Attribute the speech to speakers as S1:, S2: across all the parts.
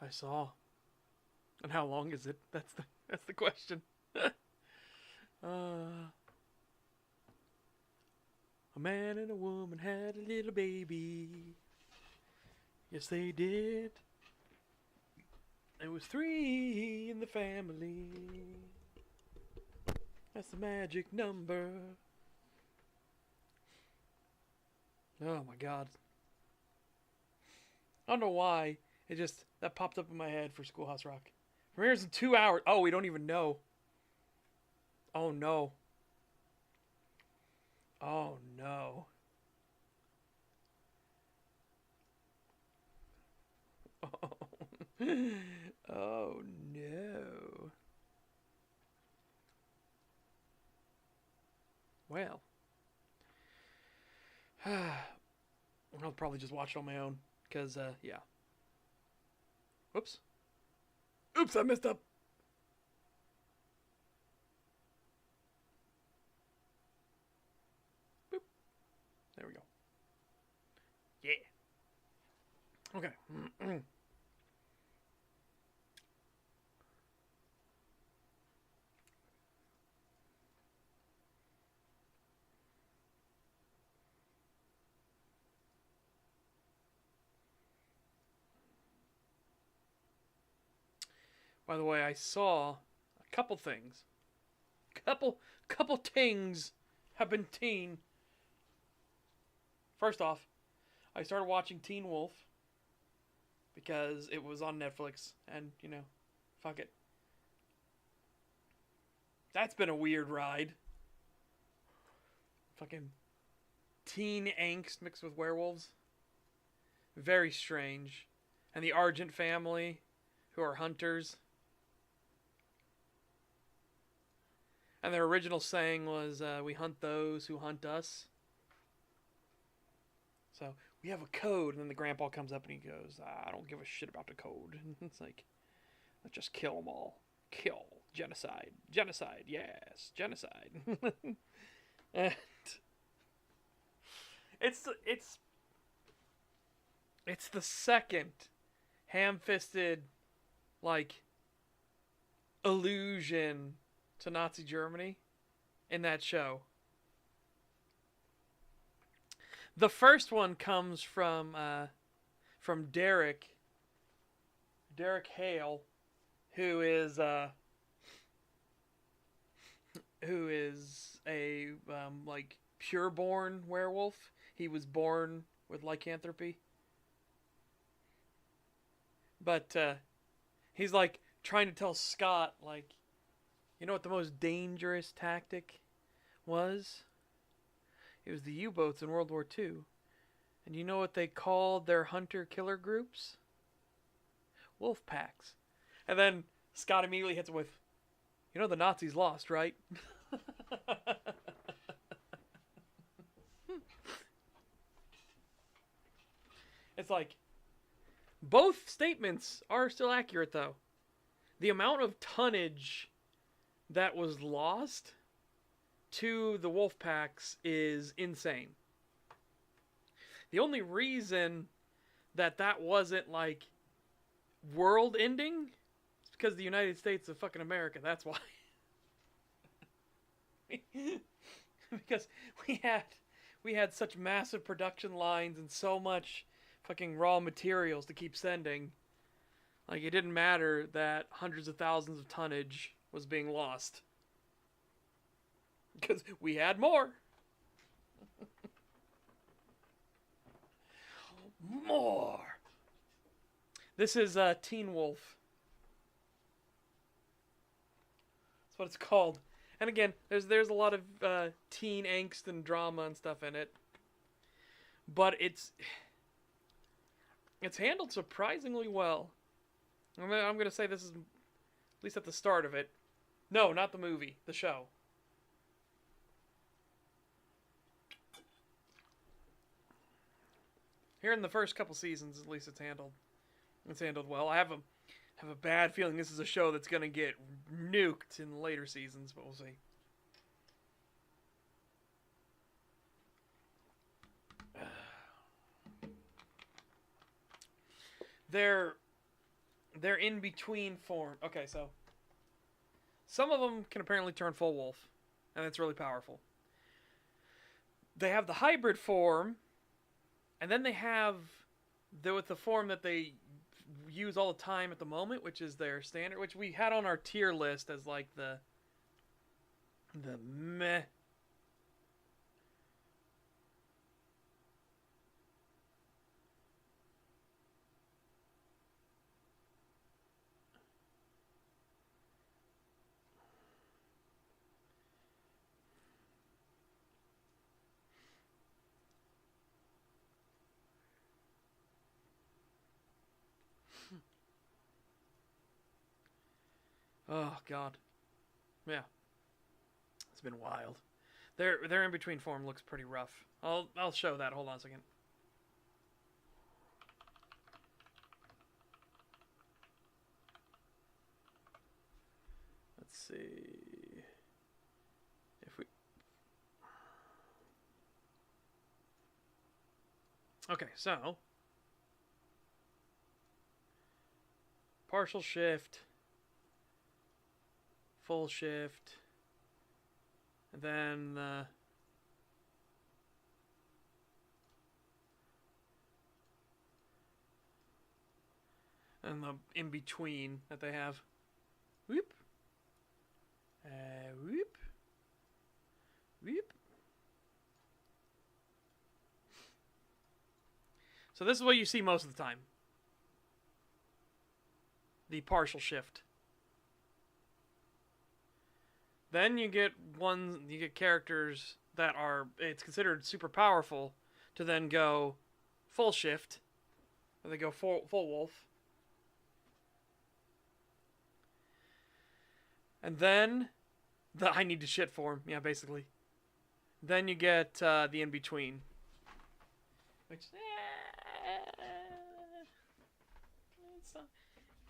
S1: I saw. And how long is it? That's the question. A man and a woman had a little baby. Yes, they did. There was 3 in the family. That's the magic number. Oh my god. I don't know why. That popped up in my head for Schoolhouse Rock. Premieres in 2 hours. Oh, we don't even know. Oh no. Oh no. Oh, oh no. Well. I'll probably just watch it on my own. Because, yeah. Whoops. Oops, I messed up. Boop. There we go. Yeah. Okay. By the way, I saw a couple things. Couple things have been teen. First off, I started watching Teen Wolf because it was on Netflix, and fuck it. That's been a weird ride. Fucking teen angst mixed with werewolves. Very strange. And the Argent family, who are hunters. And their original saying was, we hunt those who hunt us. So, we have a code. And then the grandpa comes up and he goes, I don't give a shit about the code. It's like, let's just kill them all. Kill. Genocide. Genocide. Yes. Genocide. And it's the second ham-fisted, like, allusion to Nazi Germany in that show. The first one comes from Derek Hale, who is a like pure-born werewolf. He was born with lycanthropy, but he's like trying to tell Scott, like, you know what the most dangerous tactic was? It was the U-boats in World War II. And you know what they called their hunter-killer groups? Wolf packs. And then Scott immediately hits him with, you know the Nazis lost, right? It's like, both statements are still accurate, though. The amount of tonnage that was lost to the wolf packs is insane. The only reason that wasn't like world ending is because the United States of fucking America. That's why. Because we had such massive production lines and so much fucking raw materials to keep sending. Like, it didn't matter that hundreds of thousands of tonnage was being lost. Because we had more. More. This is Teen Wolf. That's what it's called. And again, there's a lot of teen angst and drama and stuff in it. But it's handled surprisingly well. I'm going to say this is, at least at the start of it. No, not the movie. The show. Here in the first couple seasons, at least it's handled well. I have a bad feeling this is a show that's going to get nuked in the later seasons, but we'll see. they're in between form. Okay, so some of them can apparently turn full wolf, and it's really powerful. They have the hybrid form, and then they have the form that they use all the time at the moment, which is their standard, which we had on our tier list as like the meh. Oh God, yeah, it's been wild. Their in between form looks pretty rough. I'll show that. Hold on a second. Let's see if we. Okay, so partial shift, full shift, and then and the in between that they have. Whoop. Whoop. Whoop. So this is what you see most of the time. The partial shift. Then you get characters that are, it's considered super powerful to then go full shift. Or they go full wolf. And then I need to shit form. Yeah, basically. Then you get the in between. Which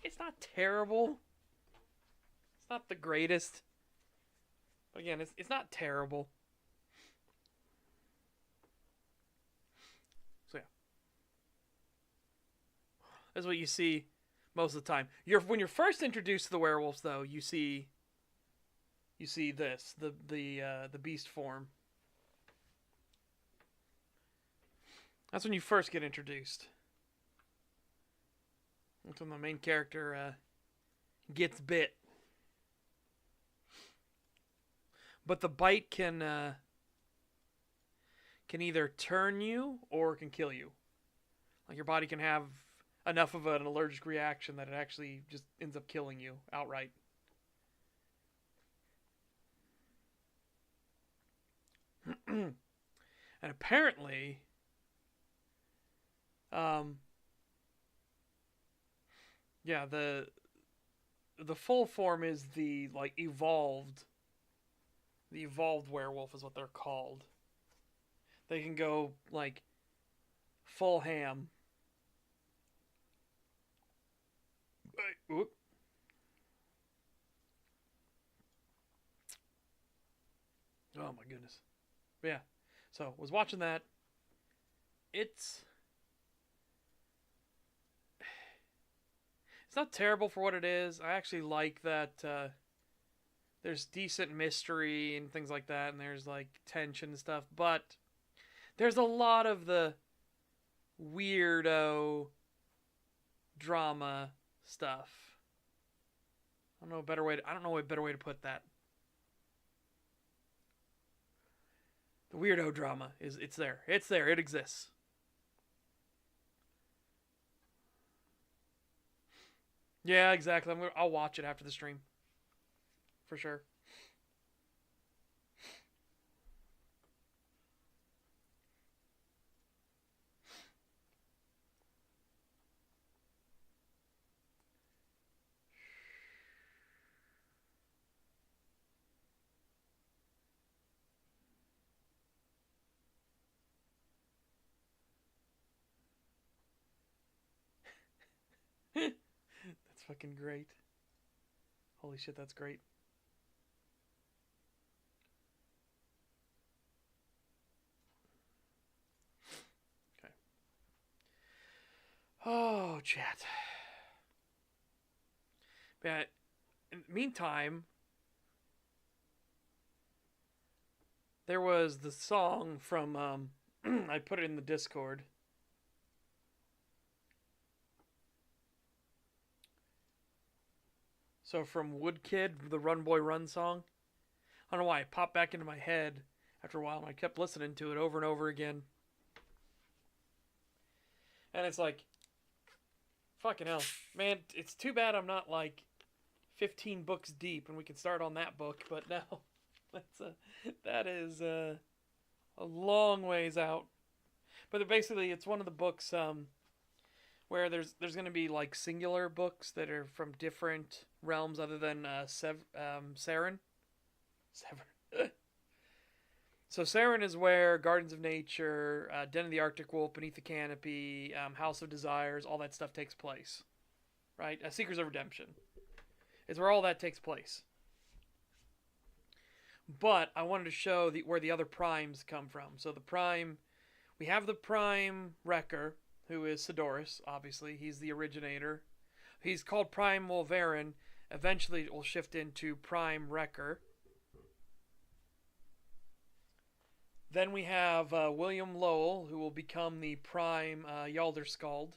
S1: it's not terrible. It's not the greatest. But again, it's not terrible. So yeah. That's what you see most of the time. When you're first introduced to the werewolves, though, you see this, the beast form. That's when you first get introduced. That's when the main character gets bit. But the bite can either turn you or can kill you. Like your body can have enough of an allergic reaction that it actually just ends up killing you outright. And apparently, yeah, the full form is the like evolved. The evolved werewolf is what they're called. They can go like full ham. Oop. Oh my goodness. But yeah. So was watching that. It's not terrible for what it is. I actually like that there's decent mystery and things like that, and there's like tension and stuff, but there's a lot of the weirdo drama stuff. I don't know a better way to put that. The weirdo drama it's there. It's there. It exists. Yeah, exactly. I'll watch it after the stream. For sure. That's fucking great. Holy shit, that's great. Okay. Oh, chat. But in the meantime, there was the song from I put it in the Discord. So from Woodkid, the Run Boy Run song. I don't know why it popped back into my head after a while, and I kept listening to it over and over again. And it's like, fucking hell, man! It's too bad I'm not like 15 books deep, and we can start on that book. But no, that is a long ways out. But basically, it's one of the books where there's going to be like singular books that are from different realms other than Saren. Severn. So Saren is where Gardens of Nature, Den of the Arctic Wolf, Beneath the Canopy, House of Desires, all that stuff takes place. Right? Seekers of Redemption is where all that takes place. But I wanted to show where the other primes come from. So the prime, we have the prime Wrecker, who is Sidoris, obviously. He's the originator. He's called Prime Wolverine. Eventually it will shift into Prime Wrecker. Then we have William Lowell, who will become the Prime Yalderskald.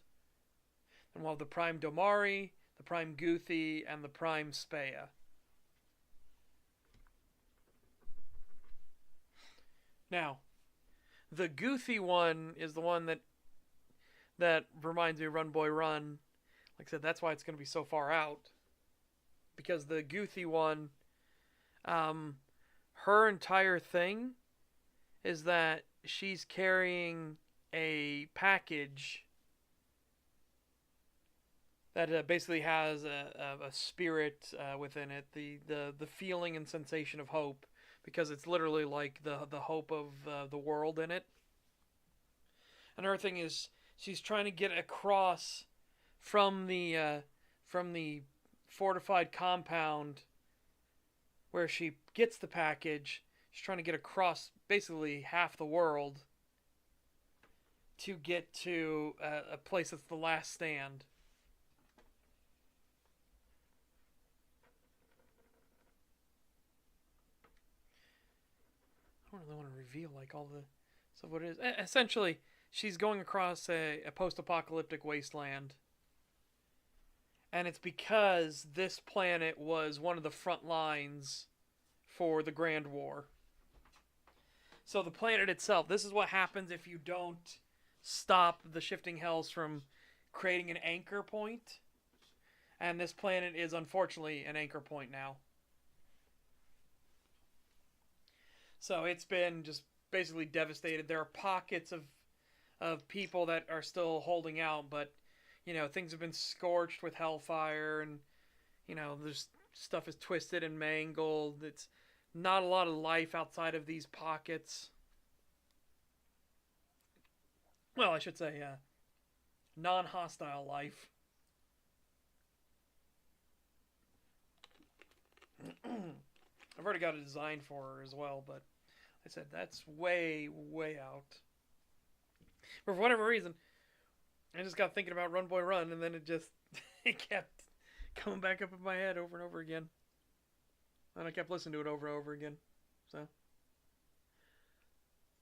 S1: Then we'll have the Prime Domari, the Prime Guthi, and the Prime Speya. Now, the Guthi one is the one that reminds me of Run Boy Run. Like I said, that's why it's going to be so far out. Because the Guthi one, her entire thing is that she's carrying a package that basically has a spirit within it, the feeling and sensation of hope, because it's literally like the hope of the world in it. And her thing is she's trying to get across from the fortified compound where she gets the package. She's trying to get across basically half the world to get to a place that's the last stand. I don't really want to reveal like all the stuff what it is. Essentially, she's going across a post-apocalyptic wasteland. And it's because this planet was one of the front lines for the Grand War. So the planet itself, this is what happens if you don't stop the shifting hells from creating an anchor point. And this planet is unfortunately an anchor point now. So it's been just basically devastated. There are pockets of people that are still holding out, but you know, things have been scorched with hellfire, and you know, there's stuff is twisted and mangled. It's not a lot of life outside of these pockets. Well, I should say non-hostile life. I've already got a design for her as well, but I said that's way, way out. But for whatever reason, I just got thinking about Run Boy Run, and then it kept coming back up in my head over and over again. And I kept listening to it over and over again. So,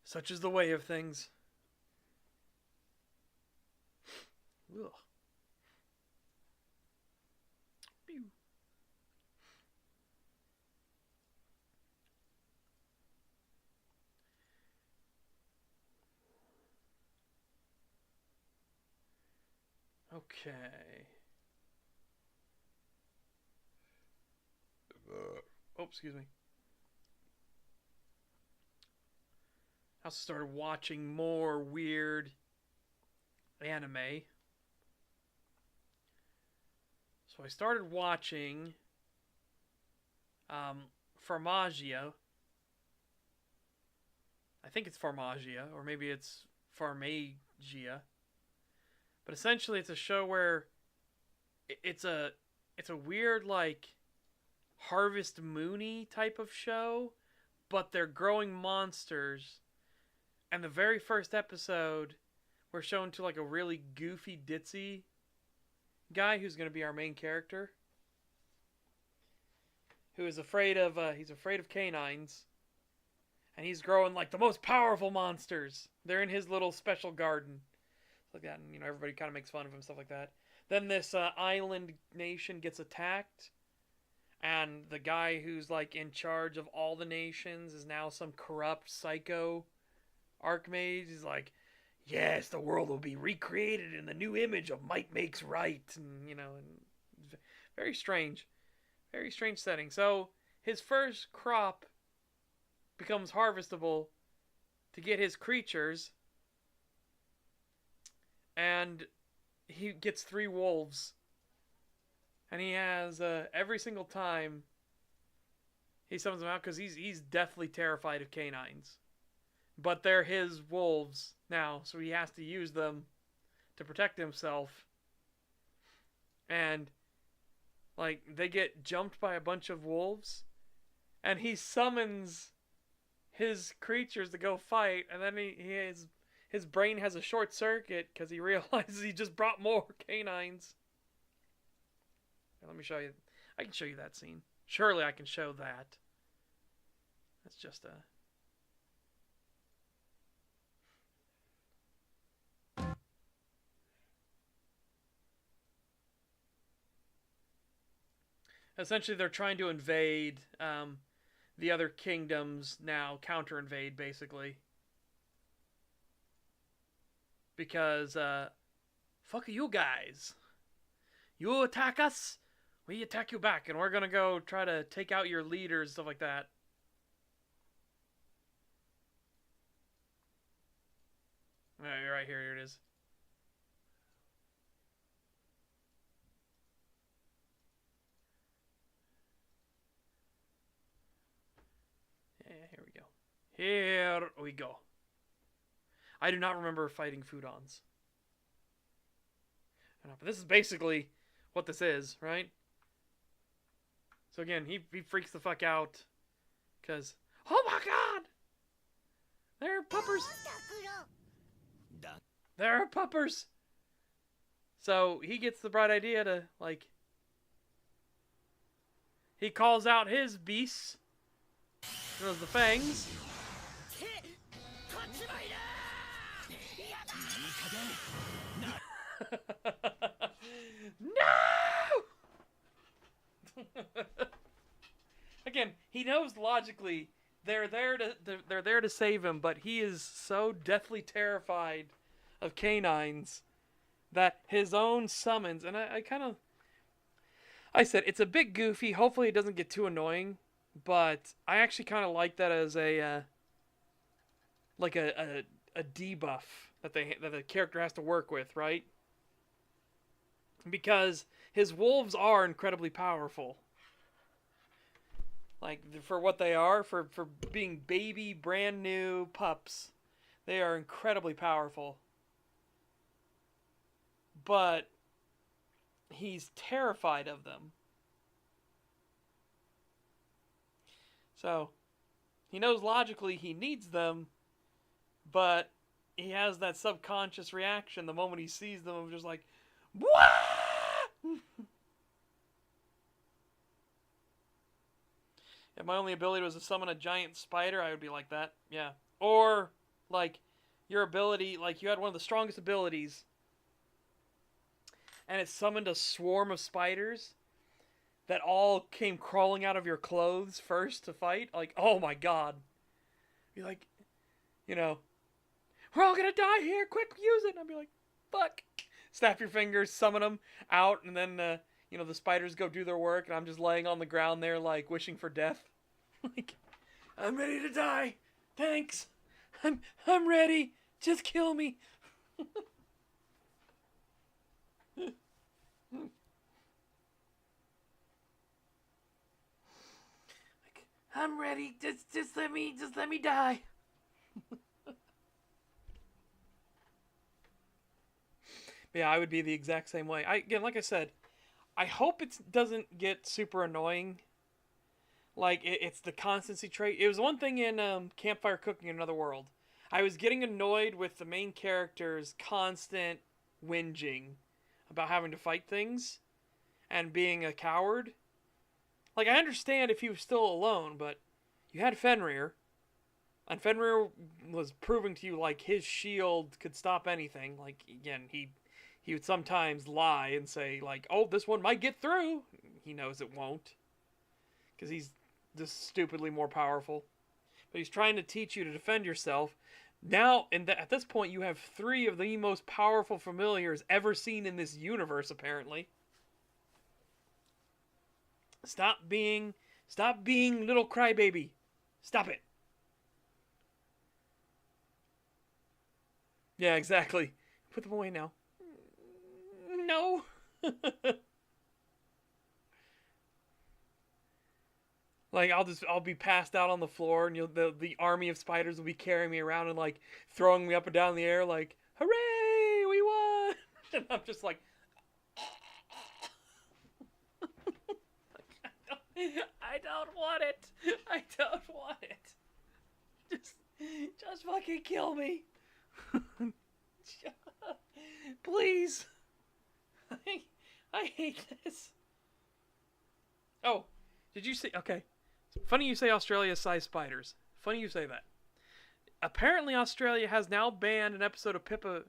S1: such is the way of things. Ugh. Pew. Okay. Oh, excuse me. I also started watching more weird anime. So I started watching Farmagia. I think it's Farmagia, or maybe it's Farmagia. But essentially it's a show where it's a weird like Harvest Moony type of show, but they're growing monsters. And the very first episode, we're shown to like a really goofy ditzy guy who's going to be our main character. who is afraid of canines, and he's growing like the most powerful monsters. They're in his little special garden, like that, and everybody kind of makes fun of him, stuff like that. Then this island nation gets attacked, and the guy who's like in charge of all the nations is now some corrupt psycho archmage. He's like, yes, the world will be recreated in the new image of might makes right, and and very strange setting. So his first crop becomes harvestable to get his creatures, and he gets 3 wolves, and he has every single time he summons them out, because he's deathly terrified of canines, but they're his wolves now, so he has to use them to protect himself. And like they get jumped by a bunch of wolves, and he summons his creatures to go fight, and then his brain has a short circuit because he realizes he just brought more canines. Here, let me show you. I can show you that scene. Surely I can show that. That's just a... Essentially, they're trying to invade the other kingdoms now, counter-invade, basically. Because, fuck you guys. You attack us, we attack you back, and we're gonna go try to take out your leaders, stuff like that. Right here, here it is. Yeah, here we go. Here we go. I do not remember fighting Foodons. But this is basically what this is, right? So again, he freaks the fuck out. Because, oh my god! There are puppers! There are puppers! So he gets the bright idea to, like... He calls out his beasts. Those the fangs. No! Again, he knows logically they're there to save him, but he is so deathly terrified of canines that his own summons, and I said it's a bit goofy. Hopefully it doesn't get too annoying, but I actually kind of like that as a debuff that the character has to work with, right? Because his wolves are incredibly powerful. Like, for what they are, for being baby, brand new pups, they are incredibly powerful. But he's terrified of them. So, he knows logically he needs them, but he has that subconscious reaction the moment he sees them of just like, what? If my only ability was to summon a giant spider, I would be like that. Yeah. Or, like, your ability, like, you had one of the strongest abilities, and it summoned a swarm of spiders that all came crawling out of your clothes first to fight. Like, oh my god. Be like, we're all gonna die here, quick, use it. And I'd be like, fuck. Snap your fingers, summon them out, and then, the spiders go do their work, and I'm just laying on the ground there, like, wishing for death. Like, I'm ready to die. Thanks. I'm ready. Just kill me. Like, I'm ready. Just let me die. Yeah, I would be the exact same way. Again, like I said, I hope it doesn't get super annoying. Like, it's the constancy trait. It was one thing in Campfire Cooking in Another World. I was getting annoyed with the main character's constant whinging about having to fight things and being a coward. Like, I understand if he was still alone, but you had Fenrir, and Fenrir was proving to you, like, his shield could stop anything. Like, again, he would sometimes lie and say, like, oh, this one might get through. He knows it won't, because he's just stupidly more powerful. But he's trying to teach you to defend yourself. Now, at this point, you have 3 of the most powerful familiars ever seen in this universe, apparently. Stop being little crybaby. Stop it. Yeah, exactly. Put them away now. No. Like, I'll be passed out on the floor, and the army of spiders will be carrying me around and, like, throwing me up and down in the air, like, hooray, we won. And I'm just like, I don't want it. I don't want it. Just fucking kill me. Please. I hate this. Oh, did you see? Okay. Funny you say Australia-sized spiders. Funny you say that. Apparently Australia has now banned an episode of Peppa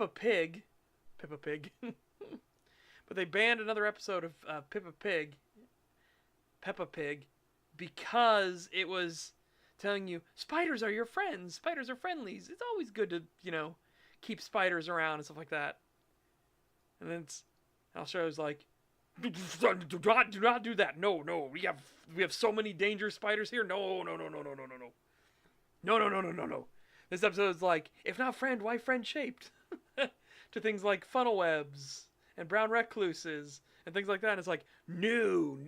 S1: Pig. But they banned another episode of Peppa Pig, because it was telling you spiders are your friends. Spiders are friendlies. It's always good to, keep spiders around and stuff like that. And then Australia's like, do not do that. No, we have so many dangerous spiders here. No. No. This episode is like, if not friend, why friend shaped? To things like funnel webs and brown recluses and things like that. And it's like, no.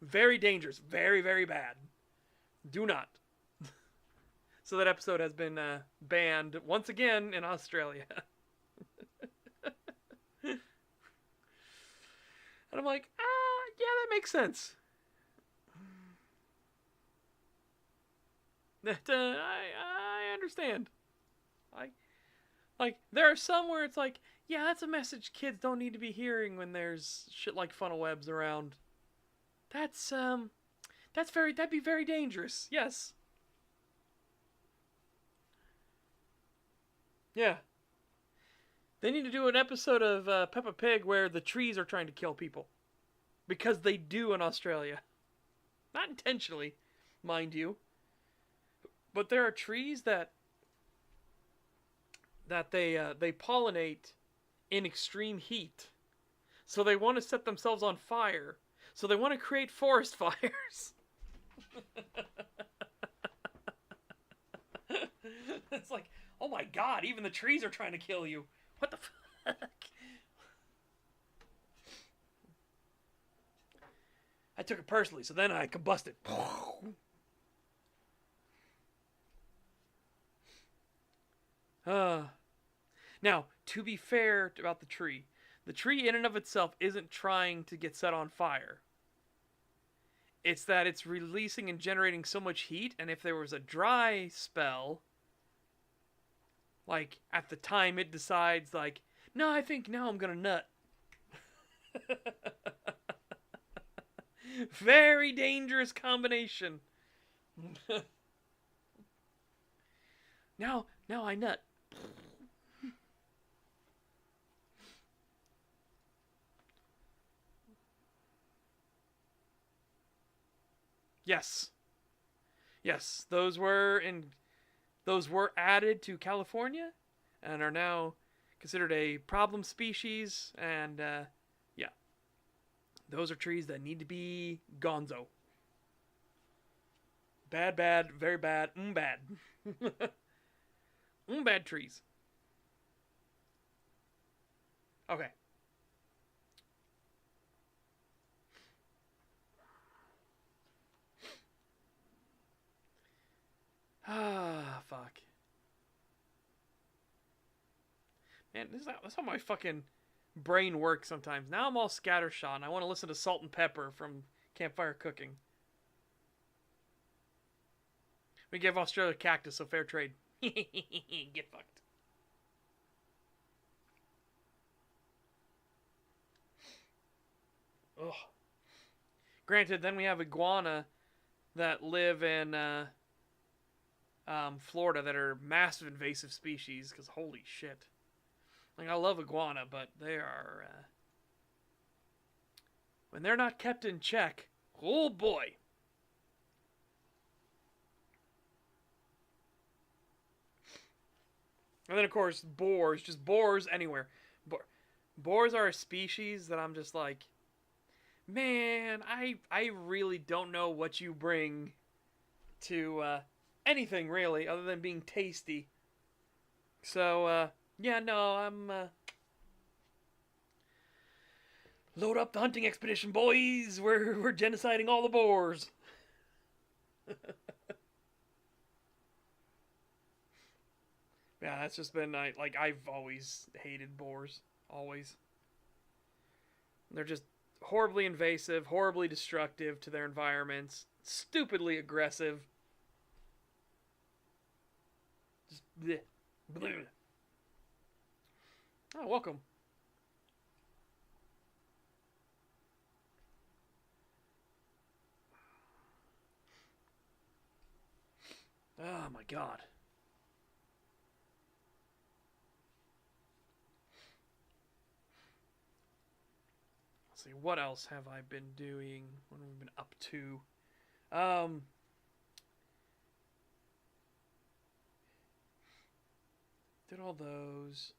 S1: Very dangerous. Very, very bad. Do not. So that episode has been banned once again in Australia. And I'm like, yeah, that makes sense. That I understand. Like, there are some where it's like, yeah, that's a message kids don't need to be hearing when there's shit like funnel webs around. That'd be very dangerous. Yes. Yeah. They need to do an episode of Peppa Pig where the trees are trying to kill people. Because they do in Australia. Not intentionally, mind you. But there are trees that they pollinate in extreme heat. So they want to set themselves on fire. So they want to create forest fires. It's like, oh my god, even the trees are trying to kill you. What the fuck? I took it personally, so then I combusted. Now, to be fair about the tree in and of itself isn't trying to get set on fire. It's that it's releasing and generating so much heat, and if there was a dry spell, like, at the time it decides, like, no, I think now I'm gonna nut. Very dangerous combination. Now I nut. Yes. Those were added to California and are now considered a problem species, and yeah. Those are trees that need to be gonzo. Bad, very bad, bad. Bad trees. Okay. Ah, fuck. Man, that's how my fucking brain works sometimes. Now I'm all scattershot, and I want to listen to Salt and Pepper from Campfire Cooking. We give Australia cactus, so fair trade. Get fucked. Ugh. Granted, then we have iguana that live in Florida that are massive invasive species. Because holy shit, like I love iguana, but they are when they're not kept in check. Oh boy. And then of course boars, just boars anywhere. Boars are a species that I'm just like, man, I really don't know what you bring to anything really other than being tasty. So yeah, no, I'm load up the hunting expedition, boys. We're genociding all the boars. Yeah, that's just been like I've always hated boars, always. They're just horribly invasive, horribly destructive to their environments, stupidly aggressive. Just bleh, bleh. Oh, welcome. Oh my god. Let's see, what else have I been doing? What have we been up to? Did all those.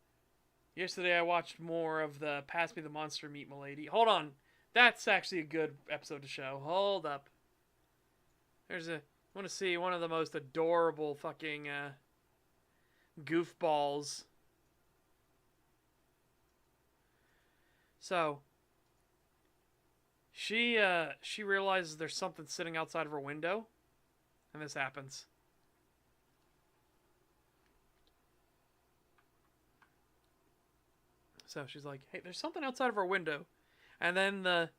S1: Yesterday I watched more of the Pass Me the Monster Meat Milady. Hold on. That's actually a good episode to show. Hold up. There's a... I want to see one of the most adorable fucking goofballs. So, she realizes there's something sitting outside of her window, and this happens. So she's like, "Hey, there's something outside of her window," and then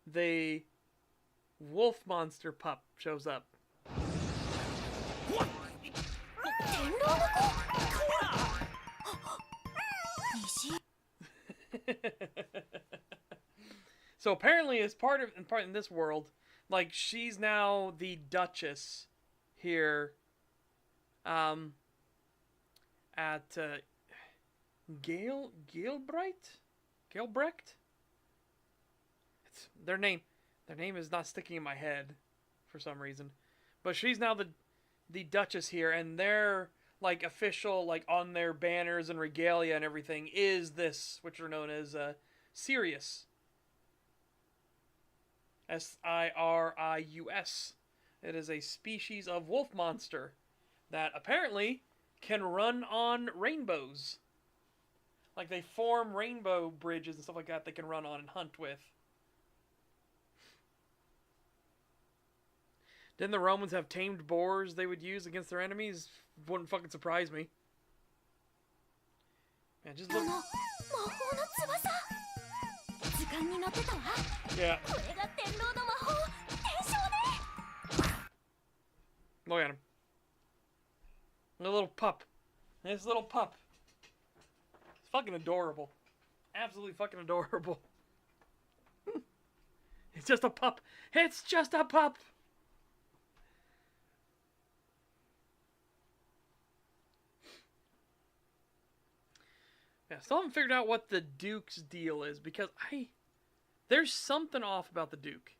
S1: the wolf monster pup shows up. So apparently, as part in this world, like she's now the Duchess here, at Galebrecht. It's their name. Their name is not sticking in my head for some reason, but she's now the Duchess here, and their like official like on their banners and regalia and everything is this, which are known as Sirius. Sirius. It is a species of wolf monster that apparently can run on rainbows. Like they form rainbow bridges and stuff like that they can run on and hunt with. Didn't the Romans have tamed boars they would use against their enemies? Wouldn't fucking surprise me. Man, just look. Yeah. Look at him. The little pup. This little pup. It's fucking adorable. Absolutely fucking adorable. It's just a pup. It's just a pup. Yeah, still haven't figured out what the Duke's deal is because there's something off about the Duke.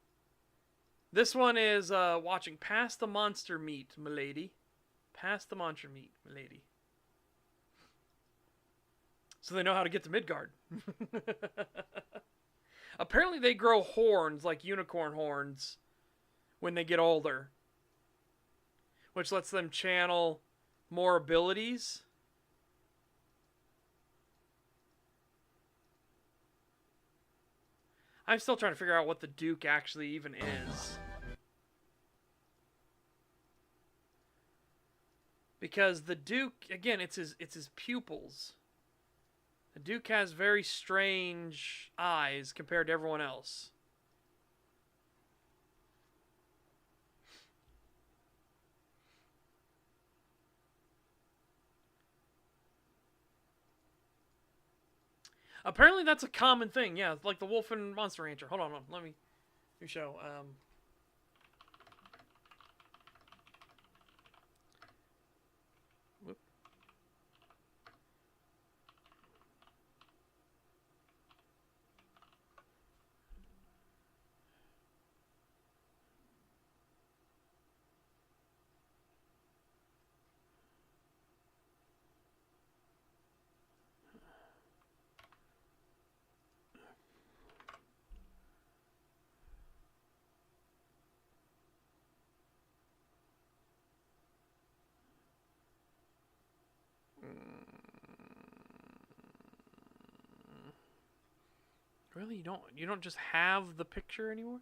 S1: This one is watching Pass the Monster Meat, milady. Pass the monster meat, milady. So they know how to get to Midgard. Apparently they grow horns, like unicorn horns, when they get older. Which lets them channel more abilities. I'm still trying to figure out what the Duke actually even is. Because the Duke, again, it's his pupils. The Duke has very strange eyes compared to everyone else. Apparently that's a common thing. Yeah, like the wolf and Monster Rancher. Hold on. Let me show. Whoop. Really, you don't just have the picture anymore?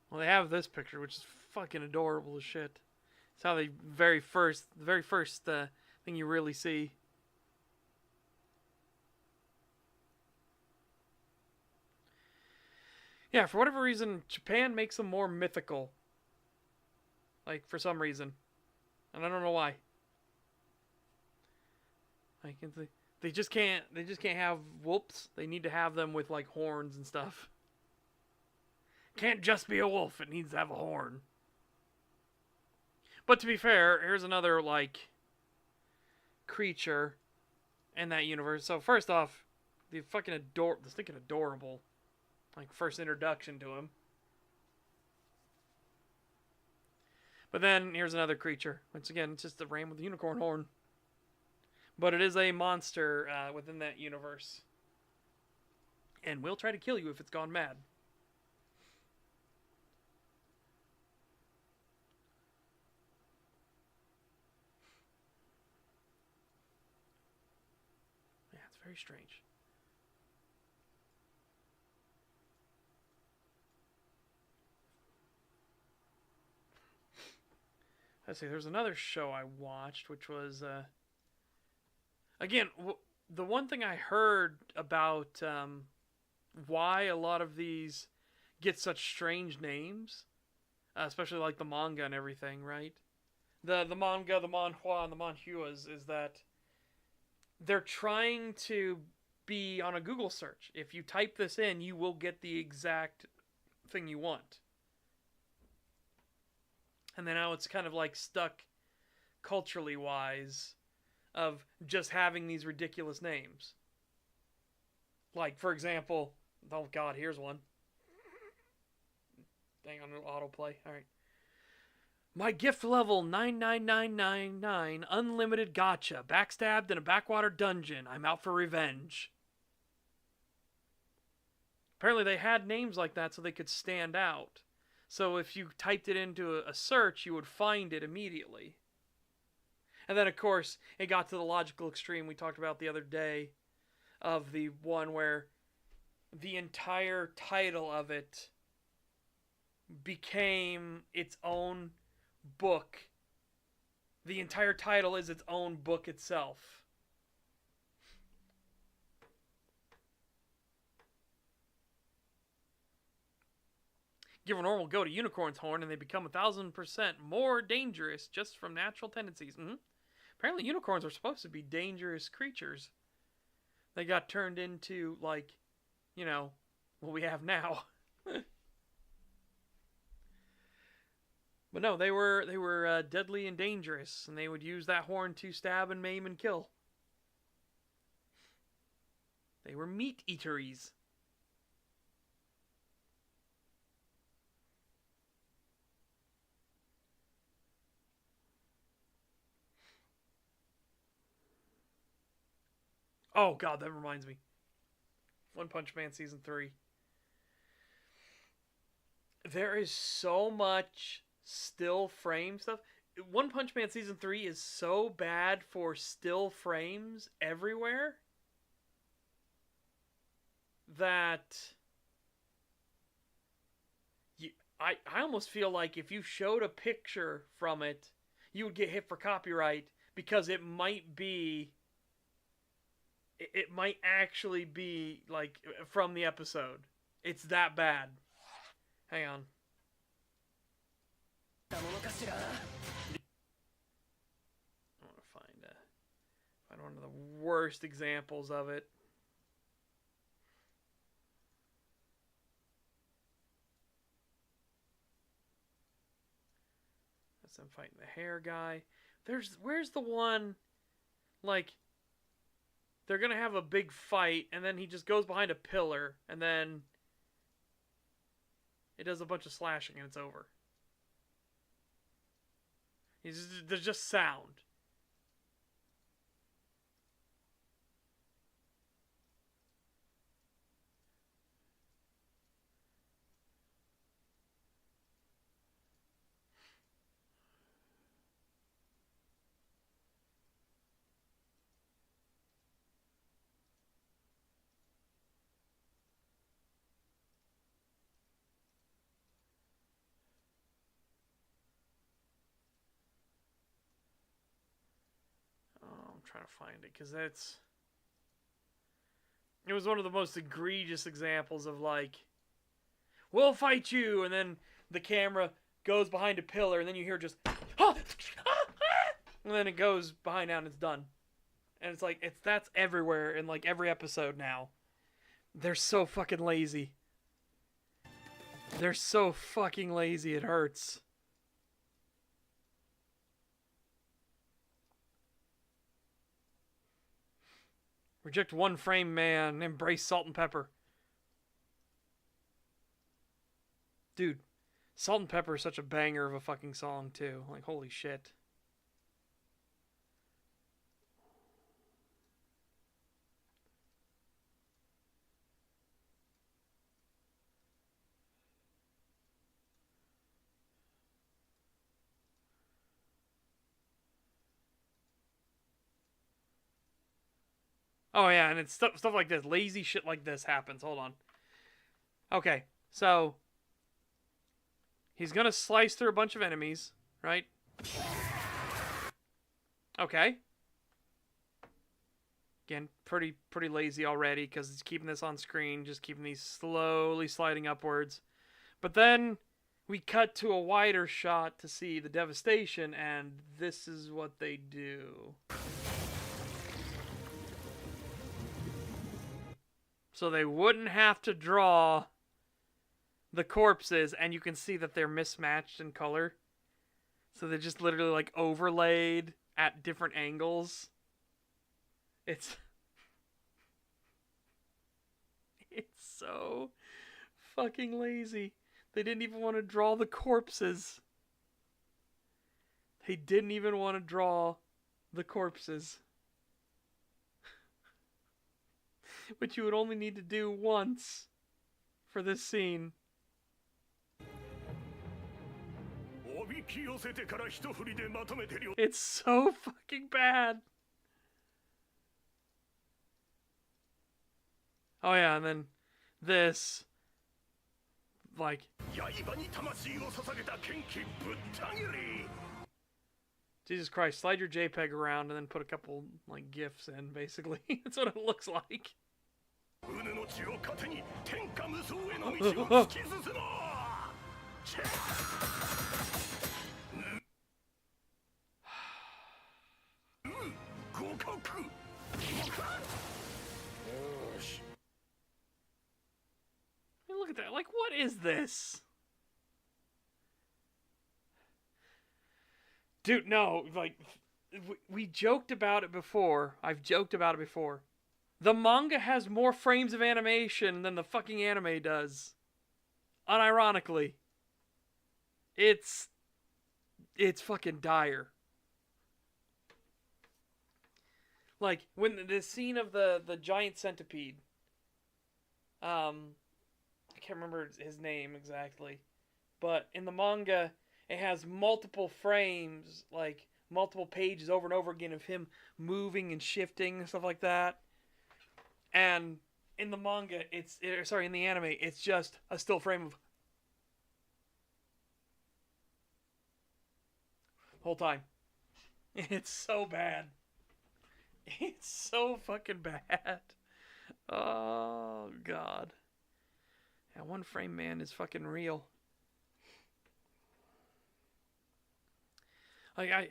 S1: Well, they have this picture, which is fucking adorable as shit. It's how the very first thing you really see. Yeah, for whatever reason, Japan makes them more mythical. Like, for some reason. And I don't know why. Like, they just can't have whoops. They need to have them with, like, horns and stuff. Can't just be a wolf. It needs to have a horn. But to be fair, here's another, like, creature in that universe. So, first off, the stinking adorable, like, first introduction to him. But then, here's another creature. Once again, it's just a ram with a unicorn horn. But it is a monster within that universe. And will try to kill you if it's gone mad. Yeah, it's very strange. Let's see, there's another show I watched, which was, again, the one thing I heard about why a lot of these get such strange names, especially like the manga and everything, right? The manga, the manhwa, and the manhwas is that they're trying to be on a Google search. If you type this in, you will get the exact thing you want. And then now it's kind of like stuck culturally wise of just having these ridiculous names. Like, for example, oh god, here's one. Dang on autoplay. Alright. My gift level 99999 unlimited gotcha. Backstabbed in a backwater dungeon. I'm out for revenge. Apparently they had names like that so they could stand out. So if you typed it into a search, you would find it immediately. And then, of course, it got to the logical extreme we talked about the other day of the one where the entire title of it became its own book. The entire title is its own book itself. Give a normal goat a unicorn's horn and they become 1,000% more dangerous just from natural tendencies. Apparently unicorns are supposed to be dangerous creatures. They got turned into, like, you know, what we have now. But no, they were deadly and dangerous, and they would use that horn to stab and maim and kill. They were meat eateries. Oh god, that reminds me. One Punch Man Season 3. There is so much still frame stuff. One Punch Man Season 3 is so bad for still frames everywhere that I almost feel like if you showed a picture from it, you would get hit for copyright because it might actually be like from the episode. It's that bad. Hang on. I want to find one of the worst examples of it. That's them fighting the hair guy. Where's the one, like, they're gonna have a big fight, and then he just goes behind a pillar, and then it does a bunch of slashing, and it's over. There's just sound. I'm trying to find it, because it was one of the most egregious examples of, like, we'll fight you, and then the camera goes behind a pillar, and then you hear just, and then it goes behind out, and it's done. And it's like, that's everywhere in, like, every episode now. They're so fucking lazy. They're so fucking lazy, it hurts. Reject one frame man, embrace salt and pepper. Dude, Salt and Pepper is such a banger of a fucking song, too. Like, holy shit. Oh, yeah, and it's stuff like this. Lazy shit like this happens. Hold on. Okay, so he's gonna slice through a bunch of enemies, right? Okay. Again, pretty lazy already, because it's keeping this on screen, just keeping these slowly sliding upwards. But then we cut to a wider shot to see the devastation, and this is what they do. So they wouldn't have to draw the corpses, and you can see that they're mismatched in color. So they're just literally, like, overlaid at different angles. It's so fucking lazy. They didn't even want to draw the corpses. They didn't even want to draw the corpses. Which you would only need to do once for this scene. It's so fucking bad. Oh yeah, and then this, like, Jesus Christ, slide your JPEG around and then put a couple, like, GIFs in, basically. That's what it looks like. Look at that. Like, what is this? Dude, no. Like, we joked about it before. I've joked about it before. The manga has more frames of animation than the fucking anime does. Unironically. It's fucking dire. Like, when the scene of the giant centipede, I can't remember his name exactly, but in the manga, it has multiple frames, like, multiple pages over and over again of him moving and shifting and stuff like that. And in the manga, in the anime, it's just a still frame of the whole time. It's so bad. It's so fucking bad. Oh, God. Yeah, one frame man is fucking real. Like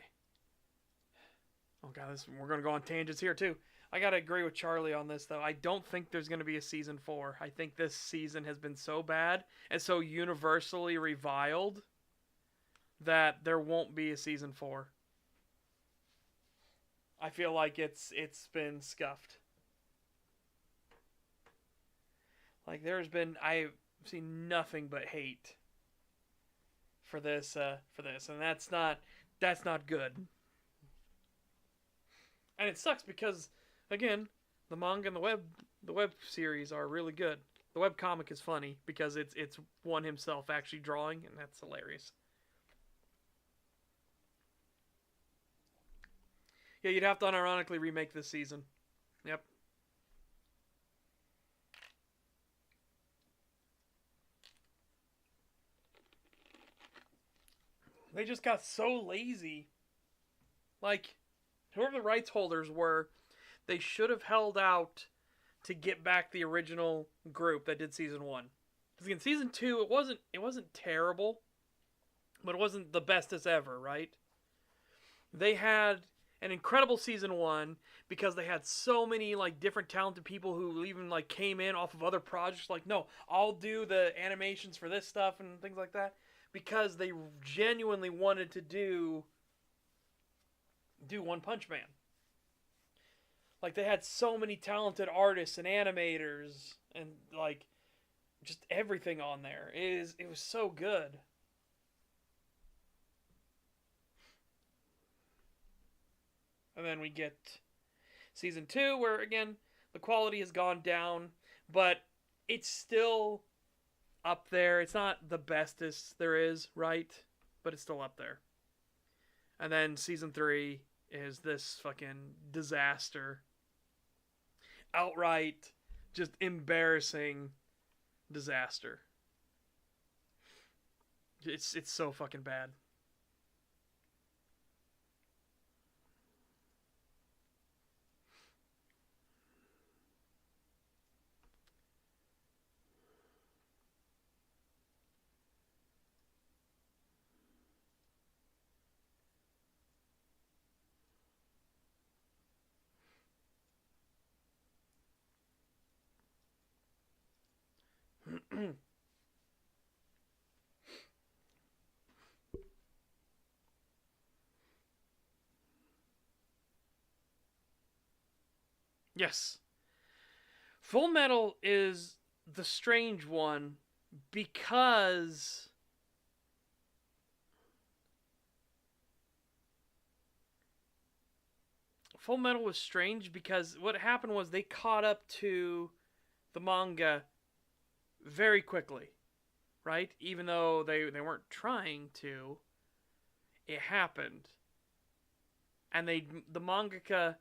S1: oh god, we're gonna go on tangents here too. I gotta agree with Charlie on this though. I don't think there's gonna be a season 4. I think this season has been so bad and so universally reviled that there won't be a season 4. I feel like it's been scuffed. Like I've seen nothing but hate for this, and that's not good. And it sucks because, again, the manga and the web series are really good. The web comic is funny because it's one himself actually drawing, and that's hilarious. Yeah, you'd have to unironically remake this season. Yep. They just got so lazy. Like, whoever the rights holders were, they should have held out to get back the original group that did season 1. Because in season 2, it wasn't terrible, but it wasn't the bestest ever, right? They had an incredible season 1 because they had so many like different talented people who even like came in off of other projects. Like, no, I'll do the animations for this stuff and things like that because they genuinely wanted to do One Punch Man. Like, they had so many talented artists and animators and like just everything on there. It was so good. And then we get season 2 where again the quality has gone down, but it's still up there. It's not the bestest there is, right? But it's still up there. And then season 3 is this fucking disaster. Outright just embarrassing disaster. It's so fucking bad. Yes. Full Metal is the strange one because Full Metal was strange because what happened was they caught up to the manga very quickly, right? Even though they weren't trying to, it happened. And the mangaka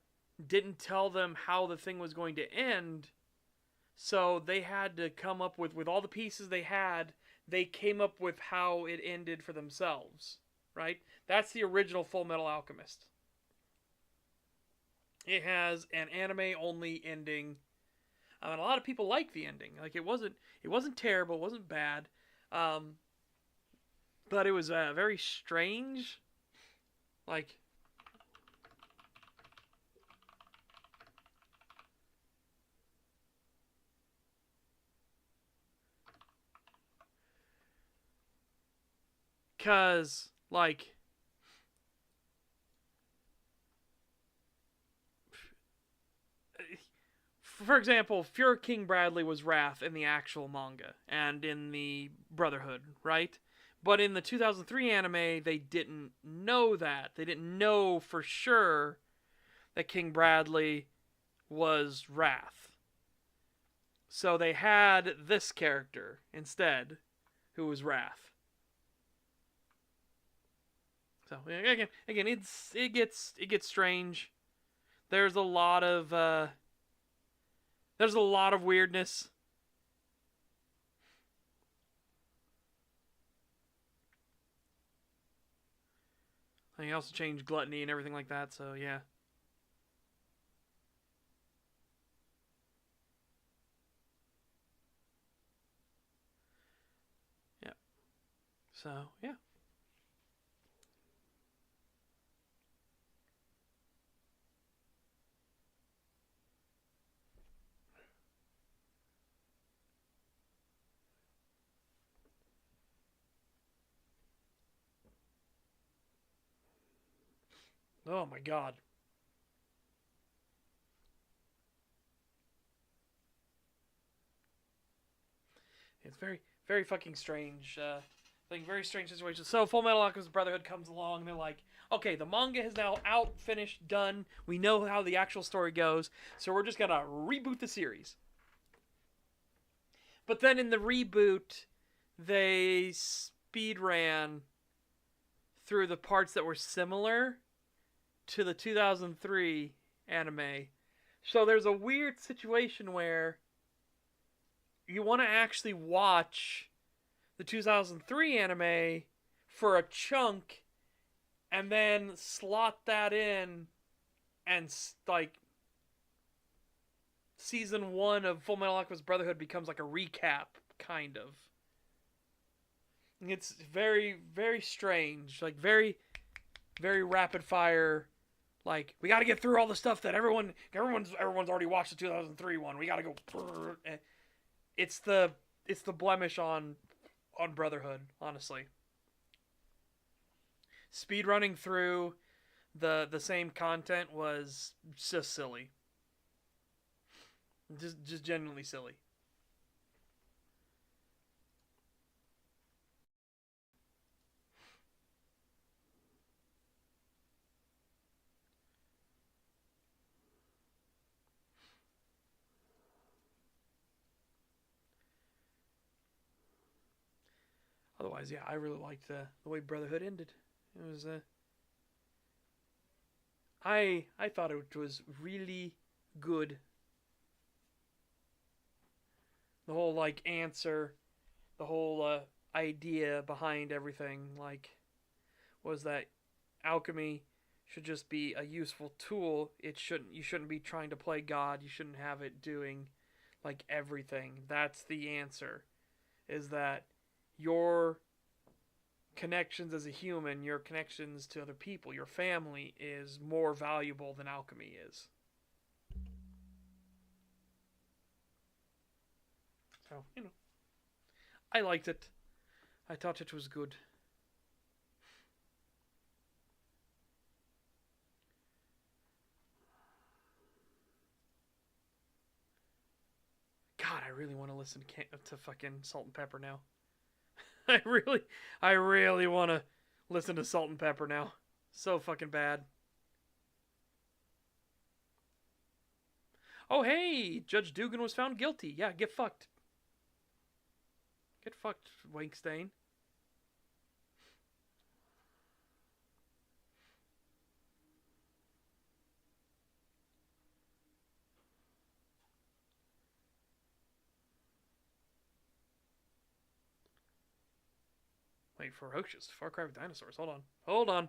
S1: didn't tell them how the thing was going to end, so they had to come up with all the pieces they had, they came up with how it ended for themselves, right? That's the original Full Metal Alchemist. It has an anime only ending. And a lot of people like the ending. Like, it wasn't terrible, it wasn't bad. But it was very strange. Like, cause like for example, Fuhrer King Bradley was Wrath in the actual manga and in the Brotherhood, right? But in the 2003 anime, they didn't know that. They didn't know for sure that King Bradley was Wrath. So they had this character instead, who was Wrath. So again, it gets strange. There's a lot of weirdness. And he also changed gluttony and everything like that. So yeah. Yeah. So yeah. Oh my god. It's very, very fucking strange. Like, very strange situation. So, Full Metal Alchemist Brotherhood comes along, and they're like, okay, the manga is now out, finished, done. We know how the actual story goes, so we're just gonna reboot the series. But then in the reboot, they speed ran through the parts that were similar to the 2003 anime. So there's a weird situation where you want to actually watch the 2003 anime for a chunk and then slot that in and like season 1 of Full Metal Alchemist Brotherhood becomes like a recap, kind of. It's very, very strange. Like, very, very rapid fire. Like, we got to get through all the stuff that everyone's already watched the 2003 one. We got to go. It's the blemish on Brotherhood, honestly. Speedrunning through the same content was just silly. Just genuinely silly. Otherwise, yeah, I really liked the way Brotherhood ended. It was I thought it was really good. The whole like answer, the whole idea behind everything, like, was that alchemy should just be a useful tool. You shouldn't be trying to play God. You shouldn't have it doing like everything. That's the answer. Is that your connections as a human, your connections to other people, your family is more valuable than alchemy is. So, I liked it. I thought it was good. God, I really want to listen to fucking Salt and Pepper now. I really want to listen to Salt and Pepper now. So fucking bad. Oh, hey! Judge Dugan was found guilty. Yeah, get fucked. Get fucked, Wankstain. Wait, ferocious. Far Cry with dinosaurs. Hold on. Hold on.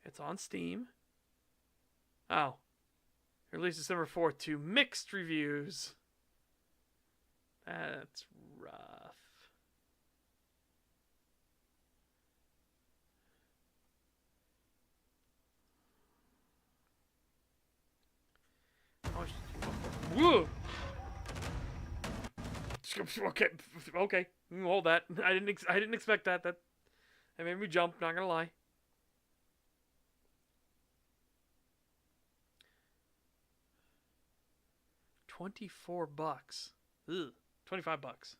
S1: It's on Steam. Oh. Released December 4th to mixed reviews. That's rough. Oh, whoa! Okay. Hold that. I didn't expect that. That made me jump. Not gonna lie. $24. Ugh. $25.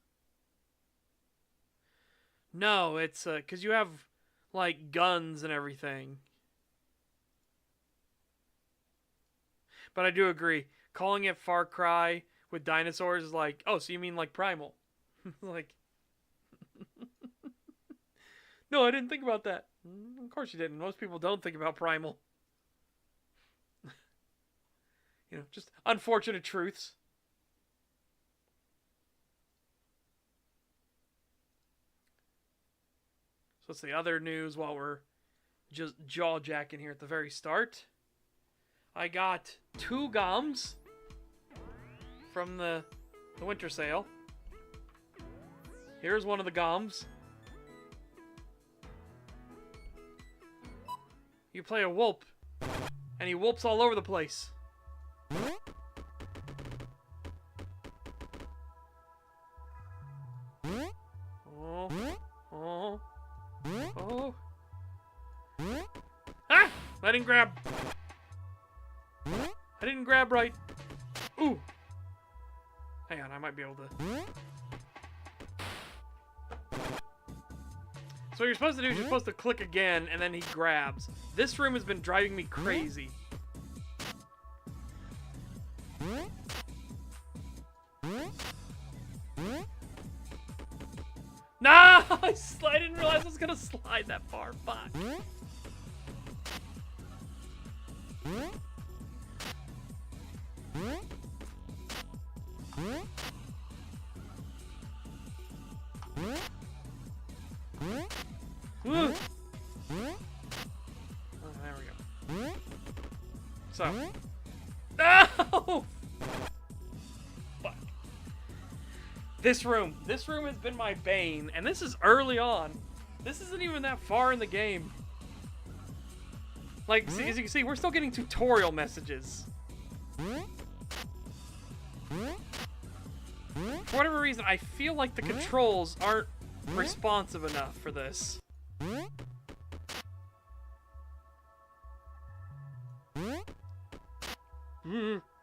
S1: No, it's because you have like guns and everything. But I do agree. Calling it Far Cry with dinosaurs is like, oh, so you mean like Primal? Like, no, I didn't think about that. Of course you didn't. Most people don't think about Primal. Just unfortunate truths. So what's the other news while we're just jaw jacking here at the very start? I got 2 GOMs from the winter sale. Here's one of the GOMs. You play a whoop, and he whoops all over the place. grab. I didn't grab right. Ooh. Hang on, I might be able to. So what you're supposed to do is you're supposed to click again, and then he grabs. This room has been driving me crazy. No! I didn't realize I was gonna slide that far. Fuck. Oh, there we go. So. No! Fuck. This room has been my bane, and this is early on. This isn't even that far in the game. Like, as you can see, we're still getting tutorial messages. For whatever reason, I feel like the controls aren't responsive enough for this.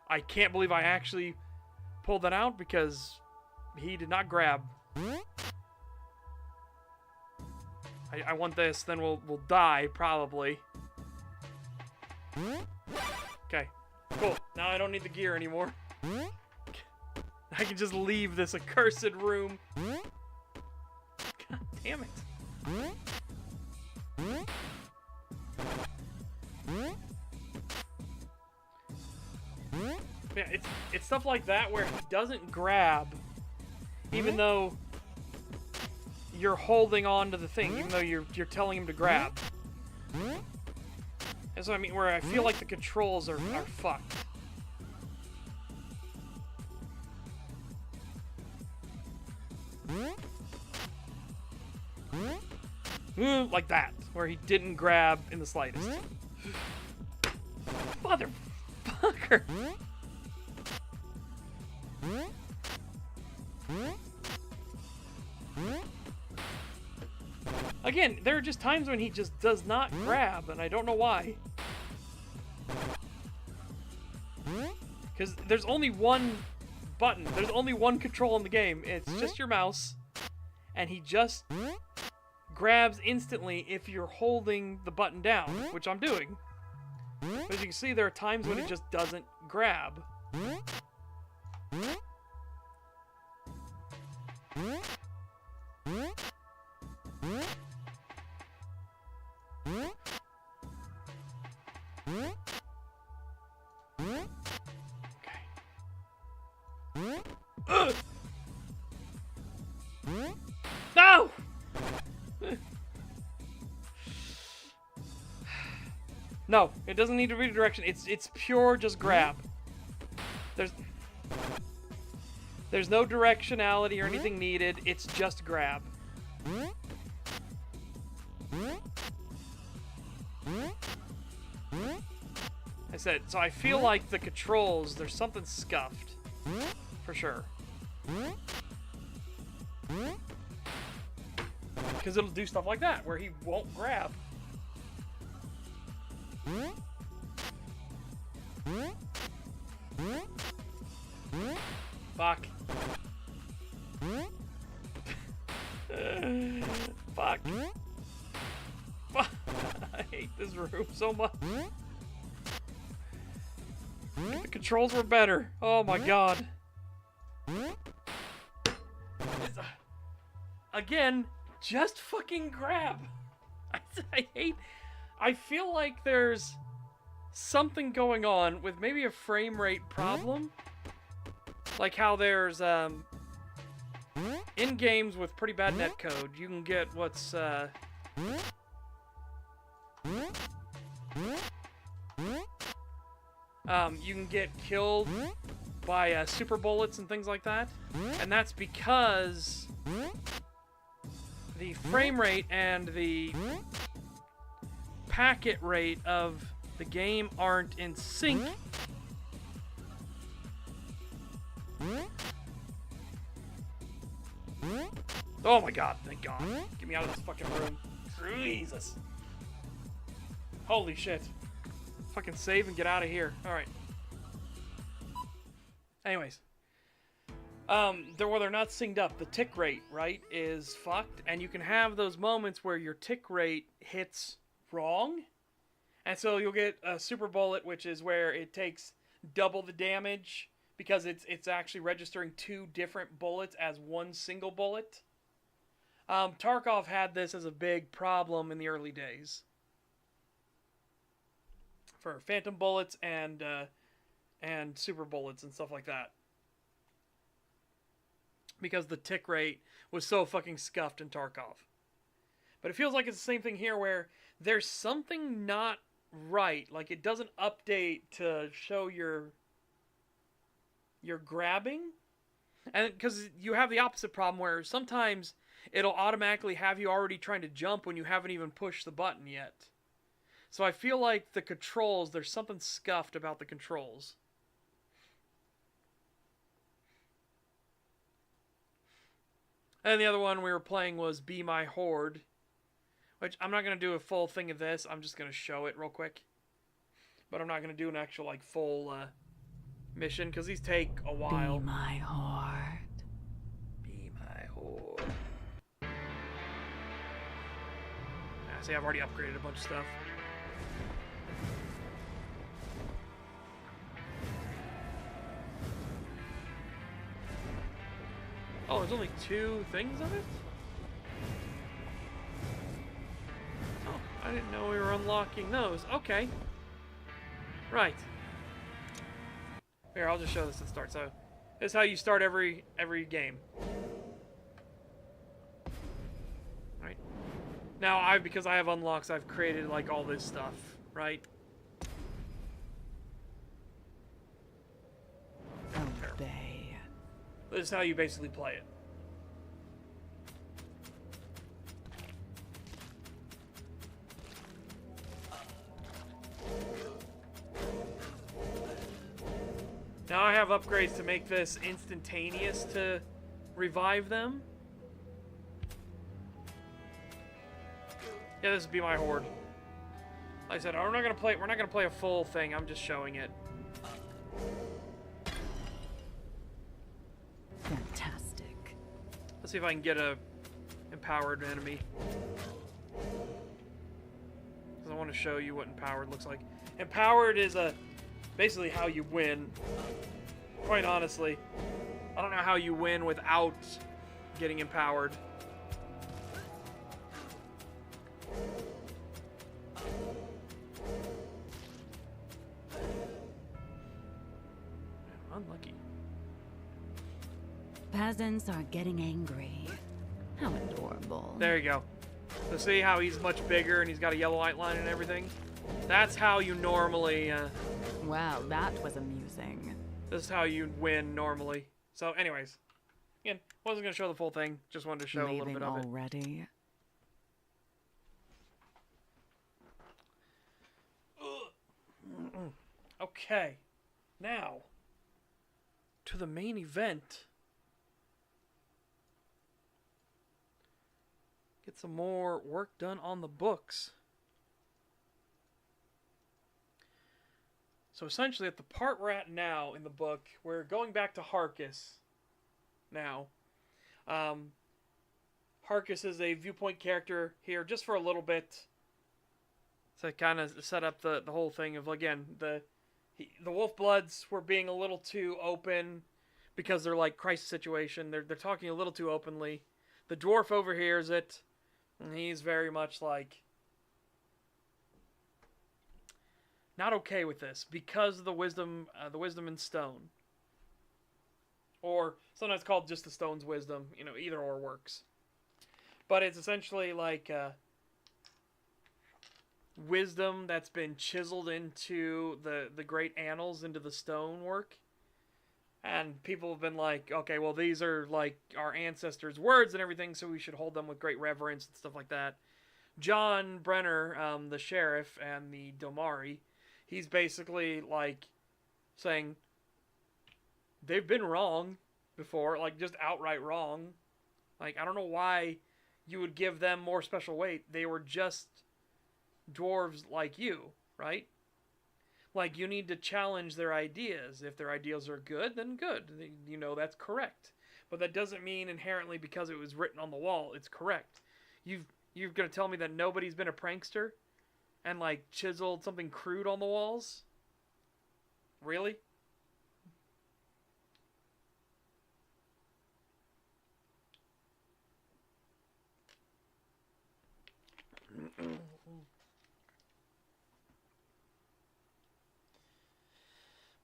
S1: I can't believe I actually pulled that out because he did not grab. I want this, then we'll die, probably. Okay, cool. Now I don't need the gear anymore. I can just leave this accursed room. God damn it. Yeah, it's stuff like that where he doesn't grab, even though you're holding on to the thing, even though you're telling him to grab. That's what I mean, where I feel like the controls are fucked. Like that, where he didn't grab in the slightest. Motherfucker! Again, there are just times when he just does not grab, and I don't know why. Because there's only one button, there's only one control in the game. It's just your mouse, and he just grabs instantly if you're holding the button down, which I'm doing. But as you can see, there are times when it just doesn't grab. No! No, it doesn't need to redirection. It's pure just grab. There's no directionality or anything needed. It's just grab. I said, so I feel like the controls, there's something scuffed. For sure. Because it'll do stuff like that, where he won't grab. Fuck. Fuck. Fuck. I hate this room so much. If the controls were better. Oh my god. Again, just fucking grab. I feel like there's something going on with maybe a frame rate problem. Like how there's, in games with pretty bad netcode, you can get what's, you can get killed by, super bullets and things like that. And that's because the frame rate and the packet rate of the game aren't in sync. Oh my god, thank god. Get me out of this fucking room. Jesus. Holy shit. Fucking save and get out of here. Alright. Anyways. They're not synced up. The tick rate, right, is fucked. And you can have those moments where your tick rate hits wrong. And so you'll get a super bullet, which is where it takes double the damage because it's actually registering 2 different bullets as one single bullet. Tarkov had this as a big problem in the early days for phantom bullets and super bullets and stuff like that, because the tick rate was so fucking scuffed in Tarkov. But it feels like it's the same thing here, where there's something not right. Like, it doesn't update to show your grabbing. And because you have the opposite problem where sometimes it'll automatically have you already trying to jump when you haven't even pushed the button yet. So I feel like the controls, there's something scuffed about the controls. And the other one we were playing was Be My Horde, which I'm not going to do a full thing of this. I'm just going to show it real quick. But I'm not going to do an actual, like, full mission, because these take a while.
S2: Be my horde.
S1: Be my horde. Yeah, see, I've already upgraded a bunch of stuff. Oh, there's only 2 things of it? Oh, I didn't know we were unlocking those. Okay. Right. Here, I'll just show this at the start. So, this is how you start every game. Right. Now, because I have unlocks, I've created, like, all this stuff, right?
S2: Obey.
S1: This is how you basically play it. Now I have upgrades to make this instantaneous to revive them. Yeah, this would be my horde. Like I said, we're not gonna play a full thing. I'm just showing it.
S2: Fantastic.
S1: Let's see if I can get a empowered enemy. Because I want to show you what empowered looks like. Empowered is basically how you win. Quite honestly, I don't know how you win without getting empowered. Unlucky.
S2: Peasants are getting angry. How adorable.
S1: There you go. So see how he's much bigger and he's got a yellow outline and everything? That's how you normally...
S2: Well, that was amusing.
S1: This is how you win normally. So anyways, again, wasn't going to show the full thing. Just wanted to show a little bit of it.
S2: Already?
S1: Okay, now to the main event. Get some more work done on the books. So essentially, at the part we're at now in the book, we're going back to Harkis now. Harkis is a viewpoint character here just for a little bit to kind of set up the whole thing of, again, the Wolfbloods were being a little too open because they're like crisis situation. They're talking a little too openly. The dwarf overhears it, and he's very much like not okay with this because of the wisdom in stone, or sometimes called just the stone's wisdom. You know, either or works, but it's essentially like wisdom that's been chiseled into the great annals, into the stonework. And people have been like, okay, well, these are like our ancestors' words and everything, so we should hold them with great reverence and stuff like that. John Brenner, the sheriff and the Domari, he's basically like saying they've been wrong before, like just outright wrong. Like, I don't know why you would give them more special weight. They were just dwarves like you, right? Like, you need to challenge their ideas. If their ideas are good, then good. You know, that's correct. But that doesn't mean inherently because it was written on the wall, it's correct. You've you're gonna tell me that nobody's been a prankster and like chiseled something crude on the walls? Really?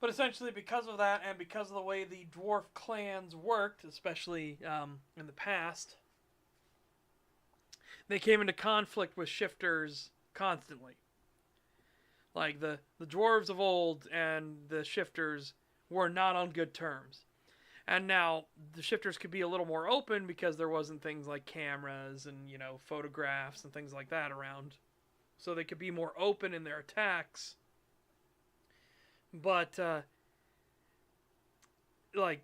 S1: But essentially, because of that, and because of the way the dwarf clans worked, especially in the past, they came into conflict with shifters constantly. Like the dwarves of old and the shifters were not on good terms. And now the shifters could be a little more open because there wasn't things like cameras and, you know, photographs and things like that around. So they could be more open in their attacks. But like,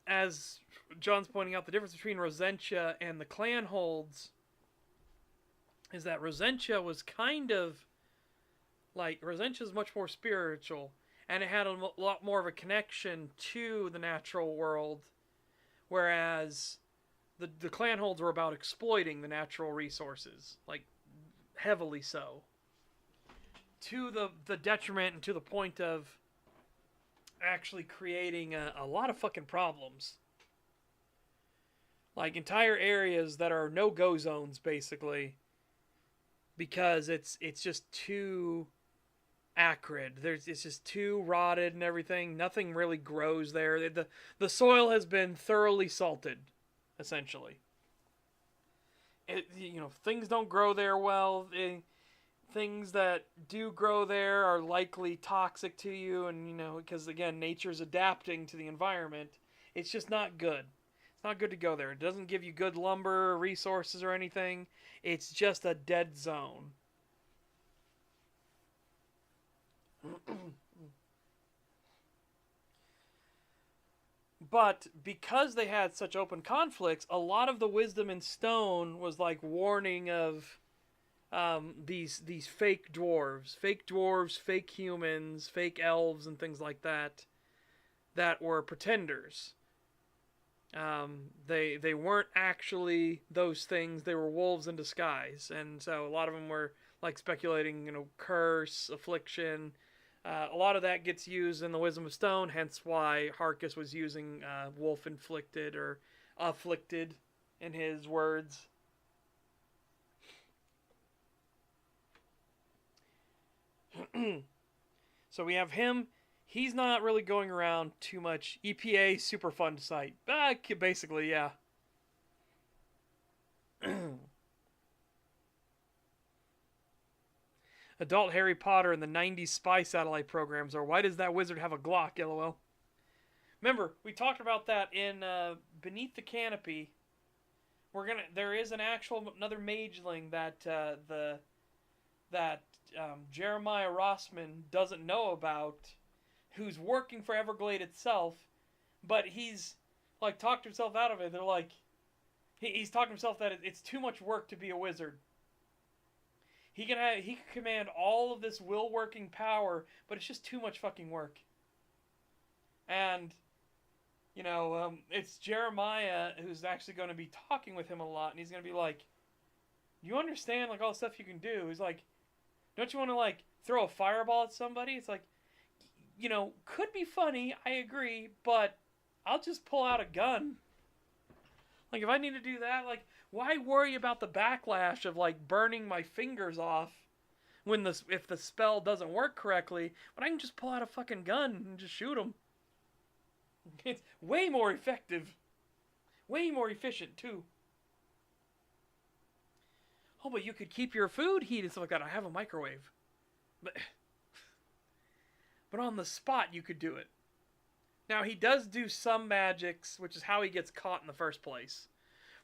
S1: as John's pointing out, the difference between Rosentia and the clan holds is that Rosentia was kind of like, Rosentia is much more spiritual, and it had a lot more of a connection to the natural world, whereas the clan holds were about exploiting the natural resources, like heavily so, to the detriment and to the point of actually creating a lot of fucking problems. Like entire areas that are no-go zones, basically, because it's just too acrid. It's just too rotted and everything. Nothing really grows there. The soil has been thoroughly salted, essentially. You know, things don't grow there well. Things that do grow there are likely toxic to you, and you know, because again, nature's adapting to the environment. It's just not good. It's not good to go there. It doesn't give you good lumber, resources, or anything. It's just a dead zone. But because they had such open conflicts, a lot of the wisdom in stone was like warning of these fake dwarves, fake humans, fake elves, and things like that were pretenders. They weren't actually those things. They were wolves in disguise, and so a lot of them were like speculating, you know, curse, affliction. A lot of that gets used in the Wisdom of Stone, hence why Harkus was using wolf inflicted or afflicted in his words. So we have him. He's not really going around too much. EPA, super fun to cite. Basically, yeah. Adult Harry Potter and the 90s spy satellite programs are why does that wizard have a Glock, lol. Remember, we talked about that in Beneath the Canopy. There is an actual another mageling that Jeremiah Rossman doesn't know about, who's working for Everglade itself, but he's like talked himself out of it. They're like, he's talking himself that it's too much work to be a wizard. He can command all of this will working power, but it's just too much fucking work. And you know, it's Jeremiah who's actually going to be talking with him a lot, and he's going to be like, "You understand like all the stuff you can do?" He's like, "Don't you want to like throw a fireball at somebody?" It's like, you know, could be funny, I agree, but I'll just pull out a gun. Like, if I need to do that, like, why worry about the backlash of, like, burning my fingers off if the spell doesn't work correctly, when I can just pull out a fucking gun and just shoot them. It's way more effective. Way more efficient, too. Oh, but you could keep your food heated and stuff like that. I have a microwave. But on the spot, you could do it. Now, he does do some magics, which is how he gets caught in the first place.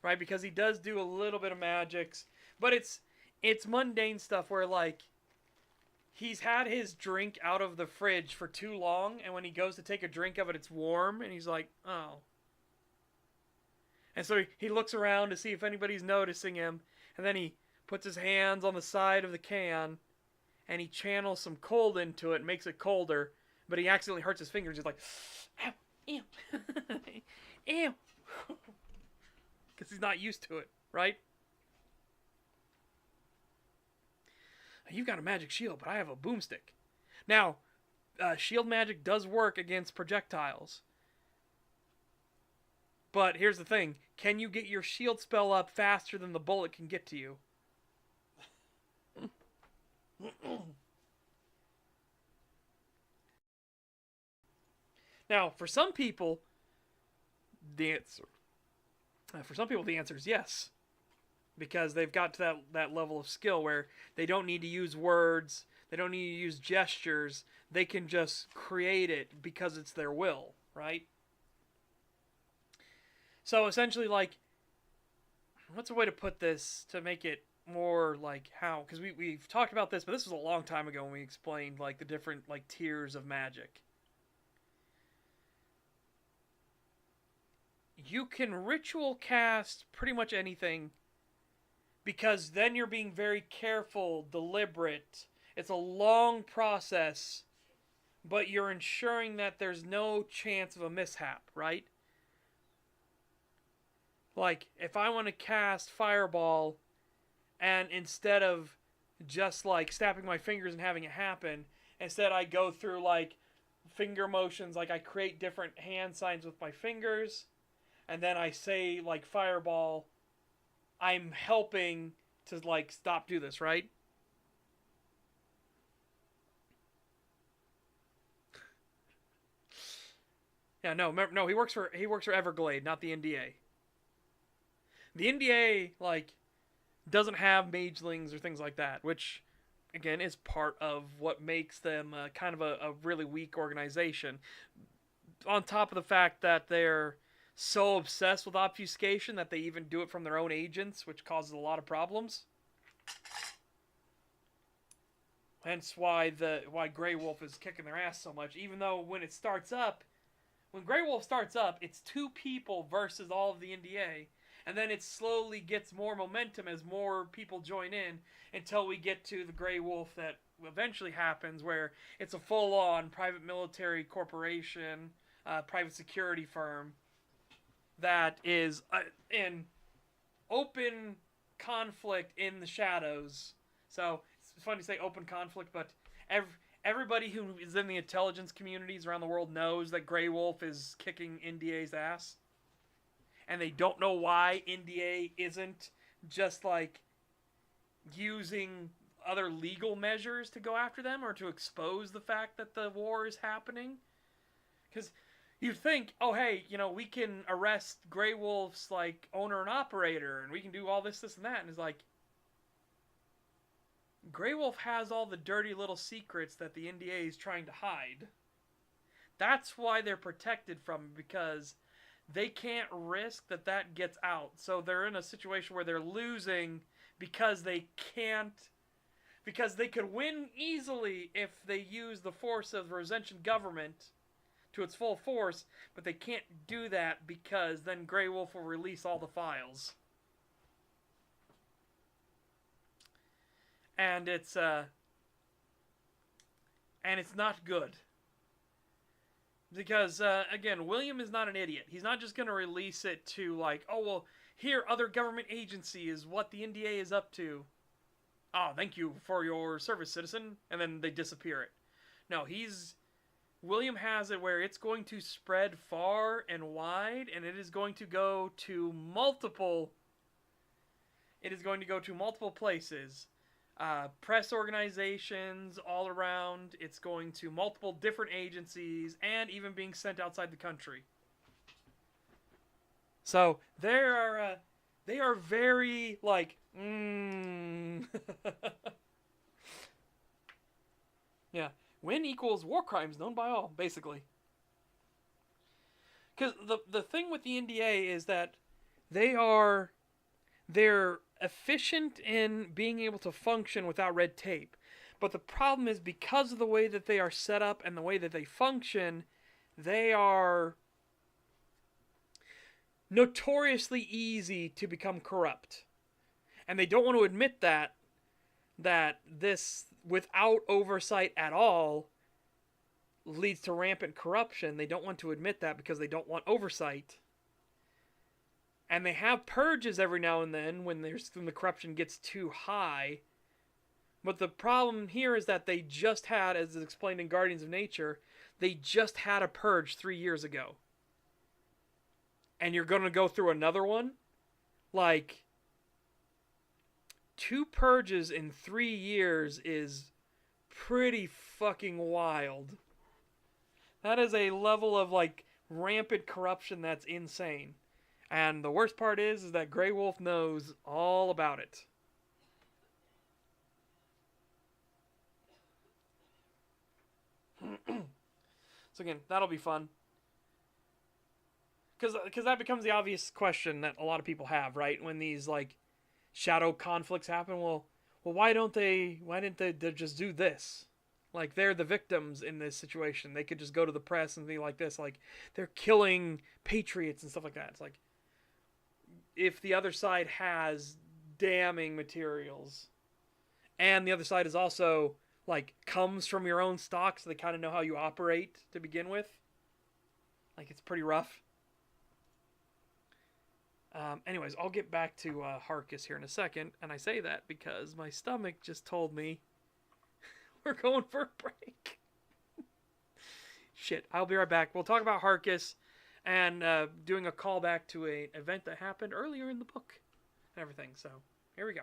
S1: Right? Because he does do a little bit of magics. But it's mundane stuff where, like, he's had his drink out of the fridge for too long, and when he goes to take a drink of it, it's warm, and he's like, oh. And so he looks around to see if anybody's noticing him, and then he puts his hands on the side of the can, and he channels some cold into it and makes it colder, but he accidentally hurts his fingers. He's like, ow, ew, ew, because he's not used to it, right? You've got a magic shield, but I have a boomstick. Now, shield magic does work against projectiles. But here's the thing. Can you get your shield spell up faster than the bullet can get to you? Now, for some people, the answer is yes. Because they've got to that level of skill where they don't need to use words, they don't need to use gestures, they can just create it because it's their will, right? So essentially, like, what's a way to put this to make it more like how? Because we've talked about this, but this was a long time ago when we explained like the different like tiers of magic. You can ritual cast pretty much anything because then you're being very careful, deliberate. It's a long process, but you're ensuring that there's no chance of a mishap, right? Like, if I want to cast Fireball, and instead of just, like, snapping my fingers and having it happen, instead I go through, like, finger motions, like I create different hand signs with my fingers, and then I say, like, Fireball, I'm helping to, like, do this, right? Yeah, no, he works for Everglade, not the NDA. The NDA, like, doesn't have magelings or things like that, which, again, is part of what makes them kind of a really weak organization. On top of the fact that they're so obsessed with obfuscation that they even do it from their own agents, which causes a lot of problems. Hence why Grey Wolf is kicking their ass so much, even though when Grey Wolf starts up, it's 2 people versus all of the NDA. And then it slowly gets more momentum as more people join in until we get to the Grey Wolf that eventually happens, where it's a full-on private military corporation, private security firm that is in open conflict in the shadows. So it's funny to say open conflict, but everybody who is in the intelligence communities around the world knows that Grey Wolf is kicking NDA's ass. And they don't know why NDA isn't just like using other legal measures to go after them or to expose the fact that the war is happening. Because you think, oh hey, we can arrest Grey Wolf's like owner and operator, and we can do all this, and that, and it's like Grey Wolf has all the dirty little secrets that the NDA is trying to hide. That's why they're protected from it, because they can't risk that gets out. So they're in a situation where they're losing because they could win easily if they use the force of the Rosentian government to its full force, but they can't do that because then Grey Wolf will release all the files. And it's not good. Because, again, William is not an idiot. He's not just going to release it to, like, oh, well, here, other government agency is what the NDA is up to. Oh, thank you for your service, citizen. And then they disappear it. No, William has it where it's going to spread far and wide, and it is going to go to multiple places. Press organizations all around. It's going to multiple different agencies and even being sent outside the country. So they are very like yeah, win equals war crimes known by all, basically. Because the thing with the NDA is that they're efficient in being able to function without red tape. But the problem is, because of the way that they are set up and the way that they function, they are notoriously easy to become corrupt. And they don't want to admit that, that this, without oversight at all, leads to rampant corruption. They don't want to admit that because they don't want oversight. And they have purges every now and then when the corruption gets too high. But the problem here is that they just had, as explained in Guardians of Nature, they just had a purge 3 years ago. And you're going to go through another one? Like, 2 purges in 3 years is pretty fucking wild. That is a level of, like, rampant corruption that's insane. And the worst part is that Grey Wolf knows all about it. So again, that'll be fun. Because that becomes the obvious question that a lot of people have, right? When these, like, shadow conflicts happen, well, why didn't they just do this? Like, they're the victims in this situation. They could just go to the press and be like this, like, they're killing patriots and stuff like that. It's like, if the other side has damning materials, and the other side is also, like, comes from your own stock, so they kind of know how you operate to begin with, like, it's pretty rough. Anyways, I'll get back to Harkus here in a second, and I say that because my stomach just told me we're going for a break. Shit, I'll be right back. We'll talk about Harkus and doing a callback to an event that happened earlier in the book and everything. So, here we go.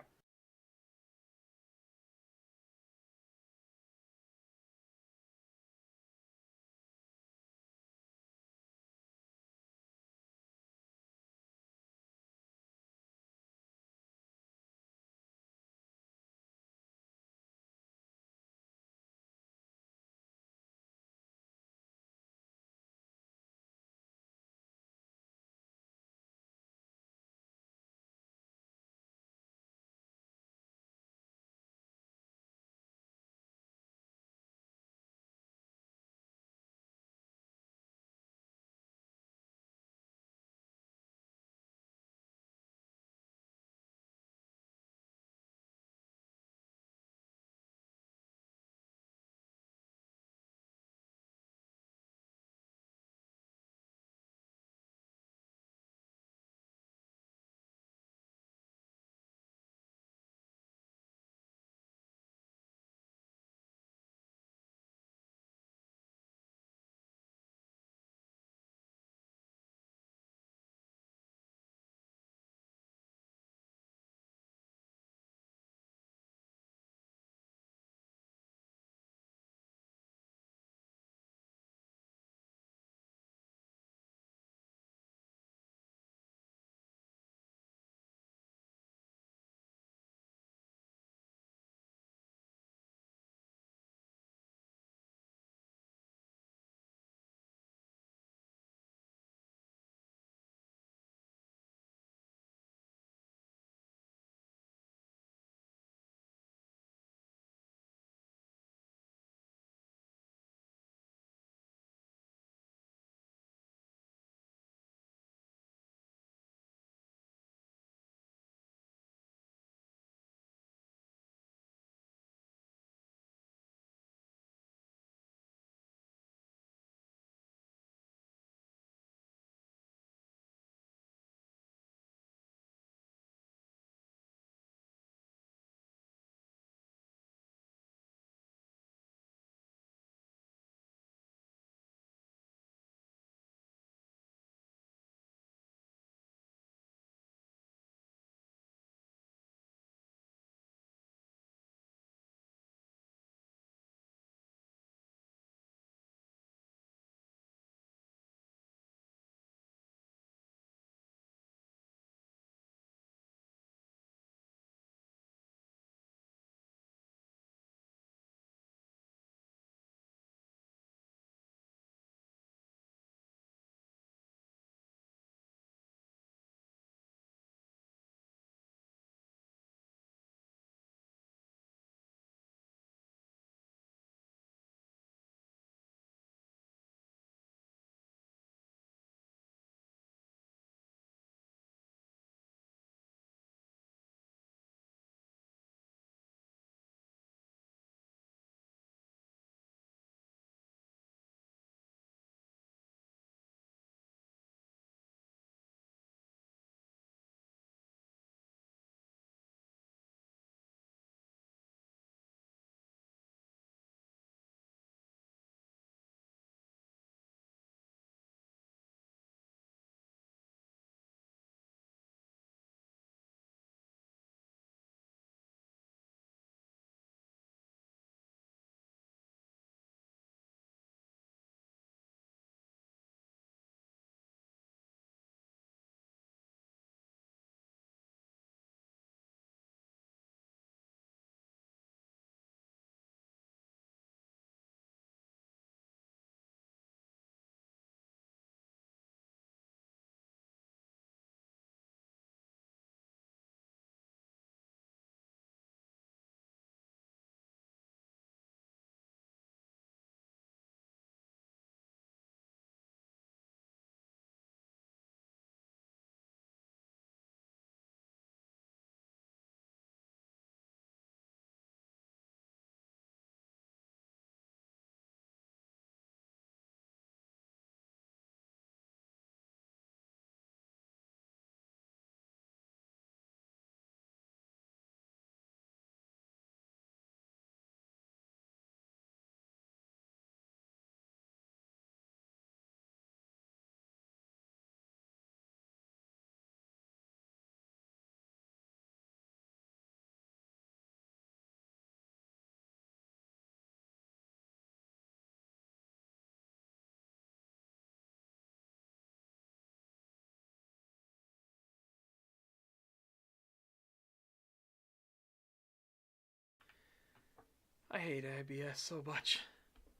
S1: I hate IBS so much.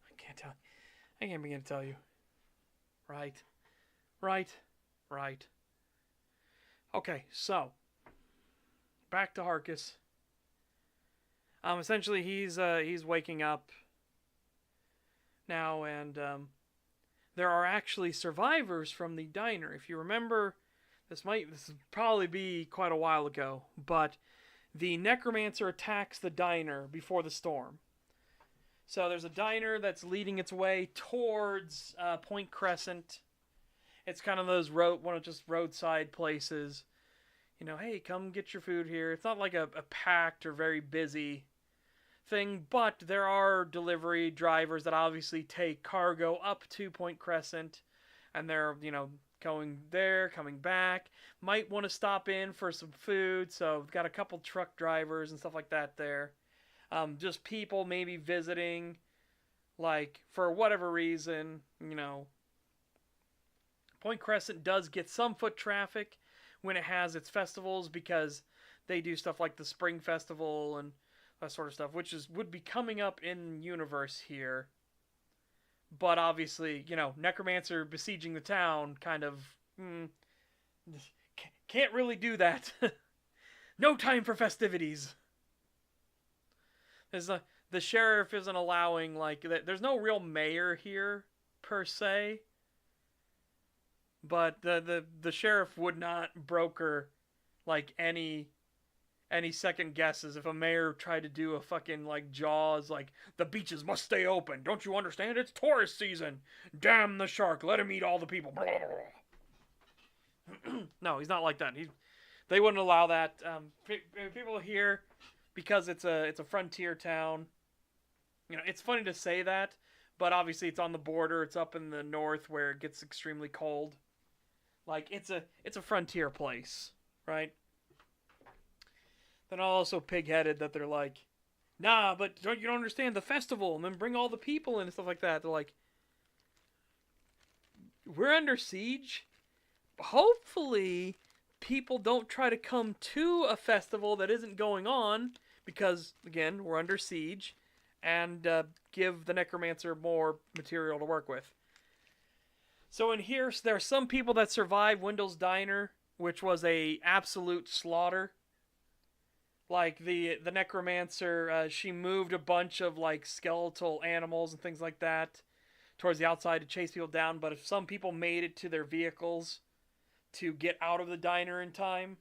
S1: I can't begin to tell you. Right. Okay, so back to Harkus. Essentially, he's waking up now, and there are actually survivors from the diner. If you remember, this would probably be quite a while ago, but the necromancer attacks the diner before the storm. So there's a diner that's leading its way towards Point Crescent. It's kind of those roadside places. You know, hey, come get your food here. It's not like a packed or very busy thing, but there are delivery drivers that obviously take cargo up to Point Crescent, and they're, going there, coming back. Might want to stop in for some food, so we've got a couple truck drivers and stuff like that there. Just people maybe visiting, like, for whatever reason, Point Crescent does get some foot traffic when it has its festivals, because they do stuff like the Spring Festival and that sort of stuff, which would be coming up in universe here. But obviously, Necromancer besieging the town kind of can't really do that. No time for festivities. The sheriff isn't allowing, there's no real mayor here per se. But the sheriff would not broker any second guesses if a mayor tried to do a fucking Jaws, the beaches must stay open. Don't you understand? It's tourist season. Damn the shark. Let him eat all the people. No, he's not like that. They wouldn't allow that. People here, because it's a frontier town. It's funny to say that, but obviously it's on the border. It's up in the north where it gets extremely cold. It's a frontier place, right? Then also pig-headed that they're like, nah, but you don't understand the festival, and then bring all the people in and stuff like that. They're like, we're under siege. Hopefully, people don't try to come to a festival that isn't going on, because, again, we're under siege, and give the necromancer more material to work with. So in here, there are some people that survived Wendell's Diner, which was a absolute slaughter. The necromancer, she moved a bunch of skeletal animals and things like that towards the outside to chase people down. But if some people made it to their vehicles to get out of the diner in time,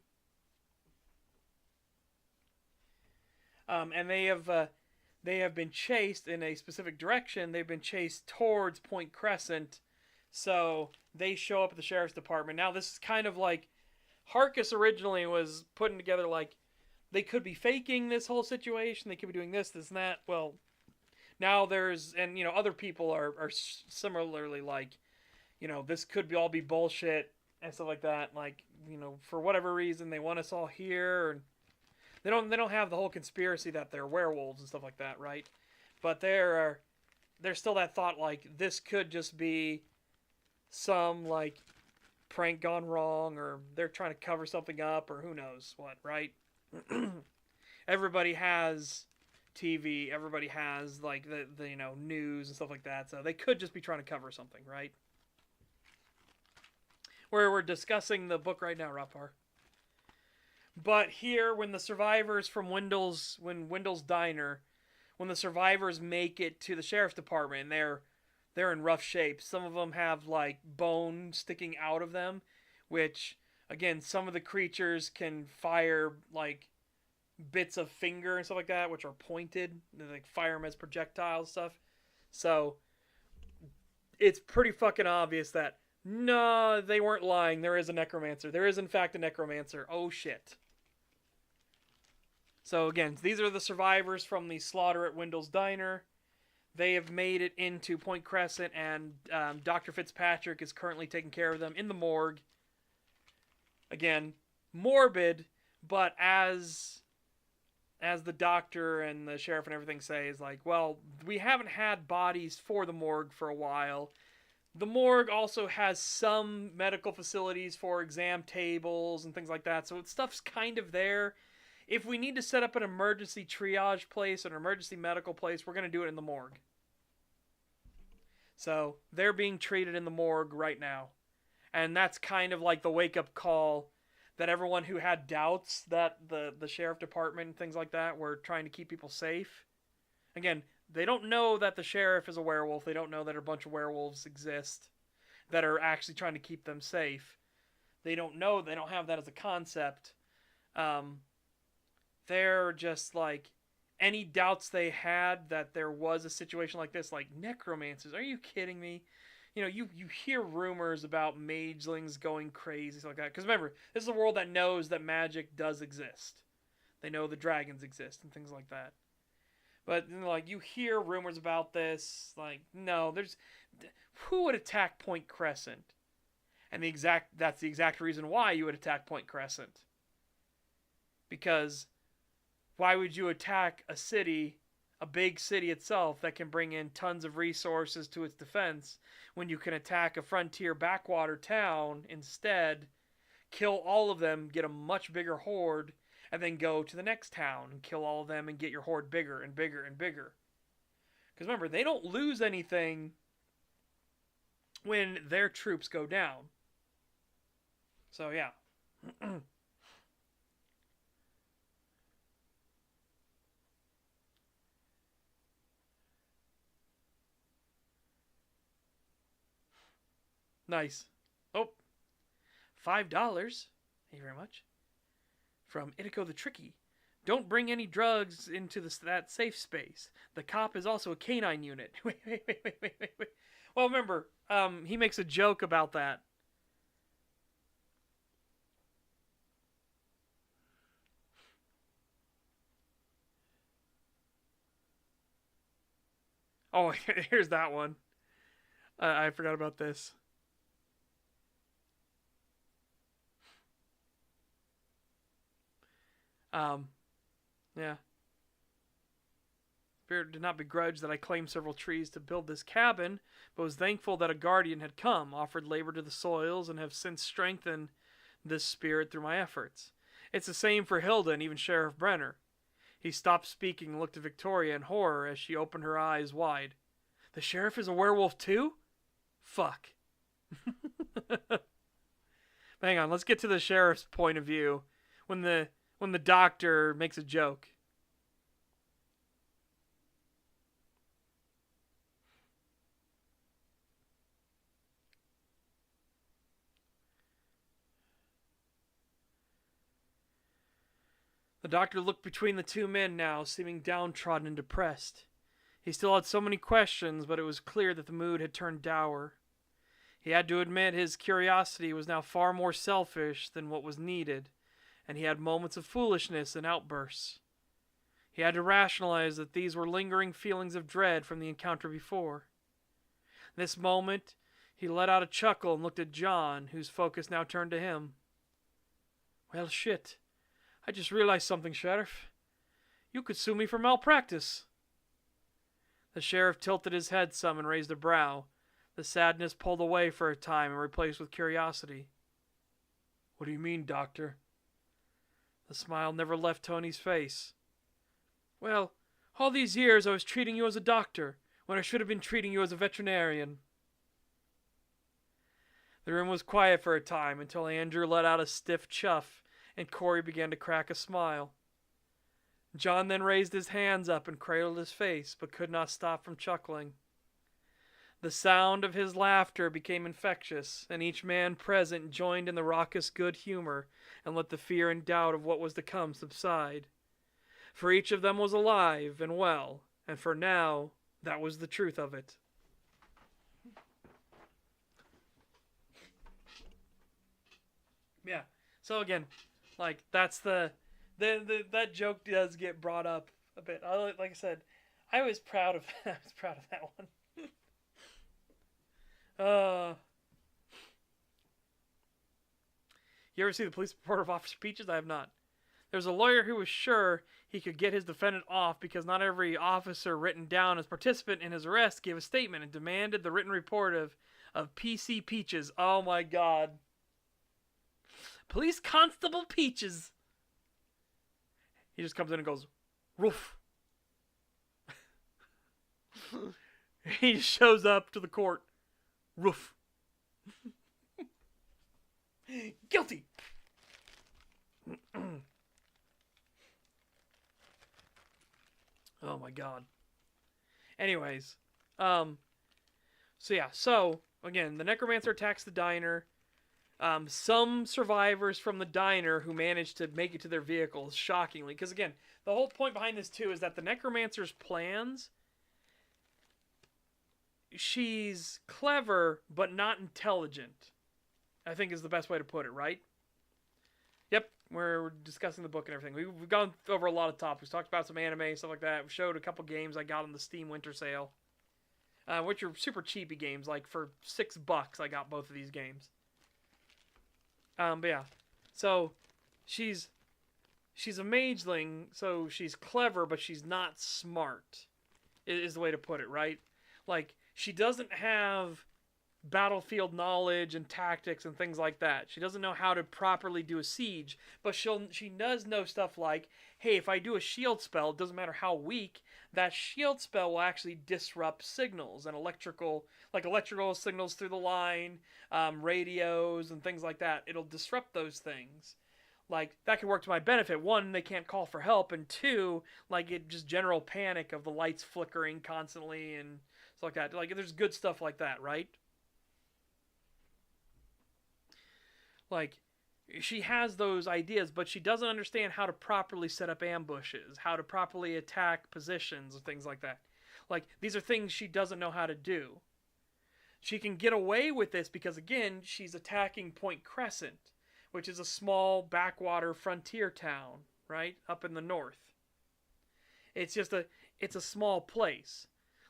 S1: and they have been chased in a specific direction. They've been chased towards Point Crescent. So they show up at the sheriff's department. Now this is kind of Harkus originally was putting together they could be faking this whole situation. They could be doing this, and that. Well, now there's, and other people are similarly this could all be bullshit and stuff like that. For whatever reason they want us all here, and they don't have the whole conspiracy that they're werewolves and stuff like that, right? But there's still that thought this could just be some prank gone wrong, or they're trying to cover something up, or who knows what, right? Everybody has TV, everybody has the news and stuff like that, so they could just be trying to cover something, right? We're discussing the book right now, Rapar. But here, when the survivors from Wendell's Diner, when the survivors make it to the sheriff's department, they're in rough shape. Some of them have bone sticking out of them, which, again, some of the creatures can fire bits of finger and stuff like that, which are pointed. They fire them as projectiles stuff. So it's pretty fucking obvious that no, they weren't lying. There is a necromancer. There is in fact a necromancer. Oh shit. So again, these are the survivors from the slaughter at Wendell's Diner. They have made it into Point Crescent, and Dr. Fitzpatrick is currently taking care of them in the morgue. Again, morbid, but as the doctor and the sheriff and everything say, is well, we haven't had bodies for the morgue for a while. The morgue also has some medical facilities for exam tables and things like that, so stuff's kind of there. if we need to set up an emergency triage place, an emergency medical place, we're going to do it in the morgue. So they're being treated in the morgue right now. And that's kind of like the wake-up call that everyone who had doubts that the sheriff department and things like that were trying to keep people safe. Again, they don't know that the sheriff is a werewolf. They don't know that a bunch of werewolves exist that are actually trying to keep them safe. They don't know. They don't have that as a concept. They're just like, any doubts they had that there was a situation like this, like necromancers. Are you kidding me? You know, you hear rumors about magelings going crazy, stuff like that. Because remember, this is a world that knows that magic does exist. They know the dragons exist and things like that. But, you know, like, you hear rumors about this. Like, no, who would attack Point Crescent? And that's the exact reason why you would attack Point Crescent. Because why would you attack a city, a big city itself, that can bring in tons of resources to its defense, when you can attack a frontier backwater town instead, kill all of them, get a much bigger horde, and then go to the next town and kill all of them and get your horde bigger and bigger and bigger. Because remember, they don't lose anything when their troops go down. So yeah. Nice. Oh, $5. Thank you very much. From Itako the Tricky. Don't bring any drugs into that safe space. The cop is also a canine unit. Wait. Well, remember, he makes a joke about that. Oh, here's that one. I forgot about this. Yeah. Spirit did not begrudge that I claimed several trees to build this cabin, but was thankful that a guardian had come, offered labor to the soils, and have since strengthened this spirit through my efforts. It's the same for Hilda and even Sheriff Brenner. He stopped speaking and looked at Victoria in horror as she opened her eyes wide. The sheriff is a werewolf too? Fuck. Hang on, let's get to the sheriff's point of view when the doctor makes a joke. The doctor looked between the two men now, seeming downtrodden and depressed. He still had so many questions, but it was clear that the mood had turned dour. He had to admit his curiosity was now far more selfish than what was needed, and he had moments of foolishness and outbursts. He had to rationalize that these were lingering feelings of dread from the encounter before. This moment, he let out a chuckle and looked at John, whose focus now turned to him. Well, shit. I just realized something, Sheriff. You could sue me for malpractice. The sheriff tilted his head some and raised a brow. The sadness pulled away for a time and replaced with curiosity. What do you mean, Doctor? The smile never left Tony's face. Well, all these years I was treating you as a doctor, when I should have been treating you as a veterinarian. The room was quiet for a time until Andrew let out a stiff chuff and Corey began to crack a smile. John then raised his hands up and cradled his face, but could not stop from chuckling. The sound of his laughter became infectious, and each man present joined in the raucous good humor and let the fear and doubt of what was to come subside. For each of them was alive and well, and for now, that was the truth of it. Yeah, so again, like, that's that joke does get brought up a bit. Like I said, I was proud of that one. You ever see the police report of Officer Peaches? I have not. There's a lawyer who was sure he could get his defendant off because not every officer written down as participant in his arrest gave a statement and demanded the written report of PC Peaches. Oh my god. Police Constable Peaches. He just comes in and goes, "Roof." He just shows up to the court. Roof. Guilty. Oh my god. Anyways, so again, the necromancer attacks the diner. Some survivors from the diner who managed to make it to their vehicles, shockingly, because again, the whole point behind this too is that the necromancer's plans. She's clever but not intelligent, I think is the best way to put it, right? Yep, we're discussing the book and everything. We've gone over a lot of topics. Talked about some anime, stuff like that. We showed a couple games I got on the Steam Winter Sale, which are super cheapy games. Like for $6, I got both of these games. But yeah, so she's a mageling, so she's clever, but she's not smart. Is the way to put it, right? Like she doesn't have battlefield knowledge and tactics and things like that. She doesn't know how to properly do a siege, but she does know stuff like, hey, if I do a shield spell, it doesn't matter how weak, that shield spell will actually disrupt signals and electrical signals through the line, radios and things like that. It'll disrupt those things. Like, that could work to my benefit. One, they can't call for help, and two, like, it just general panic of the lights flickering constantly and stuff like that. Like, there's good stuff like that, right? Like, she has those ideas, but she doesn't understand how to properly set up ambushes, how to properly attack positions, and things like that. Like, these are things she doesn't know how to do. She can get away with this because, again, she's attacking Point Crescent, which is a small backwater frontier town, right? Up in the north. It's a small place.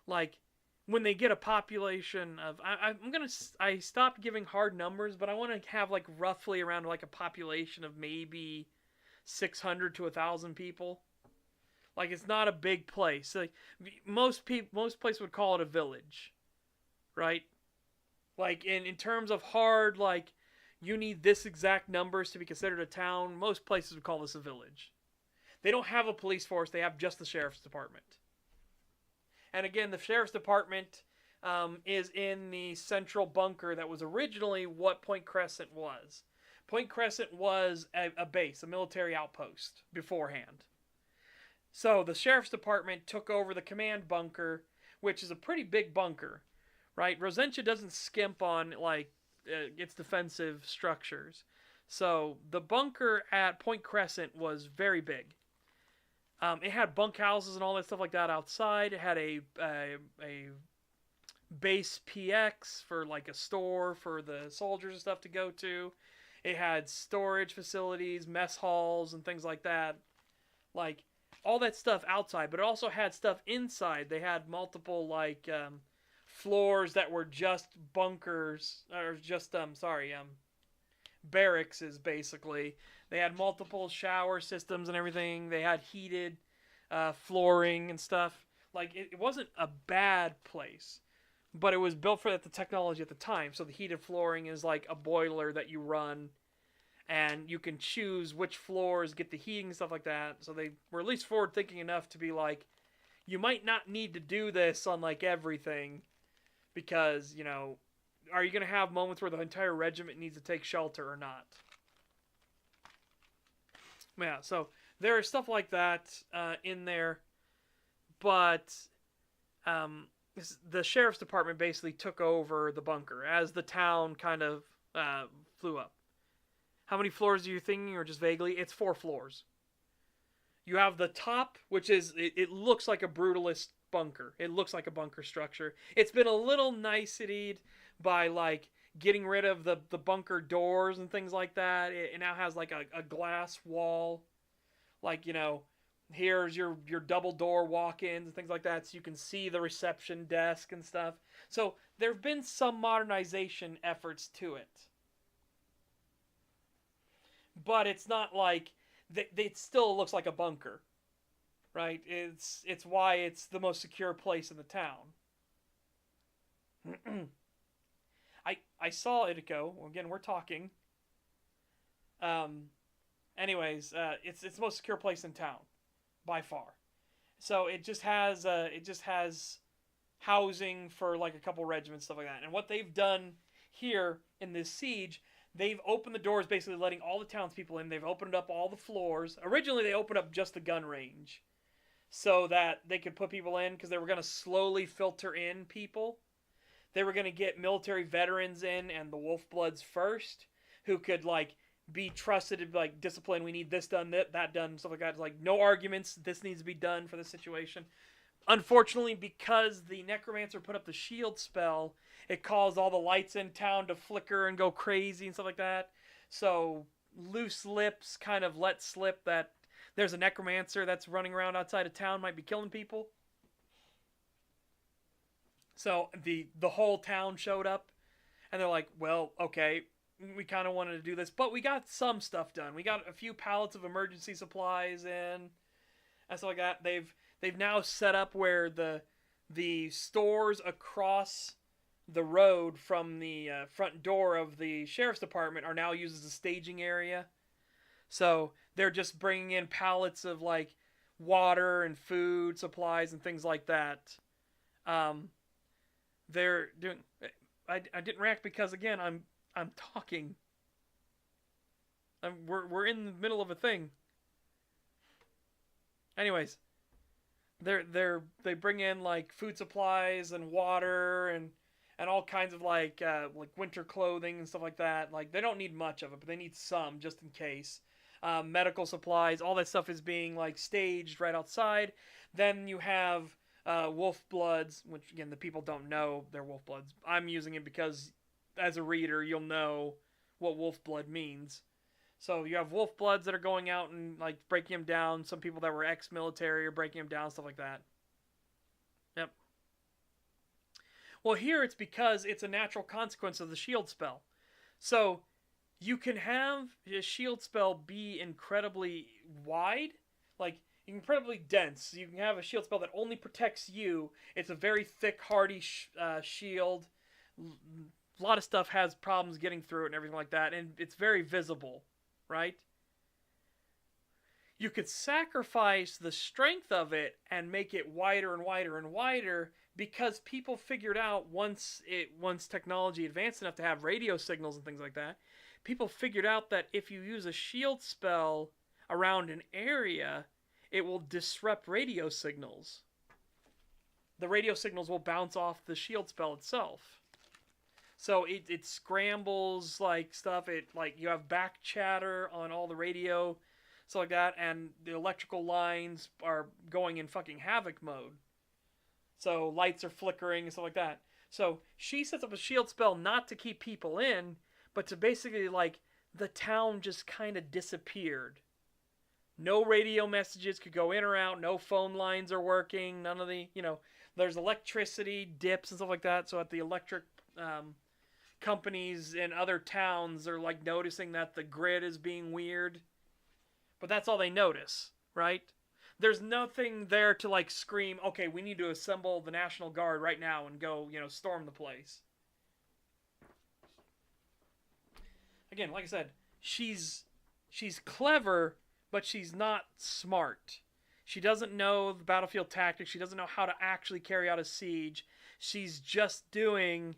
S1: Like, when they get a population of, I stopped giving hard numbers, but I want to have like roughly around like a population of maybe 600 to 1,000 people. Like, it's not a big place. Like, most places would call it a village, right? Like, in terms of hard, like, you need this exact numbers to be considered a town, most places would call this a village. They don't have a police force, they have just the sheriff's department. And again, the sheriff's department is in the central bunker that was originally what Point Crescent was. Point Crescent was a base, a military outpost beforehand. So the sheriff's department took over the command bunker, which is a pretty big bunker, right? Rosentia doesn't skimp on like its defensive structures. So the bunker at Point Crescent was very big. It had bunkhouses and all that stuff like that outside. It had a base PX for like a store for the soldiers and stuff to go to. It had storage facilities, mess halls, and things like that. Like, all that stuff outside, but it also had stuff inside. They had multiple like floors that were just bunkers, or just barracks basically. They had multiple shower systems and everything. They had heated flooring and stuff. Like, it wasn't a bad place, but it was built for the technology at the time. So the heated flooring is like a boiler that you run, and you can choose which floors get the heating and stuff like that. So they were at least forward thinking enough to be like, you might not need to do this on like everything, because, you know, are you going to have moments where the entire regiment needs to take shelter or not? Yeah, so there is stuff like that in there, but the sheriff's department basically took over the bunker as the town kind of flew up. How many floors are you thinking, or just vaguely? It's 4 floors. You have the top, which is, it looks like a brutalist bunker. It looks like a bunker structure. It's been a little nicetied by, like, getting rid of the bunker doors and things like that. It now has, like, a glass wall. Like, you know, here's your double door walk-ins and things like that, so you can see the reception desk and stuff. So there have been some modernization efforts to it. But it's not like, it still looks like a bunker, right? It's why it's the most secure place in the town. I saw Itako. Again, we're talking. Anyways, it's the most secure place in town. by far. So it just has housing for like a couple regiments, stuff like that. And what they've done here in this siege, they've opened the doors, basically letting all the townspeople in. They've opened up all the floors. Originally, they opened up just the gun range so that they could put people in because they were going to slowly filter in people. They were going to get military veterans in and the wolf bloods first, who could like be trusted to like discipline. We need this done, that done, stuff like that. It's like no arguments. This needs to be done for this situation. Unfortunately, because the necromancer put up the shield spell, it caused all the lights in town to flicker and go crazy and stuff like that. So loose lips kind of let slip that there's a necromancer that's running around outside of town, might be killing people. So the whole town showed up, and they're like, well, okay, we kind of wanted to do this, but we got some stuff done. We got a few pallets of emergency supplies in, and stuff like that. They've now set up where the stores across the road from the front door of the sheriff's department are now used as a staging area. So they're just bringing in pallets of like water and food supplies and things like that. They're doing. I didn't react because again I'm talking. We're in the middle of a thing. Anyways, they bring in like food supplies and water and all kinds of like winter clothing and stuff like that. Like they don't need much of it, but they need some just in case. Medical supplies, all that stuff is being like staged right outside. Then you have wolf bloods, which again the people don't know they're wolf bloods. I'm using it because as a reader you'll know what wolf blood means. So you have wolf bloods that are going out and like breaking them down. Some people that were ex-military are breaking them down, stuff like that. Yep. Well, here it's because it's a natural consequence of the shield spell. So you can have a shield spell be incredibly wide, like incredibly dense. You can have a shield spell that only protects you. It's a very thick, hardy shield. A lot of stuff has problems getting through it and everything like that, and it's very visible, right? You could sacrifice the strength of it and make it wider and wider and wider because people figured out once technology advanced enough to have radio signals and things like that, people figured out that if you use a shield spell around an area, it will disrupt radio signals. The radio signals will bounce off the shield spell itself. So it scrambles like stuff. It like you have back chatter on all the radio, stuff like that, and the electrical lines are going in fucking havoc mode. So lights are flickering and stuff like that. So she sets up a shield spell not to keep people in, but to basically like the town just kind of disappeared. No radio messages could go in or out. No phone lines are working. None of the, there's electricity dips and stuff like that. So at the electric companies in other towns are like noticing that the grid is being weird. But that's all they notice, right? There's nothing there to like scream, okay, we need to assemble the National Guard right now and go, storm the place. Again, like I said, she's clever, but she's not smart. She doesn't know the battlefield tactics. She doesn't know how to actually carry out a siege. She's just doing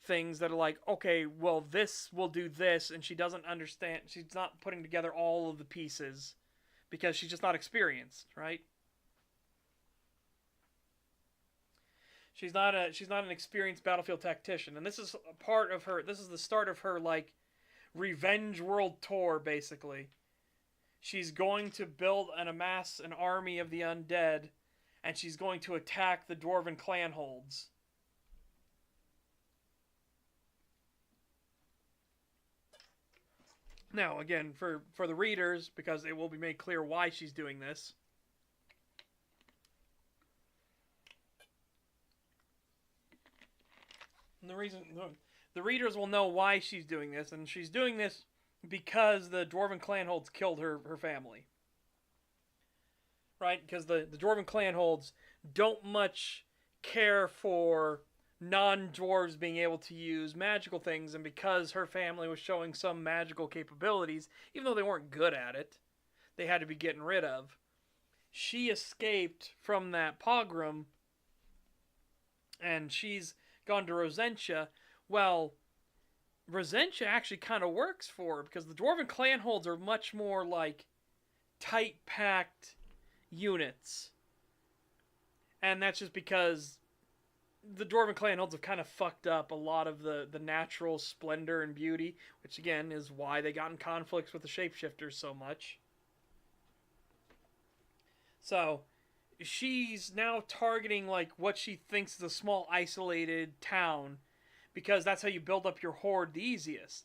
S1: things that are like, okay, well, this will do this, and she doesn't understand. She's not putting together all of the pieces because she's just not experienced, right? She's not an experienced battlefield tactician, and this is a part of her. This is the start of her like revenge world tour, basically. She's going to build and amass an army of the undead, and she's going to attack the dwarven clan holds. Now, again, for the readers, because it will be made clear why she's doing this. And the readers will know why she's doing this, and she's doing this because the dwarven clan holds killed her family. Right? Because the dwarven clan holds don't much care for non-dwarves being able to use magical things, and because her family was showing some magical capabilities, even though they weren't good at it, they had to be getting rid of. she escaped from that pogrom and she's gone to Rosentia. Well, Rosentia actually kind of works for her because the Dwarven clan holds are much more like tight packed units. And that's just because the Dwarven clan holds have kind of fucked up a lot of the natural splendor and beauty, which again is why they got in conflicts with the shapeshifters so much. So she's now targeting like what she thinks is a small isolated town because that's how you build up your horde the easiest.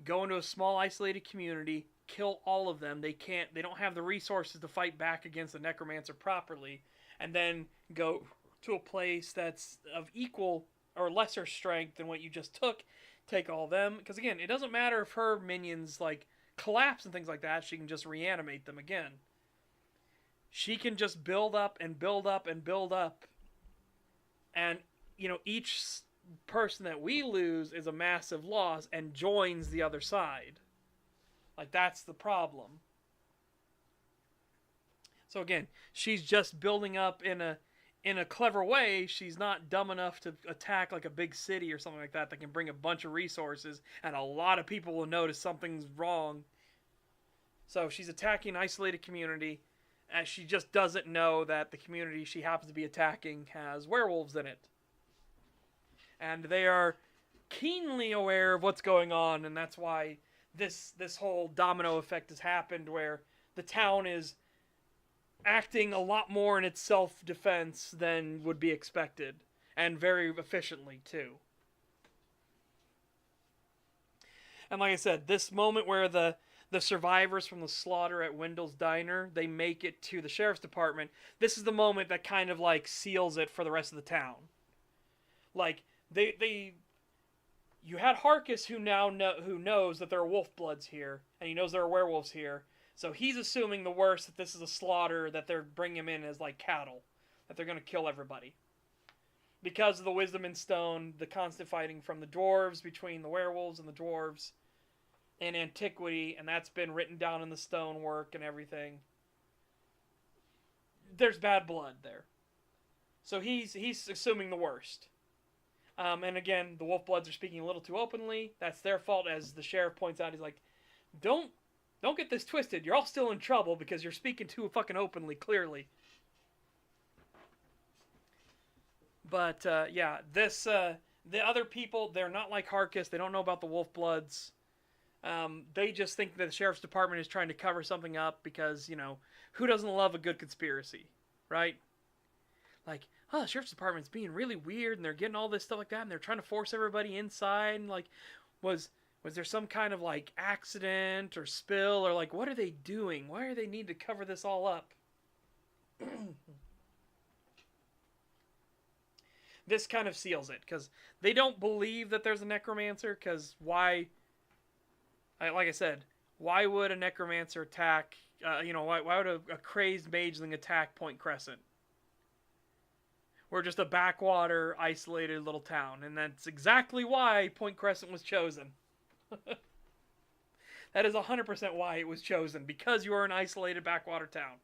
S1: Go into a small isolated community, kill all of them. They don't have the resources to fight back against the necromancer properly, and then go to a place that's of equal or lesser strength than what you just took, take all of them, because again, it doesn't matter if her minions like collapse and things like that, she can just reanimate them again. She can just build up and build up and build up, and each person that we lose is a massive loss and joins the other side. Like, that's the problem. So again, she's just building up in a clever way. She's not dumb enough to attack like a big city or something like that that can bring a bunch of resources and a lot of people will notice something's wrong. So she's attacking an isolated community, as she just doesn't know that the community she happens to be attacking has werewolves in it. And they are keenly aware of what's going on, and that's why this whole domino effect has happened, where the town is acting a lot more in its self-defense than would be expected, and very efficiently too. And like I said, this moment where the survivors from the slaughter at Wendell's Diner, they make it to the sheriff's department, this is the moment that kind of like seals it for the rest of the town. Like, you had Harkus who knows that there are wolf bloods here, and he knows there are werewolves here, so he's assuming the worst, that this is a slaughter, that they're bringing him in as like cattle, that they're going to kill everybody. Because of the wisdom in stone, the constant fighting from the dwarves, between the werewolves and the dwarves in antiquity, and that's been written down in the stonework and everything. There's bad blood there. So he's assuming the worst. And again, the Wolfbloods are speaking a little too openly. That's their fault, as the sheriff points out. He's like, don't get this twisted. You're all still in trouble because you're speaking too fucking openly, clearly. But, yeah, the other people, they're not like Harkus. They don't know about the Wolfbloods. They just think that the sheriff's department is trying to cover something up because, who doesn't love a good conspiracy, right? Like, oh, the sheriff's department's being really weird, and they're getting all this stuff like that, and they're trying to force everybody inside, and, like, was there some kind of, like, accident or spill, or, like, what are they doing? Why are they need to cover this all up? This kind of seals it, because they don't believe that there's a necromancer, because why, like I said, why would a necromancer attack, why would a crazed mageling attack Point Crescent? We're just a backwater, isolated little town. And that's exactly why Point Crescent was chosen. That is 100% why it was chosen. Because you are an isolated backwater town.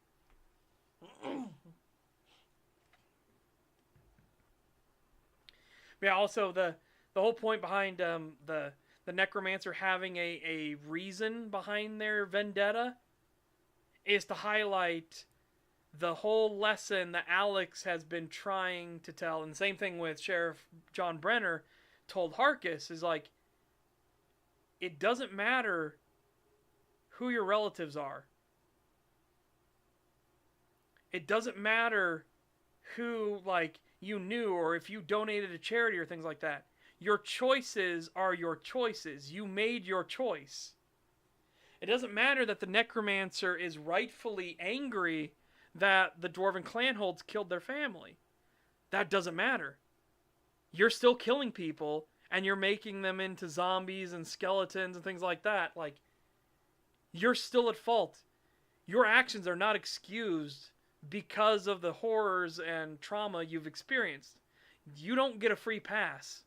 S1: Yeah, also the whole point behind the necromancer having a reason behind their vendetta is to highlight the whole lesson that Alex has been trying to tell, and the same thing with Sheriff John Brenner told Harkus, is like, it doesn't matter who your relatives are. It doesn't matter who, like, you knew, or if you donated to charity or things like that. Your choices are your choices. You made your choice. It doesn't matter that the necromancer is rightfully angry that the Dwarven clanholds killed their family. That doesn't matter. You're still killing people, and you're making them into zombies and skeletons and things like that. Like, you're still at fault. Your actions are not excused because of the horrors and trauma you've experienced. You don't get a free pass.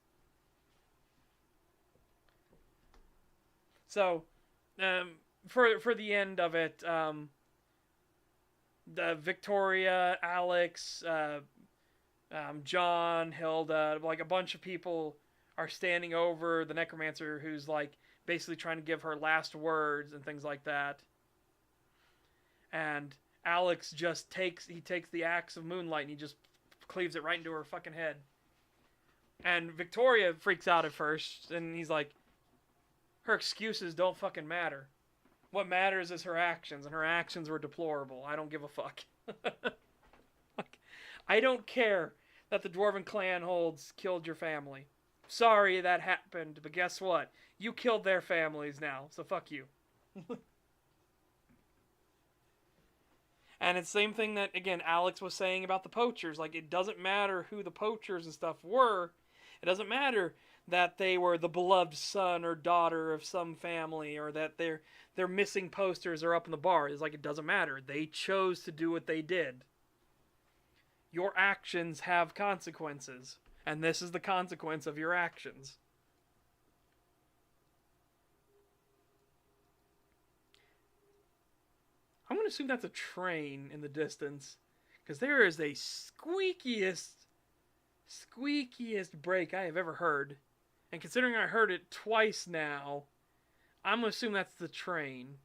S1: So, for the end of it, Victoria, Alex, John, Hilda, like a bunch of people are standing over the necromancer who's like basically trying to give her last words and things like that. And Alex just takes the axe of moonlight and he just cleaves it right into her fucking head. And Victoria freaks out at first and he's like, her excuses don't fucking matter. What matters is her actions, and her actions were deplorable. I don't give a fuck. Like, I don't care that the Dwarven clan holds killed your family. Sorry that happened, but guess what? You killed their families now, so fuck you. And it's the same thing that, again, Alex was saying about the poachers. Like, it doesn't matter who the poachers and stuff were. It doesn't matter that they were the beloved son or daughter of some family, or that their missing posters are up in the bar. It's like, it doesn't matter. They chose to do what they did. Your actions have consequences, and this is the consequence of your actions. I'm going to assume that's a train in the distance, because there is a squeakiest break I have ever heard. And considering I heard it twice now, I'm going to assume that's the train.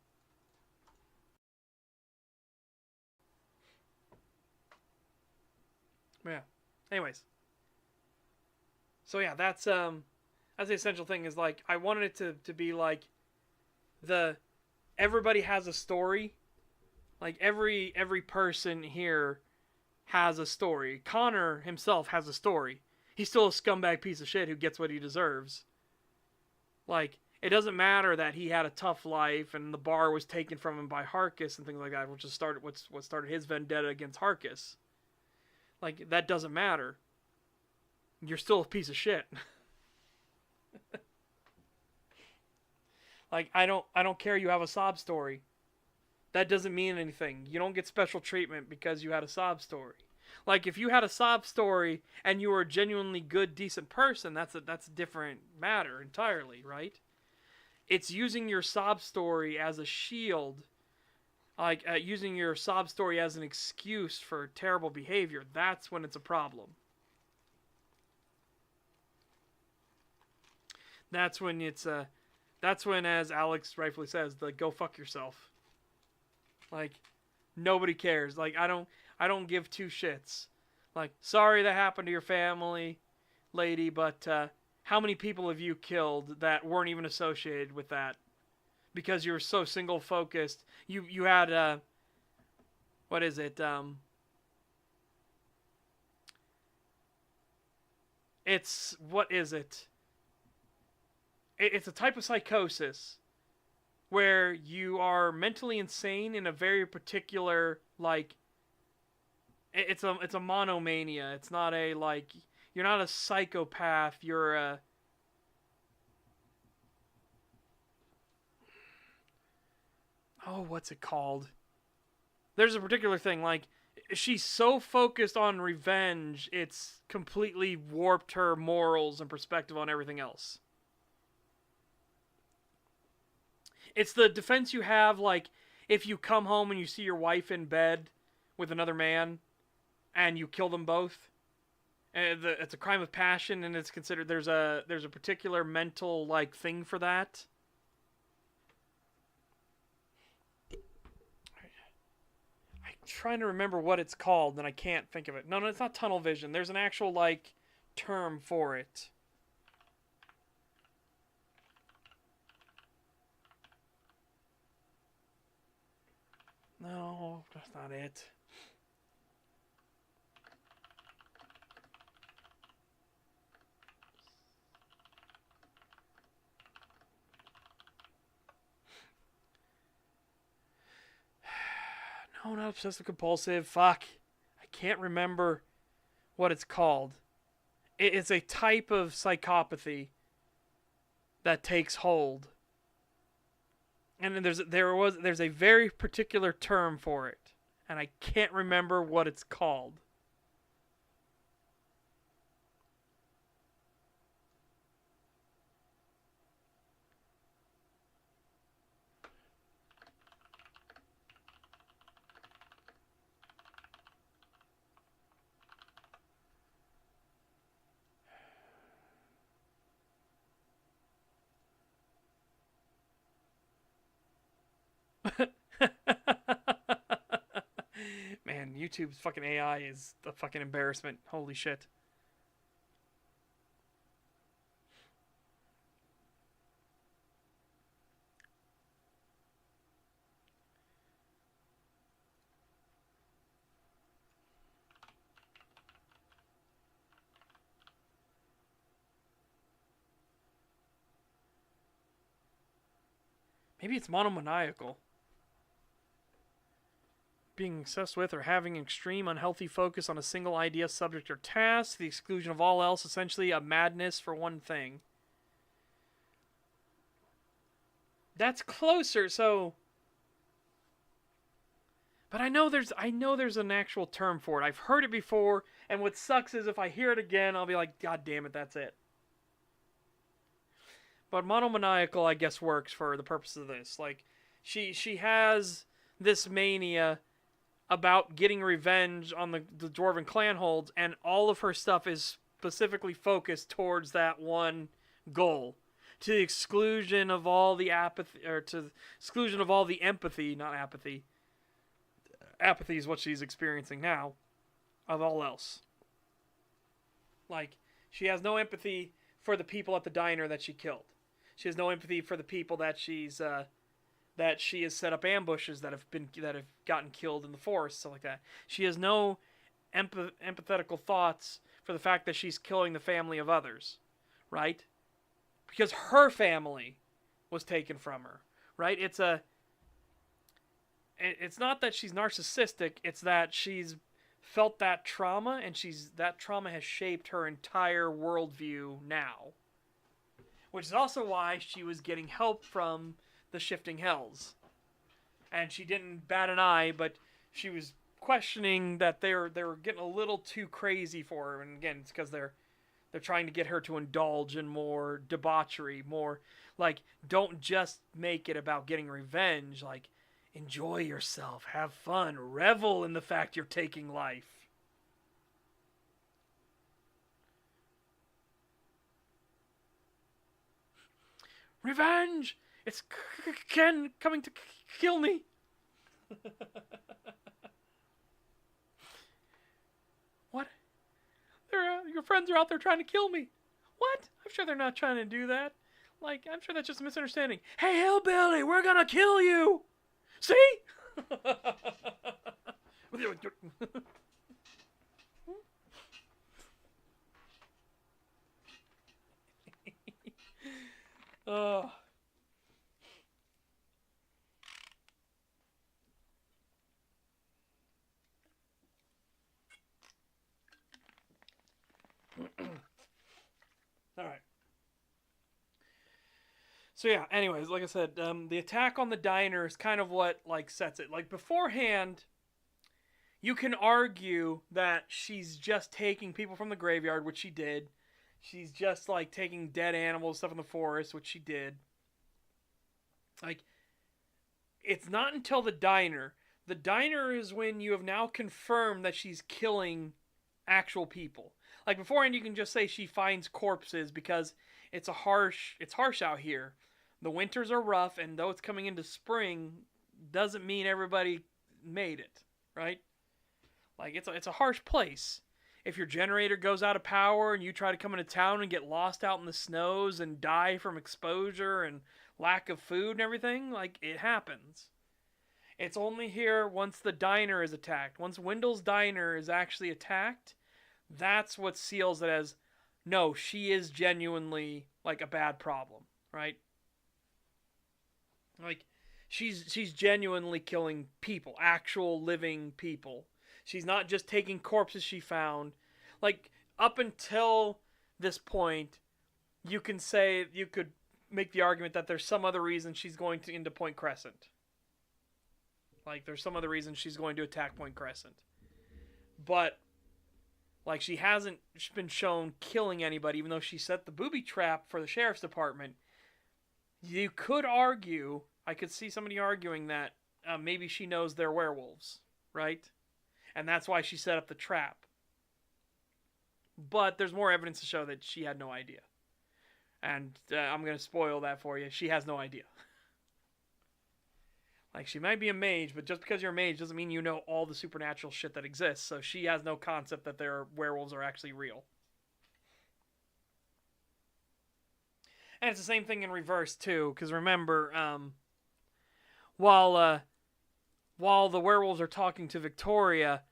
S1: Yeah. Anyways. So yeah, that's the essential thing, is like, I wanted it to be like everybody has a story. Like, every person here has a story. Connor himself has a story. He's still a scumbag piece of shit who gets what he deserves. Like, it doesn't matter that he had a tough life and the bar was taken from him by Harkis and things like that, which is what started his vendetta against Harkis. Like, that doesn't matter. You're still a piece of shit. Like, I don't care you have a sob story. That doesn't mean anything. You don't get special treatment because you had a sob story. Like, if you had a sob story and you were a genuinely good, decent person, that's a different matter entirely, right? It's using your sob story as a shield, like using your sob story as an excuse for terrible behavior. That's when it's a problem. That's when as Alex rightfully says, the go fuck yourself. Like, nobody cares. Like, I don't give two shits. Like, sorry that happened to your family, lady, but how many people have you killed that weren't even associated with that? Because you were so single focused. You had what is it? It's what is it? It's a type of psychosis where you are mentally insane in a very particular, like, it's a monomania. It's not a, like, you're not a psychopath, you're a, oh, what's it called? There's a particular thing, like, she's so focused on revenge, it's completely warped her morals and perspective on everything else. It's the defense you have, like, if you come home and you see your wife in bed with another man, and you kill them both. And it's a crime of passion, and it's considered, there's a particular mental, like, thing for that. I'm trying to remember what it's called, and I can't think of it. No, it's not tunnel vision. There's an actual, like, term for it. No, that's not it. No, not obsessive compulsive. Fuck. I can't remember what it's called. It's a type of psychopathy that takes hold. And then there's a very particular term for it, and I can't remember what it's called. YouTube's fucking AI is a fucking embarrassment. Holy shit. Maybe it's monomaniacal. Being obsessed with or having extreme unhealthy focus on a single idea, subject, or task, the exclusion of all else, essentially a madness for one thing. That's closer, so... But I know there's an actual term for it. I've heard it before, and what sucks is if I hear it again, I'll be like, God damn it, that's it. But monomaniacal, I guess, works for the purpose of this. Like, she has this mania about getting revenge on the Dwarven clan holds, and all of her stuff is specifically focused towards that one goal, to the exclusion of all the apathy, or to the exclusion of all the empathy, not apathy. Apathy is what she's experiencing now, of all else. Like, she has no empathy for the people at the diner that she killed. She has no empathy for the people that she has set up ambushes that have gotten killed in the forest, stuff like that. She has no empathetical thoughts for the fact that she's killing the family of others, right? Because her family was taken from her, right? It's not that she's narcissistic, it's that she's felt that trauma, and that trauma has shaped her entire worldview now. Which is also why she was getting help from the Shifting Hells. And she didn't bat an eye, but she was questioning that they were getting a little too crazy for her. And again, it's because they're trying to get her to indulge in more debauchery, more like, don't just make it about getting revenge, like, enjoy yourself, have fun, revel in the fact you're taking life. Revenge! It's Ken coming to kill me! What? Your friends are out there trying to kill me. What? I'm sure they're not trying to do that. Like, I'm sure that's just a misunderstanding. Hey, hillbilly, we're gonna kill you! See? Oh. All right. So yeah, anyways, like I said, the attack on the diner is kind of what like sets it. Like beforehand, you can argue that she's just taking people from the graveyard, which she did. She's just like taking dead animals, stuff in the forest, which she did. Like, it's not until the diner. The diner is when you have now confirmed that she's killing actual people. Like beforehand, you can just say she finds corpses because it's harsh out here. The winters are rough, and though it's coming into spring, doesn't mean everybody made it, right? Like, it's a harsh place. If your generator goes out of power and you try to come into town and get lost out in the snows and die from exposure and lack of food and everything, like, it happens. It's only here once the diner is attacked. Once Wendell's diner is actually attacked, that's what seals it as, no, she is genuinely, like, a bad problem, right? Like, she's genuinely killing people, actual living people. She's not just taking corpses she found. Like, up until this point, you could make the argument that there's some other reason she's going into Point Crescent. Like, there's some other reason she's going to attack Point Crescent. But, like, she hasn't been shown killing anybody, even though she set the booby trap for the sheriff's department. You could argue, I could see somebody arguing that maybe she knows they're werewolves, right? And that's why she set up the trap. But there's more evidence to show that she had no idea. And I'm going to spoil that for you. She has no idea. Like, she might be a mage, but just because you're a mage doesn't mean you know all the supernatural shit that exists. So she has no concept that their werewolves are actually real. And it's the same thing in reverse too, because remember, while while the werewolves are talking to Victoria,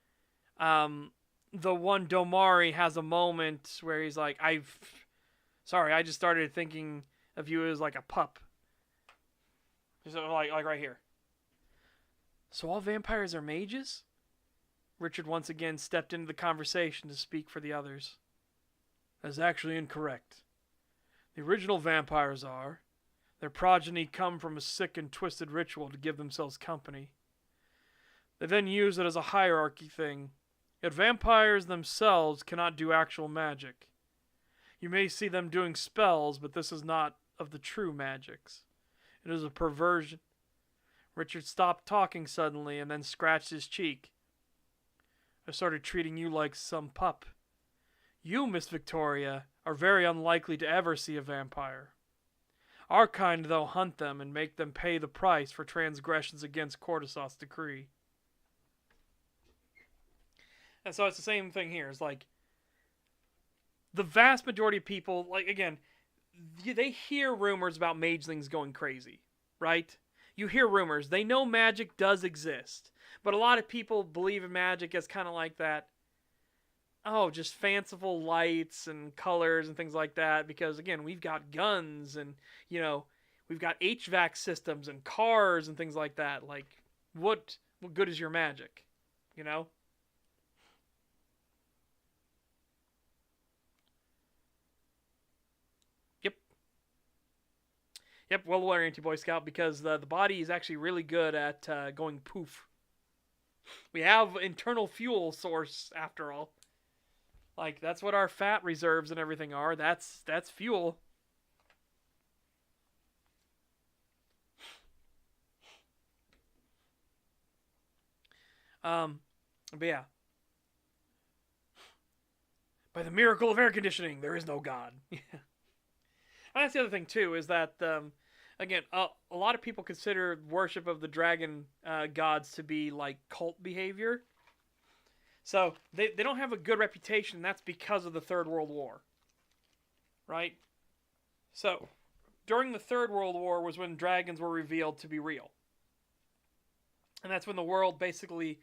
S1: the one Domari has a moment where he's like, sorry, I just started thinking of you as like a pup. Just like right here. So all vampires are mages? Richard once again stepped into the conversation to speak for the others. That's actually incorrect. The original vampires are. Their progeny come from a sick and twisted ritual to give themselves company. They then use it as a hierarchy thing. Yet vampires themselves cannot do actual magic. You may see them doing spells, but this is not of the true magics. It is a perversion. Richard stopped talking suddenly and then scratched his cheek. I started treating you like some pup. You, Miss Victoria, are very unlikely to ever see a vampire. Our kind, though, hunt them and make them pay the price for transgressions against Cortisos's decree. And so it's the same thing here. It's like, the vast majority of people, like, again, they hear rumors about magelings going crazy, right? You hear rumors. They know magic does exist. But a lot of people believe in magic as kind of like that, oh, just fanciful lights and colors and things like that. Because, again, we've got guns and, we've got HVAC systems and cars and things like that. Like, what good is your magic? Yep, well aware, Anti-Boy Scout, because the body is actually really good at going poof. We have internal fuel source, after all. Like, that's what our fat reserves and everything are. That's fuel. But yeah. By the miracle of air conditioning, there is no God. And that's the other thing, too, is that, again, a lot of people consider worship of the dragon gods to be, like, cult behavior. So, they don't have a good reputation, and that's because of the Third World War. Right? So, during the Third World War was when dragons were revealed to be real. And that's when the world basically,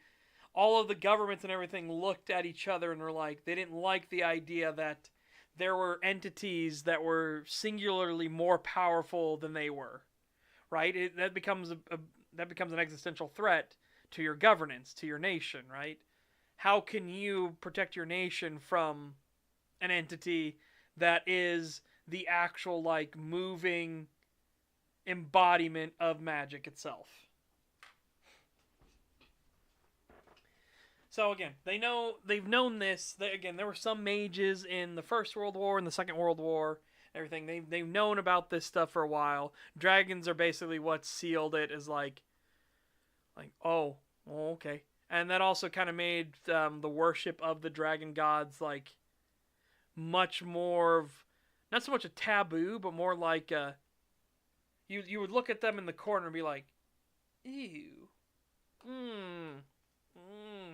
S1: all of the governments and everything looked at each other and were like, they didn't like the idea that there were entities that were singularly more powerful than they were, right? That becomes an existential threat to your governance, to your nation, right? How can you protect your nation from an entity that is the actual, like, moving embodiment of magic itself? So again, they've known this. There were some mages in the First World War and the Second World War, everything. They've known about this stuff for a while. Dragons are basically what sealed it as like, oh, okay. And that also kind of made the worship of the dragon gods like much more of, not so much a taboo, but more like you would look at them in the corner and be like, ew,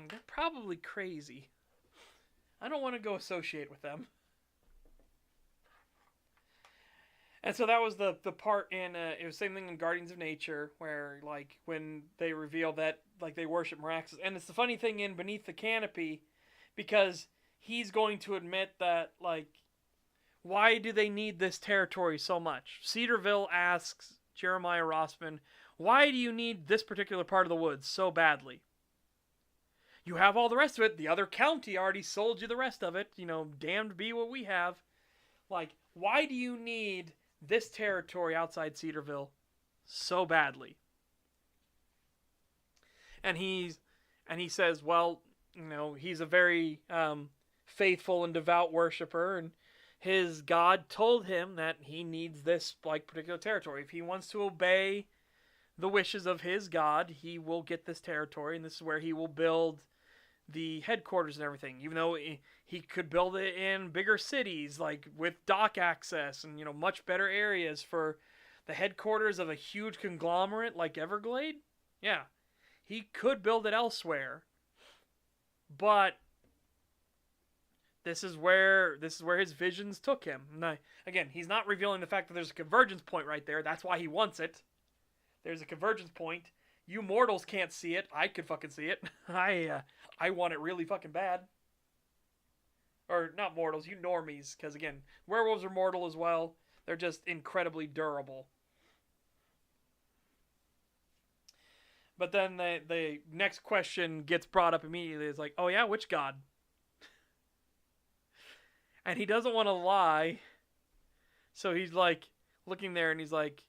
S1: they're probably crazy. I don't want to go associate with them. And so that was the part in, it was the same thing in Guardians of Nature, where, like, when they reveal that, like, they worship Meraxes. And it's the funny thing in Beneath the Canopy, because he's going to admit that, like, why do they need this territory so much? Cedarville asks Jeremiah Rossman, why do you need this particular part of the woods so badly? You have all the rest of it. The other county already sold you the rest of it. Damned be what we have. Like, why do you need this territory outside Cedarville so badly? And he says, well, he's a very faithful and devout worshiper, and his God told him that he needs this, like, particular territory. If he wants to obey the wishes of his God, he will get this territory, and this is where he will build the headquarters and everything, even though he could build it in bigger cities, like with dock access and, much better areas for the headquarters of a huge conglomerate like Everglade. Yeah. He could build it elsewhere, but this is where his visions took him. Now, again, he's not revealing the fact that there's a convergence point right there. That's why he wants it. There's a convergence point. You mortals can't see it. I could fucking see it. I want it really fucking bad. Or not mortals, you normies, because again, werewolves are mortal as well. They're just incredibly durable. But then the next question gets brought up immediately. It's like, oh yeah, which god? And he doesn't want to lie. So he's like looking there and he's like,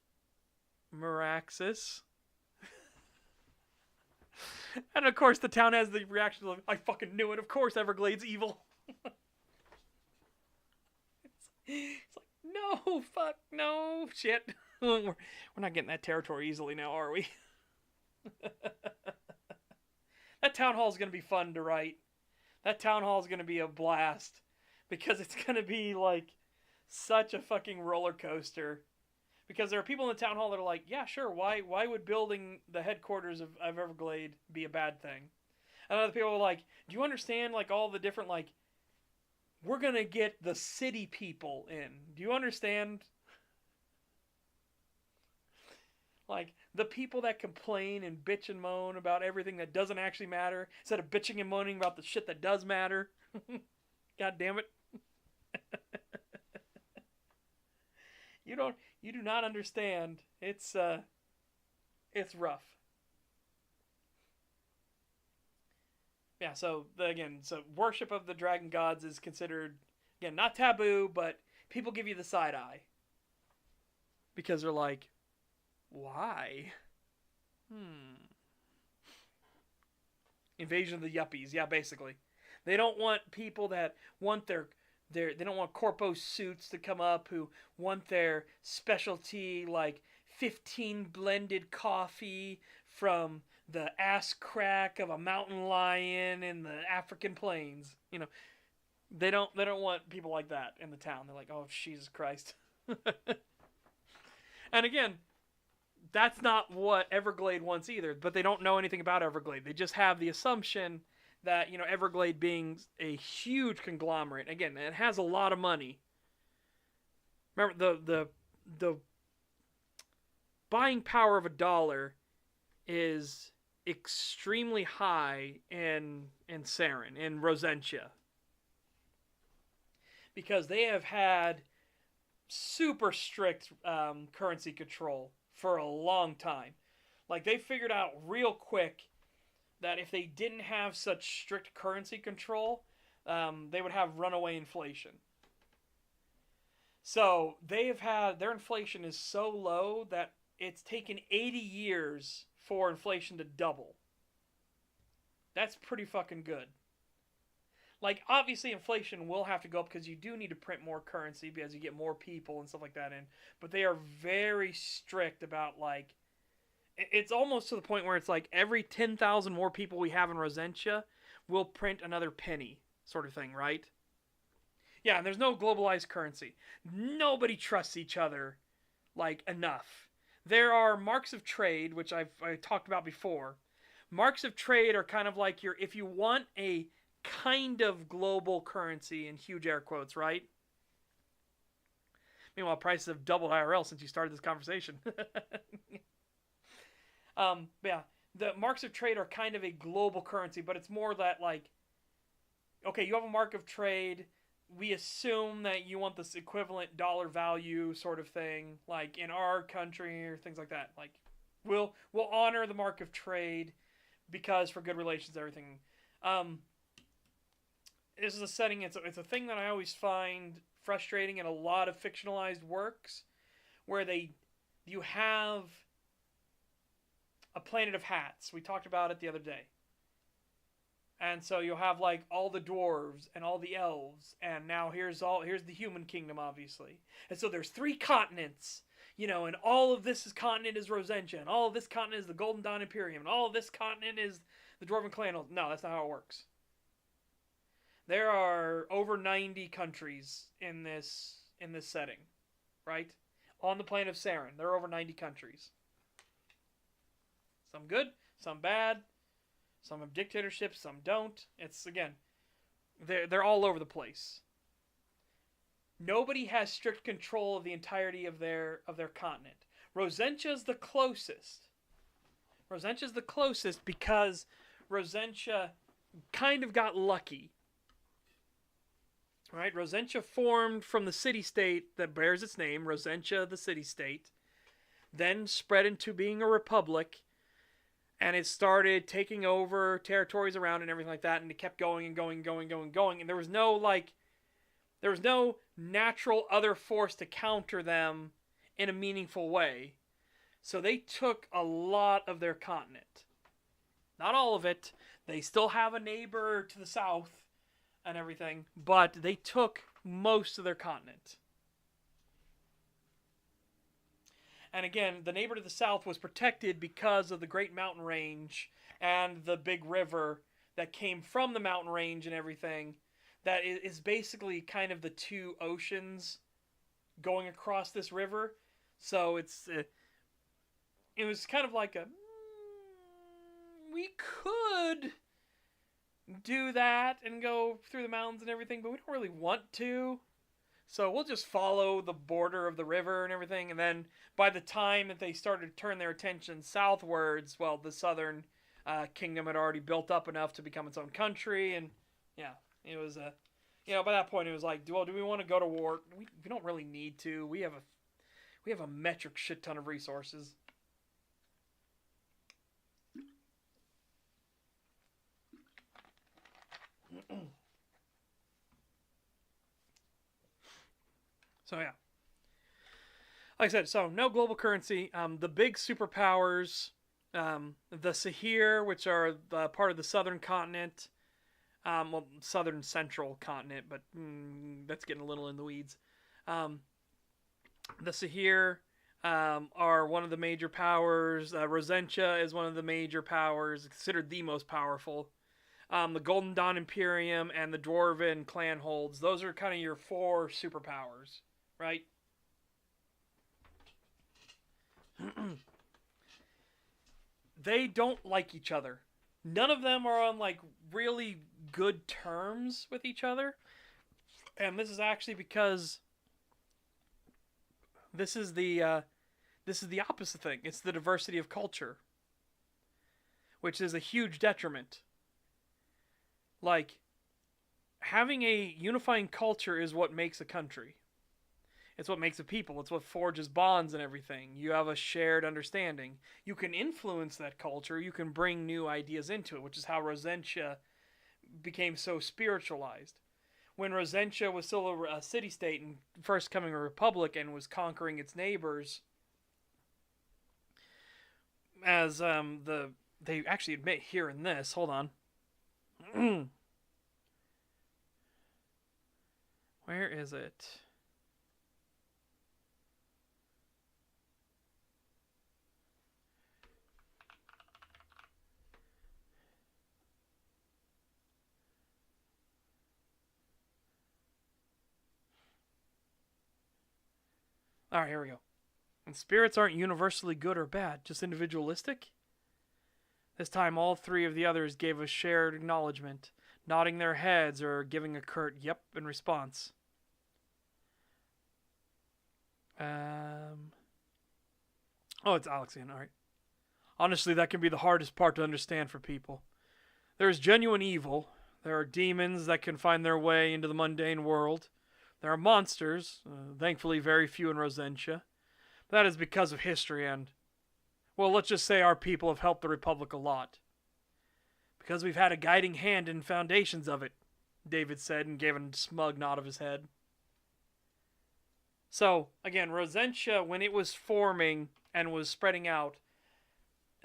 S1: Meraxis? And of course the town has the reaction of, I fucking knew it. Of course Everglade's evil. It's like, no, fuck, no, shit. We're not getting that territory easily now, are we? That town hall is going to be fun to write. That town hall is going to be a blast. Because it's going to be, like, such a fucking roller coaster. Because there are people in the town hall that are like, yeah, sure, why would building the headquarters of Everglade be a bad thing? And other people are like, do you understand, like, all the different, like, we're going to get the city people in. Do you understand? Like, the people that complain and bitch and moan about everything that doesn't actually matter, instead of bitching and moaning about the shit that does matter. God damn it. You do not understand. It's rough. Yeah, so worship of the dragon gods is considered, again, not taboo, but people give you the side eye. Because they're like, why? Invasion of the yuppies, yeah, basically. They don't want people that want they don't want corpo suits to come up who want their specialty, like 15 blended coffee from the ass crack of a mountain lion in the African plains. You know, they don't want people like that in the town. They're like, oh, Jesus Christ. And again, that's not what Everglade wants either, but they don't know anything about Everglade. They just have the assumption that, you know, Everglade being a huge conglomerate, again, it has a lot of money. Remember, the buying power of $1 is extremely high in Saren, in Rosentia. Because they have had super strict currency control for a long time. Like, they figured out real quick that if they didn't have such strict currency control, they would have runaway inflation. So their inflation is so low that it's taken 80 years for inflation to double. That's pretty fucking good. Like, obviously inflation will have to go up because you do need to print more currency because you get more people and stuff like that in. But they are very strict about, like, it's almost to the point where it's like every 10,000 more people we have in Rosentia will print another penny, sort of thing, right? Yeah, and there's no globalized currency. Nobody trusts each other, like, enough. There are marks of trade, which I talked about before. Marks of trade are kind of like if you want a kind of global currency, in huge air quotes, right? Meanwhile, prices have doubled IRL since you started this conversation. Yeah, the marks of trade are kind of a global currency, but it's more that, like, okay, you have a mark of trade, we assume that you want this equivalent dollar value sort of thing, like in our country or things like that. Like, we'll honor the mark of trade because for good relations, everything. This is a setting. It's a thing that I always find frustrating in a lot of fictionalized works, where you have a planet of hats. We talked about it the other day. And so you'll have, like, all the dwarves and all the elves, and now here's the human kingdom, obviously. And so there's 3 continents, you know, and all of this continent is Rosentia, and all of this continent is the Golden Dawn Imperium, and all of this continent is the Dwarven Clan. No, that's not how it works. There are over 90 countries in this setting, right? On the planet of Saren, there are over 90 countries. Some good, some bad. Some have dictatorships, some don't. It's, again, they're all over the place. Nobody has strict control of the entirety of their continent. Rosentia's the closest. Rosentia's the closest because Rosentia kind of got lucky. Right? Rosentia formed from the city-state that bears its name, Rosentia the city-state, then spread into being a republic, and it started taking over territories around and everything like that, and it kept going and going and going and going and going, and there was no natural other force to counter them in a meaningful way. So they took a lot of their continent. Not all of it. They still have a neighbor to the south and everything, but they took most of their continent. And again, the neighbor to the south was protected because of the Great Mountain Range and the big river that came from the mountain range and everything. That is basically kind of the two oceans going across this river. So it was kind of like we could do that and go through the mountains and everything, but we don't really want to. So we'll just follow the border of the river and everything, and then by the time that they started to turn their attention southwards, well, the southern kingdom had already built up enough to become its own country, and yeah, it was by that point it was like, well, do we want to go to war? We don't really need to. We have a metric shit ton of resources. So yeah, like I said, so no global currency. The big superpowers, the Sahir, which are part of the southern continent, southern central continent, but that's getting a little in the weeds. The Sahir are one of the major powers. Rosentia is one of the major powers, considered the most powerful. The Golden Dawn Imperium and the Dwarven clan holds. Those are kind of your four superpowers, right? They don't like each other. None of them are on like really good terms with each other. And this is actually because this is the opposite thing. It's the diversity of culture, which is a huge detriment. Like, having a unifying culture is what makes a country. It's what makes a people. It's what forges bonds and everything. You have a shared understanding. You can influence that culture. You can bring new ideas into it, which is how Rosentia became so spiritualized. When Rosentia was still a city-state and first becoming a republic and was conquering its neighbors, as they actually admit here in this, hold on. Where is it? Alright, here we go. And spirits aren't universally good or bad, just individualistic. This time all three of the others gave a shared acknowledgement, nodding their heads or giving a curt yep in response. Oh, it's Alexian, alright. Honestly, that can be the hardest part to understand for people. There is genuine evil. There are demons that can find their way into the mundane world. There are monsters, thankfully very few in Rosentia. That is because of history and, well, let's just say our people have helped the Republic a lot. Because we've had a guiding hand in foundations of it, David said and gave a smug nod of his head. So, again, Rosentia, when it was forming and was spreading out,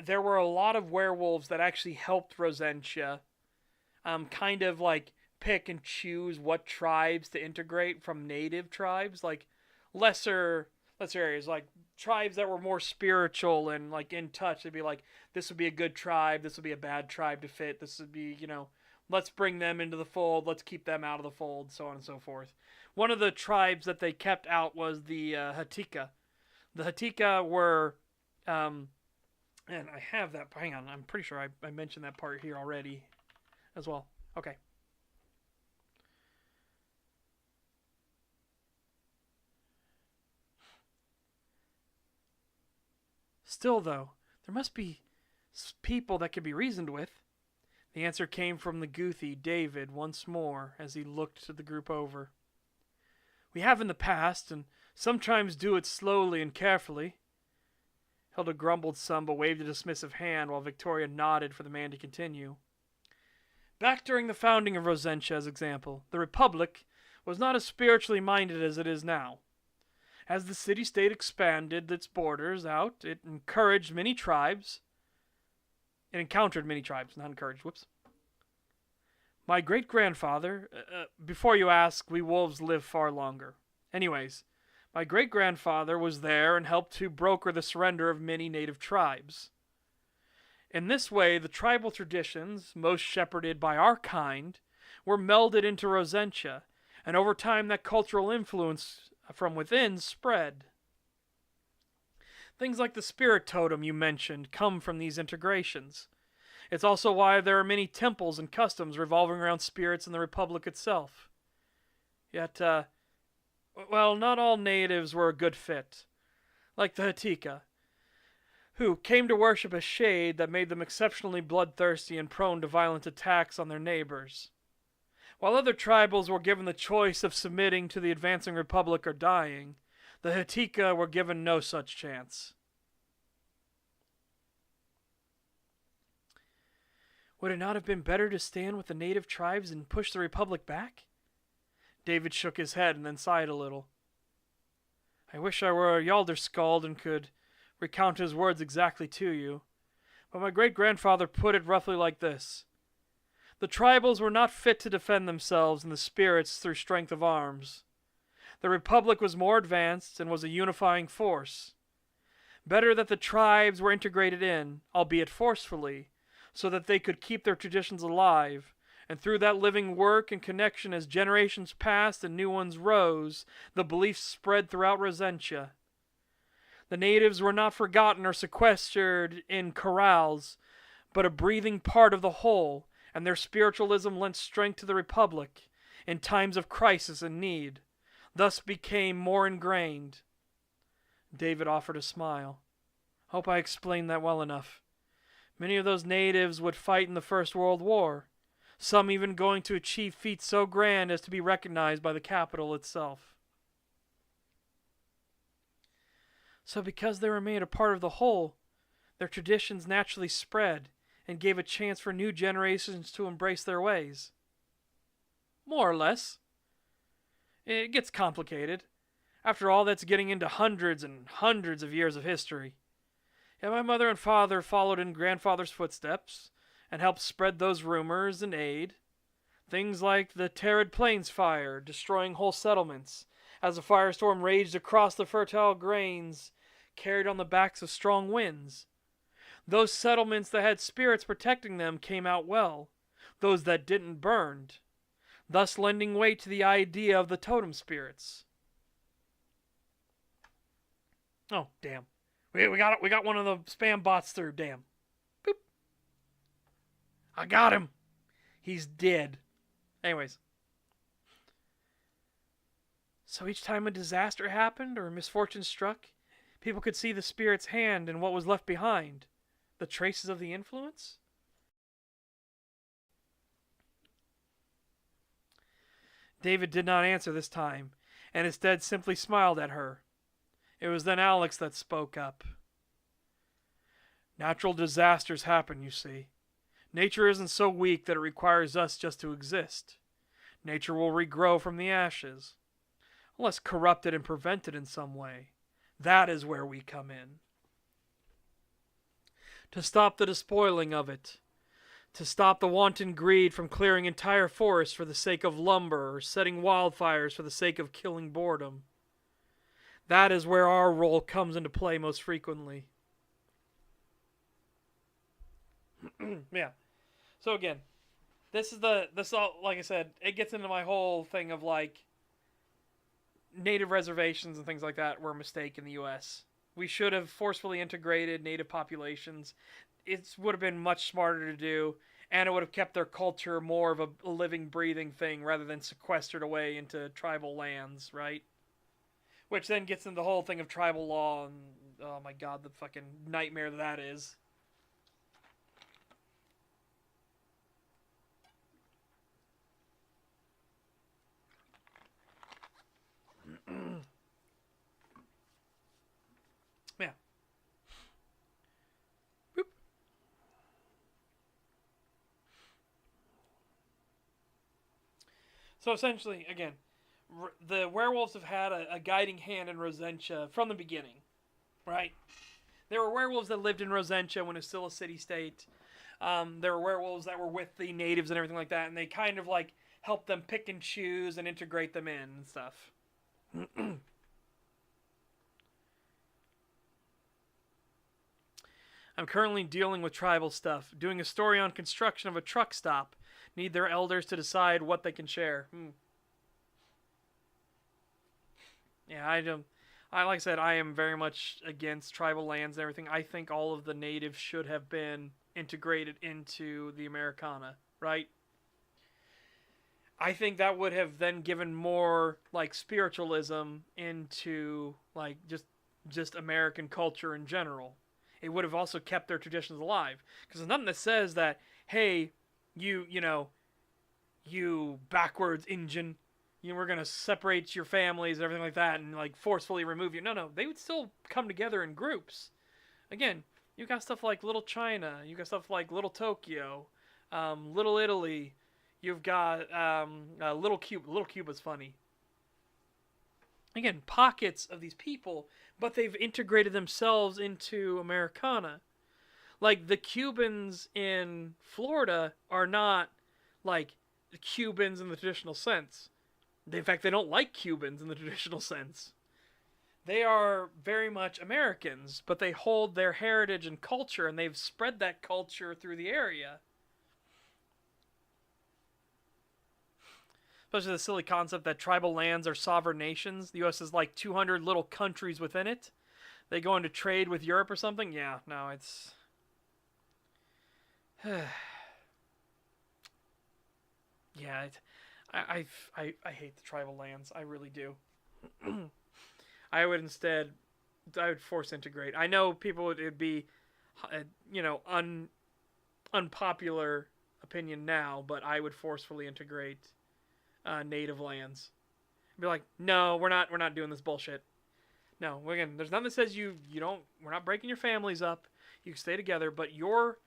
S1: there were a lot of werewolves that actually helped Rosentia kind of like pick and choose what tribes to integrate from native tribes, like lesser areas, like tribes that were more spiritual and like in touch. They'd be like, this would be a good tribe, this would be a bad tribe to fit, this would be, let's bring them into the fold, let's keep them out of the fold, so on and so forth. One of the tribes that they kept out was the Hatika. The Hatika were And I have that. Hang on, I'm pretty sure I mentioned that part here already as well. Okay. Still, though, there must be people that can be reasoned with. The answer came from the Goothy, David, once more, as he looked the group over. We have in the past, and sometimes do it slowly and carefully. Hilda grumbled some, but waved a dismissive hand, while Victoria nodded for the man to continue. Back during the founding of Rosentia, as example, the Republic was not as spiritually minded as it is now. As the city-state expanded its borders out, it encountered many tribes, not encouraged, whoops. My great-grandfather, before you ask, we wolves live far longer. Anyways, my great-grandfather was there and helped to broker the surrender of many native tribes. In this way, the tribal traditions, most shepherded by our kind, were melded into Rosentia, and over time that cultural influence from within spread. Things like the spirit totem you mentioned come from these integrations. It's also why there are many temples and customs revolving around spirits in the Republic itself. Yet, not all natives were a good fit. Like the Hatika, who came to worship a shade that made them exceptionally bloodthirsty and prone to violent attacks on their neighbors. While other tribals were given the choice of submitting to the advancing Republic or dying, the Hatika were given no such chance. Would it not have been better to stand with the native tribes and push the Republic back? David shook his head and then sighed a little. I wish I were a Yalderskald and could recount his words exactly to you, but my great-grandfather put it roughly like this. The tribals were not fit to defend themselves and the spirits through strength of arms. The Republic was more advanced and was a unifying force. Better that the tribes were integrated in, albeit forcefully, so that they could keep their traditions alive, and through that living work and connection as generations passed and new ones rose, the beliefs spread throughout Rosentia. The natives were not forgotten or sequestered in corrals, but a breathing part of the whole, and their spiritualism lent strength to the Republic in times of crisis and need, thus became more ingrained. David offered a smile. Hope I explained that well enough. Many of those natives would fight in the First World War, some even going to achieve feats so grand as to be recognized by the capital itself. So because they were made a part of the whole, their traditions naturally spread and gave a chance for new generations to embrace their ways. More or less. It gets complicated. After all, that's getting into hundreds and hundreds of years of history. And my mother and father followed in grandfather's footsteps and helped spread those rumors and aid. Things like the Terrid Plains fire, destroying whole settlements, as a firestorm raged across the fertile grains carried on the backs of strong winds. Those settlements that had spirits protecting them came out well. Those that didn't burned, thus lending weight to the idea of the totem spirits. Oh, damn. We got one of the spam bots through, damn. Boop. I got him. He's dead. Anyways. So each time a disaster happened or a misfortune struck, people could see the spirit's hand and what was left behind. The traces of the influence? David did not answer this time, and instead simply smiled at her. It was then Alex that spoke up. Natural disasters happen, you see. Nature isn't so weak that it requires us just to exist. Nature will regrow from the ashes, unless corrupted and prevented in some way. That is where we come in. To stop the despoiling of it. To stop the wanton greed from clearing entire forests for the sake of lumber or setting wildfires for the sake of killing boredom. That is where our role comes into play most frequently. Yeah. So again, this all, like I said, it gets into my whole thing of like native reservations and things like that were a mistake in the U.S. We should have forcefully integrated native populations. It would have been much smarter to do, and it would have kept their culture more of a living, breathing thing rather than sequestered away into tribal lands, right? Which then gets into the whole thing of tribal law, and oh my god, the fucking nightmare that is. Yeah. Boop. So essentially, again, the werewolves have had a guiding hand in Rosentia from the beginning, right? There were werewolves that lived in Rosentia when it was still a city-state. There were werewolves that were with the natives and everything like that, and they kind of like helped them pick and choose and integrate them in and stuff. I'm currently dealing with tribal stuff, doing a story on construction of a truck stop. Need their elders to decide what they can share. Yeah, I don't. Like I said, I am very much against tribal lands and everything. I think all of the natives should have been integrated into the Americana, right? I think that would have then given more like spiritualism into like just American culture in general. It would have also kept their traditions alive because there's nothing that says that hey, you backwards Injun, we're gonna separate your families and everything like that and like forcefully remove you. No, they would still come together in groups. Again, you got stuff like Little China, you got stuff like Little Tokyo, Little Italy. You've got Little Cuba. Little Cuba's funny. Again, pockets of these people, but they've integrated themselves into Americana. Like the Cubans in Florida are not like the Cubans in the traditional sense. In fact, they don't like Cubans in the traditional sense. They are very much Americans, but they hold their heritage and culture, and they've spread that culture through the area. Especially the silly concept that tribal lands are sovereign nations. The U.S. is like 200 little countries within it. They go into trade with Europe or something. Yeah, no, it's... yeah, I hate the tribal lands. I really do. I would force integrate. I know people it'd be, unpopular opinion now, but I would forcefully integrate native lands. Be like, no, we're not doing this bullshit. No, again, there's nothing that says we're not breaking your families up. You can stay together, but your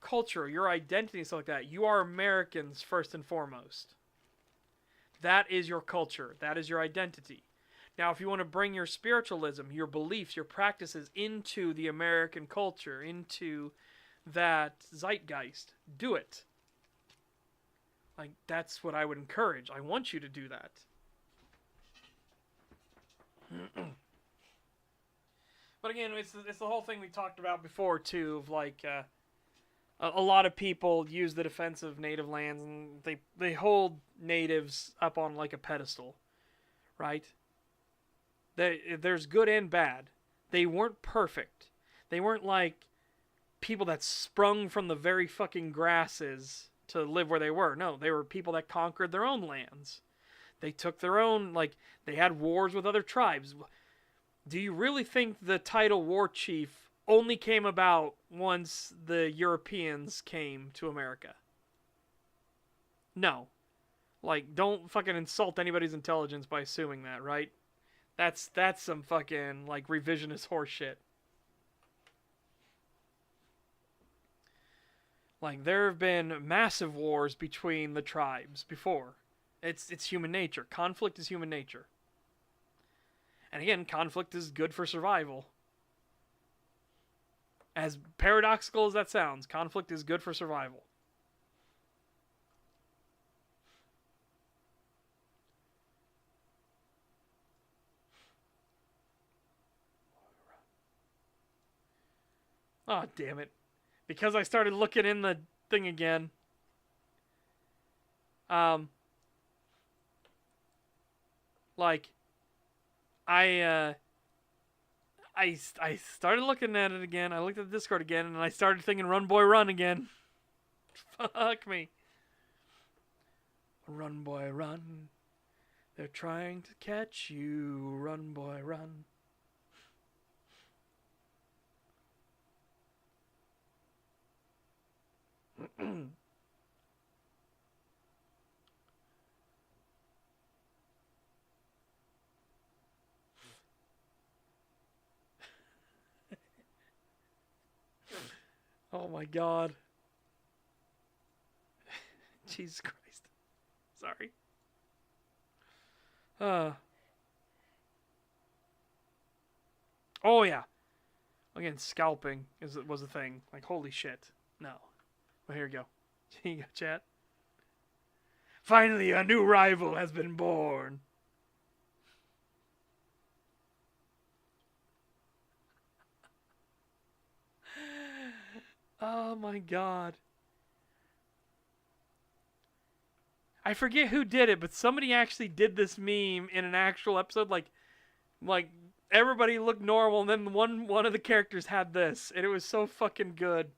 S1: culture, your identity, and stuff like that, you are Americans first and foremost. That is your culture. That is your identity. Now, if you want to bring your spiritualism, your beliefs, your practices into the American culture, into that zeitgeist, do it. Like, that's what I would encourage. I want you to do that. But again, it's the whole thing we talked about before, too, of like, a lot of people use the defense of native lands, and they hold natives up on like a pedestal, right? There's good and bad. They weren't perfect. They weren't like people that sprung from the very fucking grasses to live where they were. No, they were people that conquered their own lands. They took their own, like, they had wars with other tribes. Do you really think the title war chief only came about once the Europeans came to America? No. Like, don't fucking insult anybody's intelligence by assuming that, right? That's some fucking, like, revisionist horseshit. Like, there have been massive wars between the tribes before. It's human nature. Conflict is human nature. And again, conflict is good for survival. As paradoxical as that sounds, conflict is good for survival. Oh, damn it. Because I started looking in the thing again. Like, I I started looking at it again. I looked at the Discord again, and I started thinking, "Run, boy, run!" again. Fuck me. Run, boy, run. They're trying to catch you. Run, boy, run. Oh my god. Jesus Christ. Sorry. Oh yeah. Again, scalping was a thing. Like, holy shit. No. Well, here you go. Here you go, chat. Finally, a new rival has been born. Oh my god. I forget who did it, but somebody actually did this meme in an actual episode. Like everybody looked normal, and then one of the characters had this, and it was so fucking good.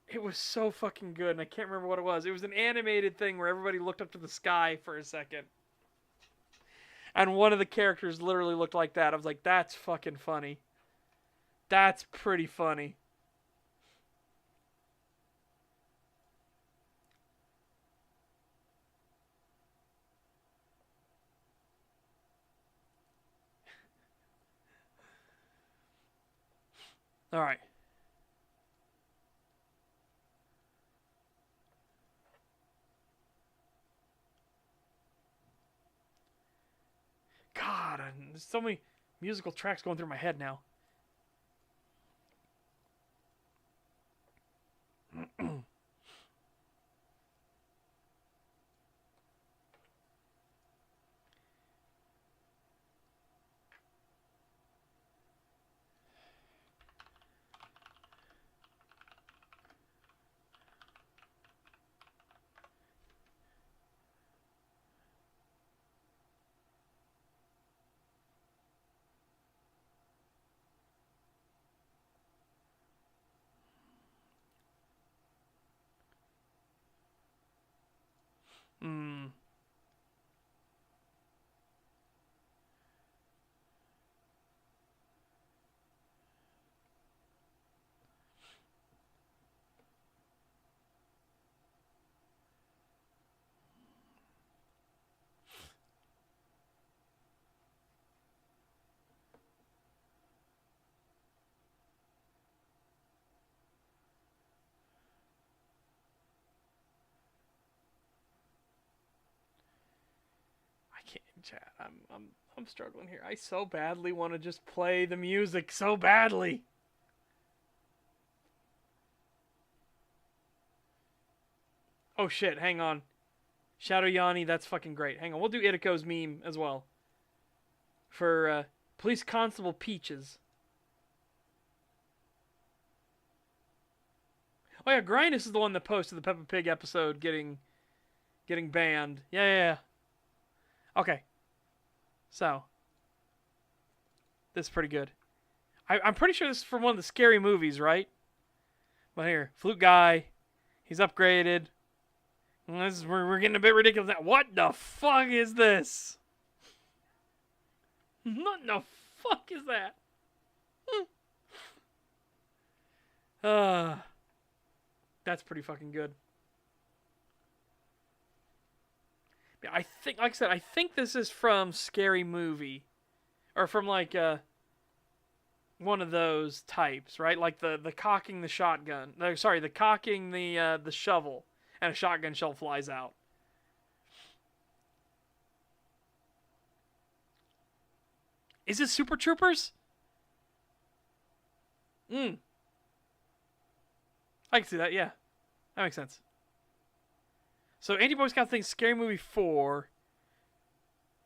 S1: It was so fucking good, and I can't remember what it was. It was an animated thing where everybody looked up to the sky for a second. And one of the characters literally looked like that. I was like, that's fucking funny. That's pretty funny. All right. God, there's so many musical tracks going through my head now. Hmm. I can't chat. I'm struggling here. I so badly want to just play the music so badly. Oh shit, hang on. Shadow Yanni, that's fucking great. Hang on, we'll do Itiko's meme as well. For Police Constable Peaches. Oh yeah, Grindus is the one that posted the Peppa Pig episode getting banned. Yeah. Okay. So, this is pretty good. I'm pretty sure this is from one of the scary movies, right? But here, Flute Guy. He's upgraded. We're getting a bit ridiculous now. What the fuck is this? What the fuck is that? That's pretty fucking good. I think, like I said, I think this is from Scary Movie, or from like one of those types, right? Like the cocking the shotgun. No, sorry, the cocking the shovel, and a shotgun shell flies out. Is this Super Troopers? I can see that. Yeah, that makes sense. So Andy Boy Scout thinks Scary Movie 4.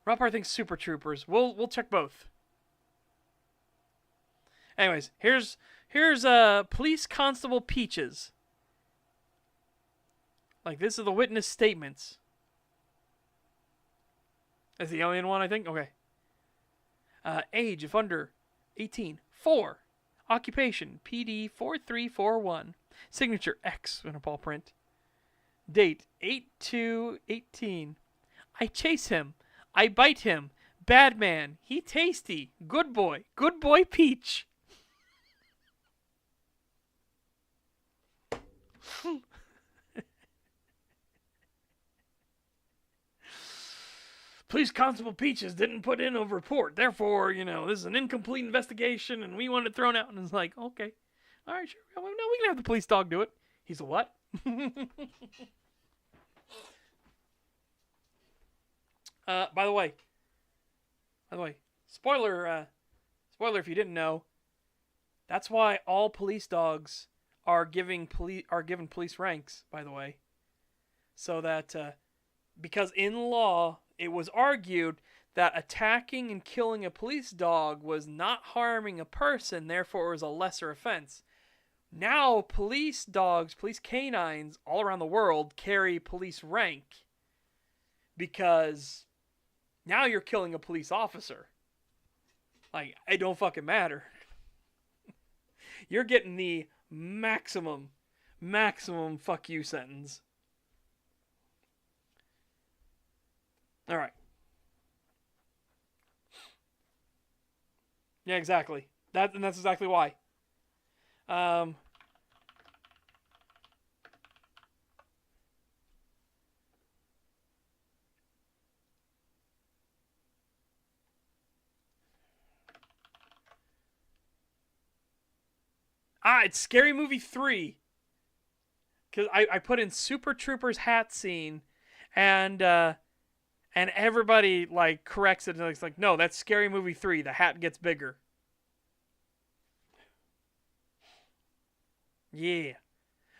S1: Rothbard thinks Super Troopers. We'll check both. Anyways, here's Police Constable Peaches. Like, this is the witness statements. That's the alien one, I think? Okay. Age, if under 18. 4. Occupation, PD 4341. Signature, X in a ball print. Date, 8/2/18. I chase him. I bite him. Bad man. He tasty. Good boy. Good boy Peach. Police Constable Peaches didn't put in a report. Therefore, this is an incomplete investigation and we want it thrown out. And it's like, okay. All right, sure. No, we can have the police dog do it. He's a what? By the way, spoiler if you didn't know, that's why all police dogs are given police ranks, by the way. So that, because in law, it was argued that attacking and killing a police dog was not harming a person, therefore it was a lesser offense. Now, police dogs, police canines all around the world carry police rank because now you're killing a police officer. Like, it don't fucking matter. You're getting the maximum fuck you sentence. All right. Yeah, exactly. That's exactly why. It's Scary Movie 3. Because I put in Super Troopers hat scene, and everybody, like, corrects it, and it's like, no, that's Scary Movie 3. The hat gets bigger. Yeah.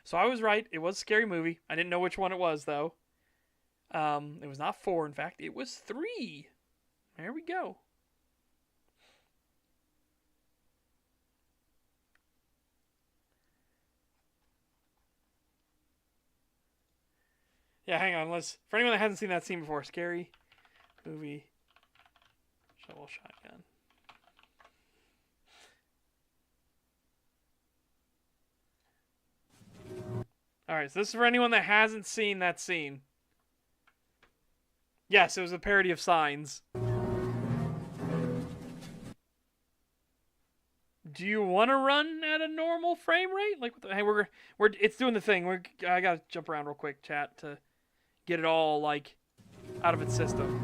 S1: So I was right. It was a Scary Movie. I didn't know which one it was, though. It was not 4, in fact. It was 3. There we go. Yeah, hang on. For anyone that hasn't seen that scene before, Scary Movie Shovel Shotgun. Alright, so this is for anyone that hasn't seen that scene. Yes, it was a parody of Signs. Do you want to run at a normal frame rate? Like, hey, it's doing the thing. I gotta jump around real quick, chat, to get it all, like, out of its system.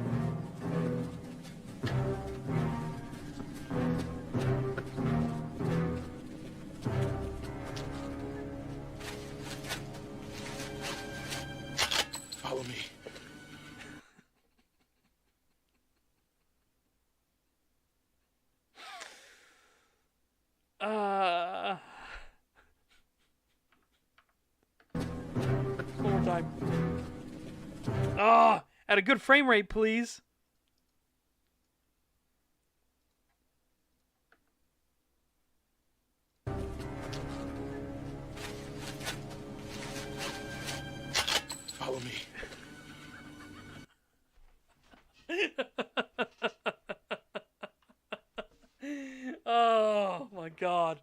S3: Follow me.
S1: One more time. At a good frame rate, please.
S3: Follow me.
S1: Oh my god.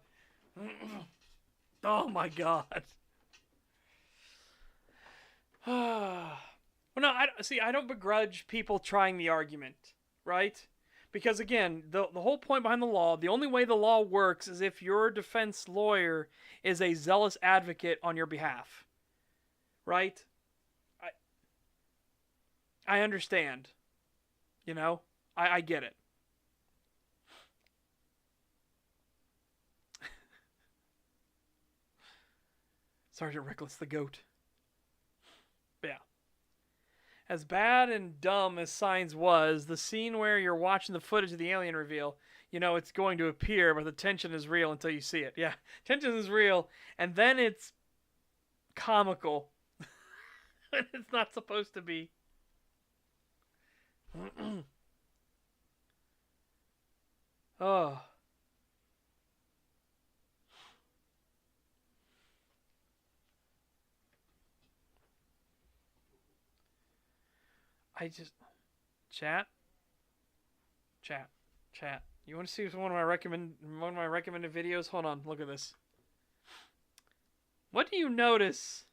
S1: Oh my god. Well, no, I don't begrudge people trying the argument, right? Because again, the whole point behind the law, the only way the law works is if your defense lawyer is a zealous advocate on your behalf. Right? I understand. I get it. Sergeant Rickless the goat. Yeah. As bad and dumb as Signs was, the scene where you're watching the footage of the alien reveal, it's going to appear, but the tension is real until you see it. Yeah, tension is real, and then it's comical. When it's not supposed to be. Oh. Chat. You want to see one of my recommended videos? Hold on, look at this. What do you notice?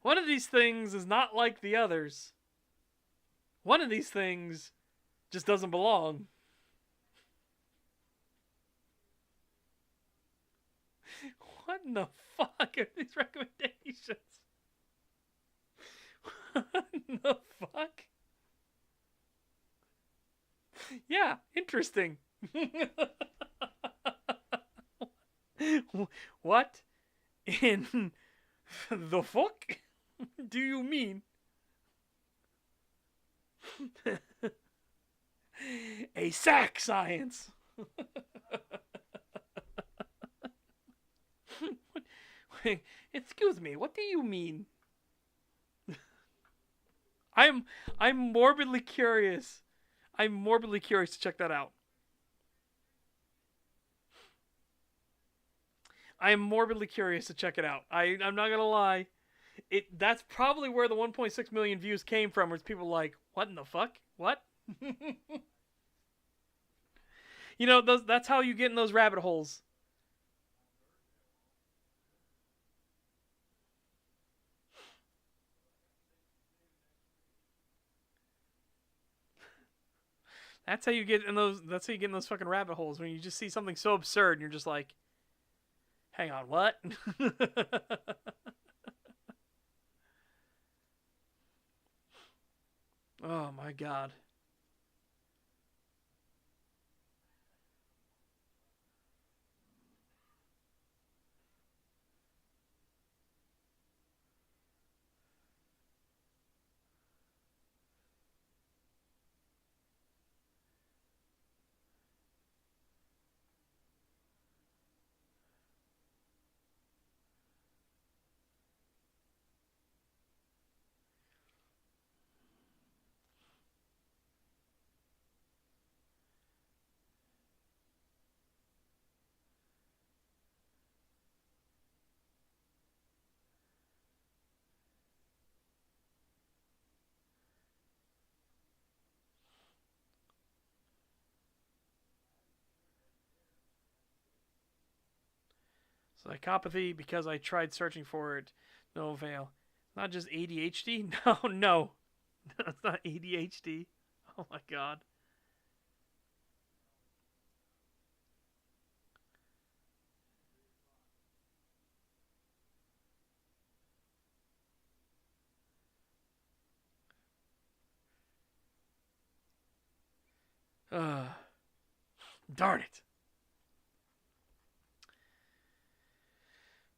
S1: One of these things is not like the others. One of these things just doesn't belong. What in the fuck are these recommendations? What in the fuck? Yeah, interesting. What in the fuck do you mean? A sack science. Wait, excuse me, what do you mean? I'm morbidly curious. I'm morbidly curious to check that out. I am morbidly curious to check it out. I'm not gonna lie. That's probably where the 1.6 million views came from, where it's people like, what in the fuck? What? You know, that's how you get in those rabbit holes. That's how you get in those. That's how you get in those fucking rabbit holes, when you just see something so absurd and you're just like, hang on, what? Oh my god. Psychopathy because I tried searching for it. No avail. Not just ADHD? No, no. That's not ADHD. Oh my god. Darn it.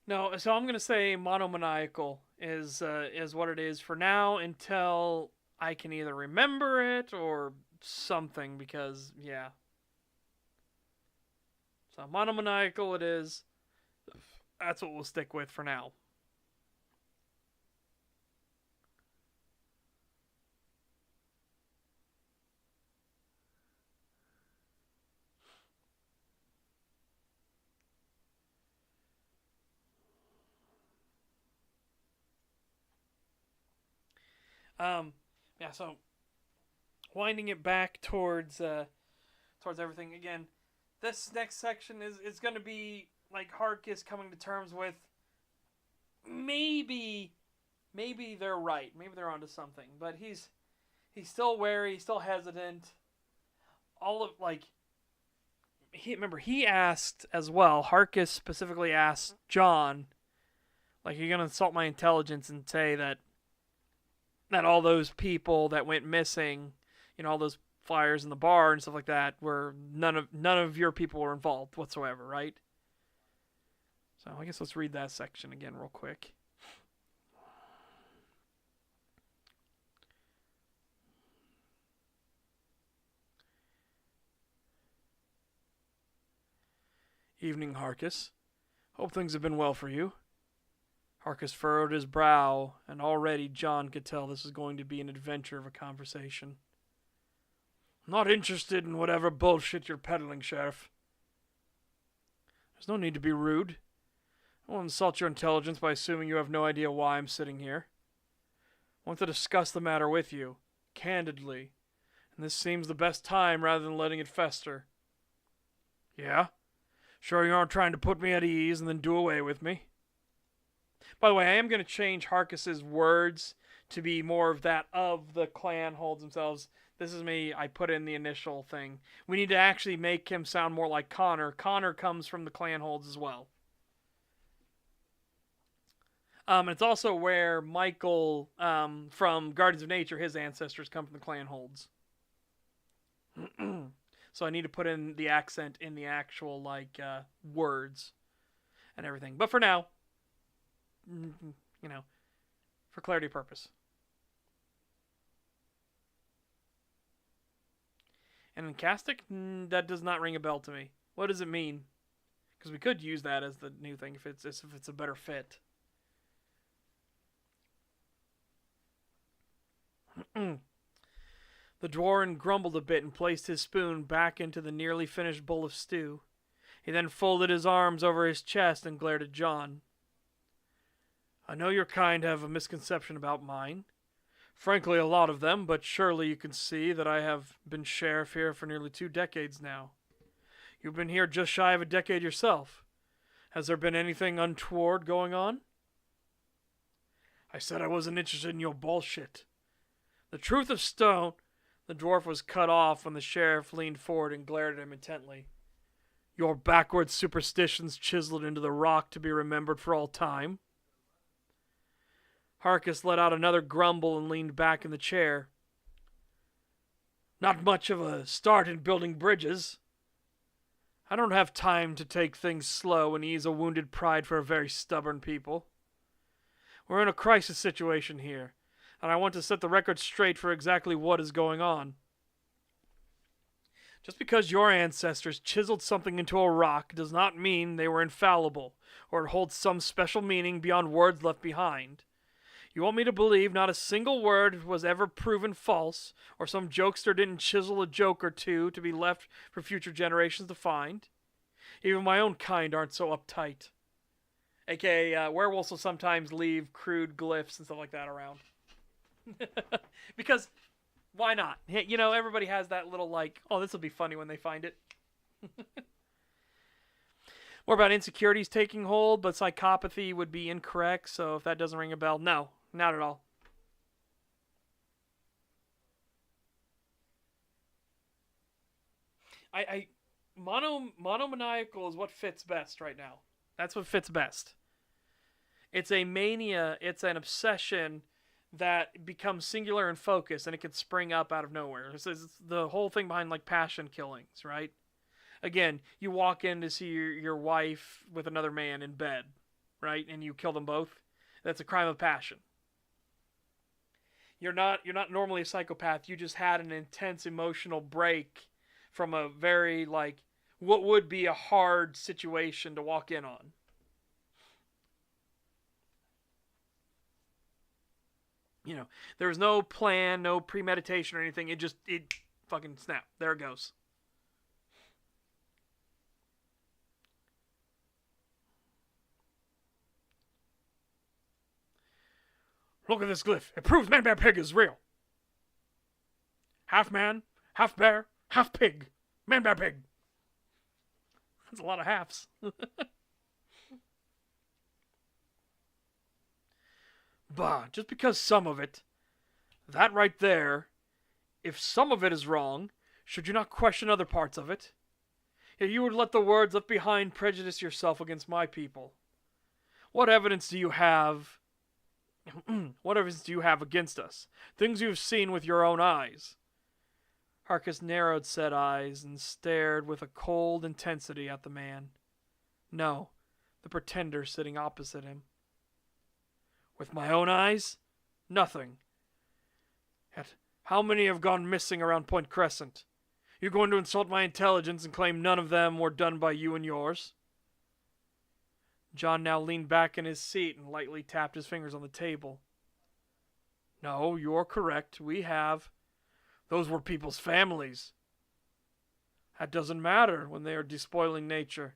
S1: No, so I'm gonna say monomaniacal is what it is for now, until I can either remember it or something, because yeah. So monomaniacal it is. That's what we'll stick with for now. Yeah, so winding it back towards everything again. This next section is going to be like Harkus coming to terms with maybe they're right, maybe they're onto something, but he's still wary, he's still hesitant. All of like he asked as well. Harkus specifically asked John, like, you're gonna insult my intelligence and say that all those people that went missing, all those fires in the bar and stuff like that, were none of your people were involved whatsoever, right? So I guess let's read that section again real quick. Evening, Harkus. Hope things have been well for you. Harkus furrowed his brow, and already John could tell this was going to be an adventure of a conversation. Not interested in whatever bullshit you're peddling, Sheriff. There's no need to be rude. I won't insult your intelligence by assuming you have no idea why I'm sitting here. I want to discuss the matter with you, candidly, And this seems the best time rather than letting it fester. Yeah? Sure you aren't trying to put me at ease and then do away with me? By the way, I am going to change Harkiss's words to be more of that of the clan holds themselves. This is me. I put in the initial thing. We need to actually make him sound more like Connor. Connor comes from the clan holds as well. It's also where Michael from Guardians of Nature, his ancestors come from the clan holds. So I need to put in the accent in the actual words and everything. But for now, for clarity purpose. And Encastic, that does not ring a bell to me. What does it mean? Because we could use that as the new thing if it's a better fit. The dwarven grumbled a bit and placed his spoon back into the nearly finished bowl of stew. He then folded his arms over his chest and glared at John. I know your kind have a misconception about mine. Frankly, a lot of them, but surely you can see that I have been sheriff here for nearly 2 decades now. You've been here just shy of a decade yourself. Has there been anything untoward going on? I said I wasn't interested in your bullshit. The truth of stone... The dwarf was cut off when the sheriff leaned forward and glared at him intently. Your backward superstitions chiseled into the rock to be remembered for all time? Harkiss let out another grumble and leaned back in the chair. Not much of a start in building bridges. I don't have time to take things slow and ease a wounded pride for a very stubborn people. We're in a crisis situation here, and I want to set the record straight for exactly what is going on. Just because your ancestors chiseled something into a rock does not mean they were infallible, or it holds some special meaning beyond words left behind. You want me to believe not a single word was ever proven false, or some jokester didn't chisel a joke or two to be left for future generations to find? Even my own kind aren't so uptight. AKA, werewolves will sometimes leave crude glyphs and stuff like that around. Because, why not? You know, everybody has that little oh, this will be funny when they find it. More about insecurities taking hold, but psychopathy would be incorrect, so if that doesn't ring a bell, no, not at all. Monomaniacal is what fits best right now. That's what fits best. It's a mania, it's an obsession that becomes singular and focused, and it can spring up out of nowhere. It's the whole thing behind passion killings, right? Again, you walk in to see your wife with another man in bed, right? And you kill them both. That's a crime of passion. You're not normally a psychopath. You just had an intense emotional break from a very what would be a hard situation to walk in on. You know, there was no plan, no premeditation or anything. It fucking snapped. There it goes. Look at this glyph. It proves Man Bear Pig is real. Half man, half bear, half pig. Man Bear Pig. That's a lot of halves. Bah, just because some of it, that right there, if some of it is wrong, should you not question other parts of it? If you would let the words left behind prejudice yourself against my people. What evidence do you have? What evidence do you have against us? Things you've seen with your own eyes. Harkiss narrowed said eyes and stared with a cold intensity at the man. No, the pretender sitting opposite him. With my own eyes? Nothing. Yet, how many have gone missing around Point Crescent? You going to insult my intelligence and claim none of them were done by you and yours? John now leaned back in his seat and lightly tapped his fingers on the table. No, you're correct. We have. Those were people's families. That doesn't matter when they are despoiling nature.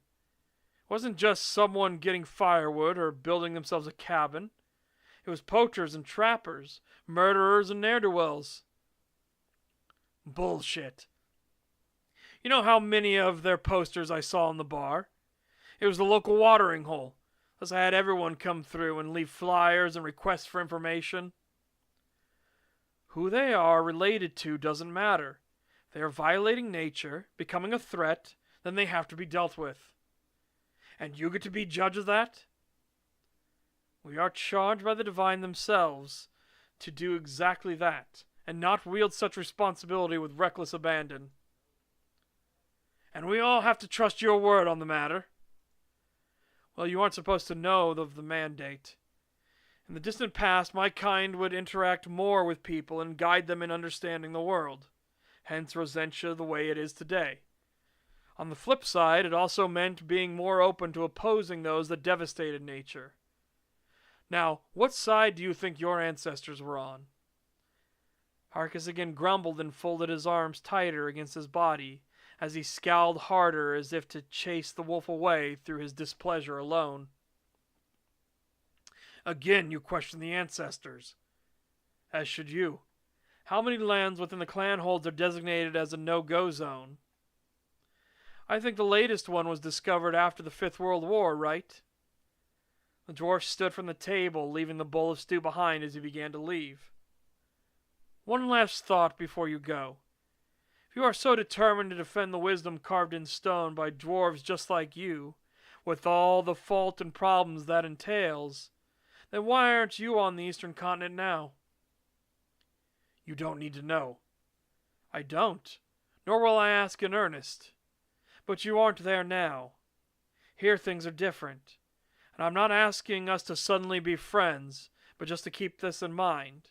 S1: It wasn't just someone getting firewood or building themselves a cabin. It was poachers and trappers, murderers and ne'er-do-wells. Bullshit. You know how many of their posters I saw in the bar? It was the local watering hole. Plus, I had everyone come through and leave flyers and requests for information. Who they are related to doesn't matter. If they are violating nature, becoming a threat, then they have to be dealt with. And you get to be judge of that? We are charged by the divine themselves to do exactly that, and not wield such responsibility with reckless abandon. And we all have to trust your word on the matter. Well, you aren't supposed to know of the mandate. In the distant past, my kind would interact more with people and guide them in understanding the world. Hence Rosentia the way it is today. On the flip side, it also meant being more open to opposing those that devastated nature. Now, what side do you think your ancestors were on? Harkus again grumbled and folded his arms tighter against his body, as he scowled harder as if to chase the wolf away through his displeasure alone. Again, you question the ancestors. As should you. How many lands within the clan holds are designated as a no-go zone? I think the latest one was discovered after the Fifth World War, right? The dwarf stood from the table, leaving the bowl of stew behind as he began to leave. One last thought before you go. If you are so determined to defend the wisdom carved in stone by dwarves just like you, with all the fault and problems that entails, then why aren't you on the eastern continent now? You don't need to know. I don't, nor will I ask in earnest. But you aren't there now. Here things are different, and I'm not asking us to suddenly be friends, but just keep this in mind.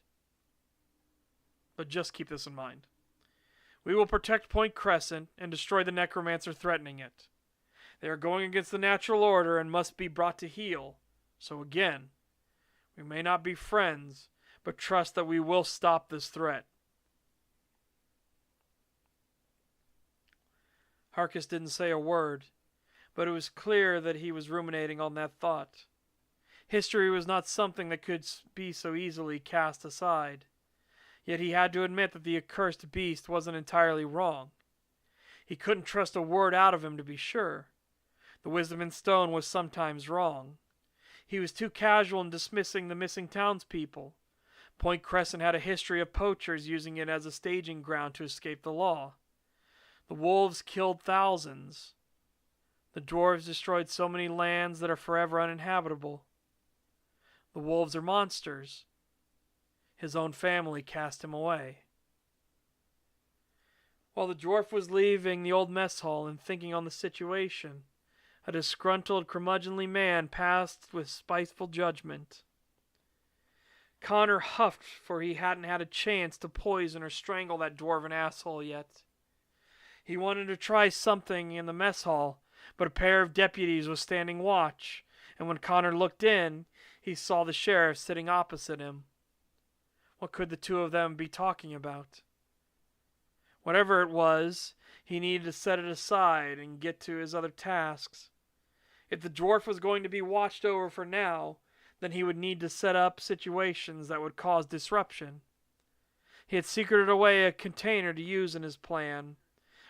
S1: We will protect Point Crescent and destroy the necromancer threatening it. They are going against the natural order and must be brought to heel. So again, we may not be friends, but trust that we will stop this threat. Harkus didn't say a word, but it was clear that he was ruminating on that thought. History was not something that could be so easily cast aside. Yet he had to admit that the accursed beast wasn't entirely wrong. He couldn't trust a word out of him to be sure. The wisdom in stone was sometimes wrong. He was too casual in dismissing the missing townspeople. Point Crescent had a history of poachers using it as a staging ground to escape the law. The wolves killed thousands. The dwarves destroyed so many lands that are forever uninhabitable. The wolves are monsters. His own family cast him away. While the dwarf was leaving the old mess hall and thinking on the situation, a disgruntled, curmudgeonly man passed with spiteful judgment. Connor huffed, for he hadn't had a chance to poison or strangle that dwarven asshole yet. He wanted to try something in the mess hall, but a pair of deputies was standing watch, and when Connor looked in, he saw the sheriff sitting opposite him. What could the two of them be talking about? Whatever it was, he needed to set it aside and get to his other tasks. If the dwarf was going to be watched over for now, then he would need to set up situations that would cause disruption. He had secreted away a container to use in his plan,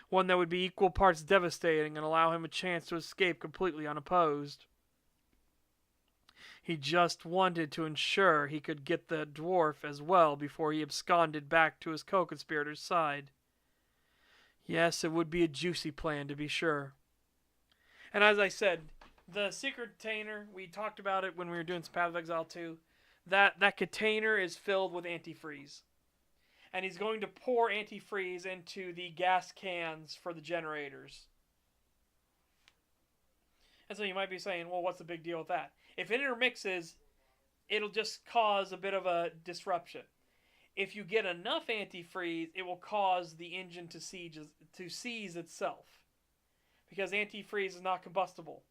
S1: one that would be equal parts devastating and allow him a chance to escape completely unopposed. He just wanted to ensure he could get the dwarf as well before he absconded back to his co-conspirator's side. Yes, it would be a juicy plan to be sure. And as I said, the secret container, we talked about it when we were doing some Path of Exile 2, that container is filled with antifreeze. And he's going to pour antifreeze into the gas cans for the generators. And so you might be saying, well, what's the big deal with that? If it intermixes, it'll just cause a bit of a disruption. If you get enough antifreeze, it will cause the engine to seize itself. Because antifreeze is not combustible.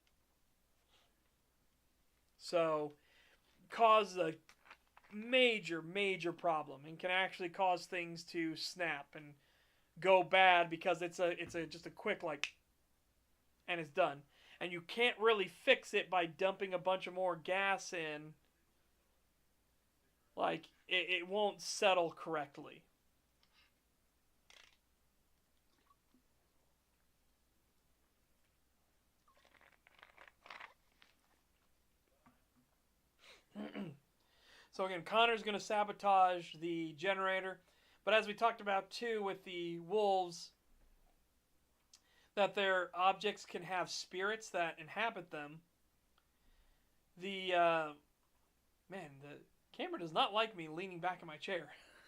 S1: So, cause a major problem and can actually cause things to snap and go bad because it's just a quick and it's done. And you can't really fix it by dumping a bunch of more gas in. It won't settle correctly. So again, Connor's going to sabotage the generator. But as we talked about too with the wolves, that their objects can have spirits that inhabit them. The camera does not like me leaning back in my chair.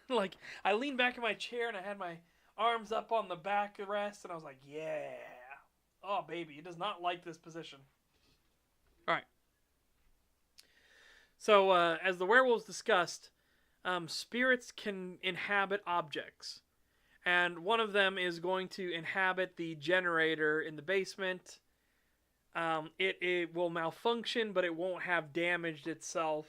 S1: Like, I leaned back in my chair and I had my arms up on the back rest, and I was like, yeah. Oh, baby, it does not like this position. All right. So, as the werewolves discussed, spirits can inhabit objects. And one of them is going to inhabit the generator in the basement. It will malfunction, but it won't have damaged itself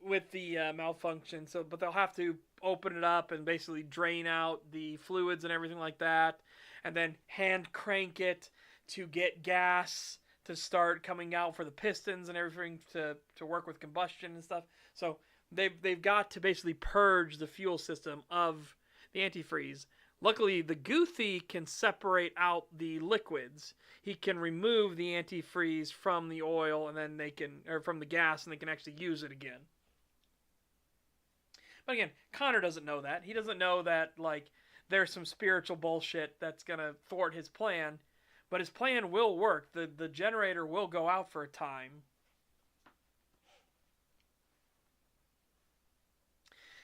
S1: with the malfunction. But they'll have to open it up and basically drain out the fluids and everything like that, and then hand crank it to get gas to start coming out for the pistons and everything to work with combustion and stuff. So they've got to basically purge the fuel system of the antifreeze. Luckily, the Goothy can separate out the liquids. He can remove the antifreeze from the oil, and then from the gas, and they can actually use it again. But again, Connor doesn't know that. He doesn't know that, like, there's some spiritual bullshit that's going to thwart his plan. But his plan will work. The generator will go out for a time.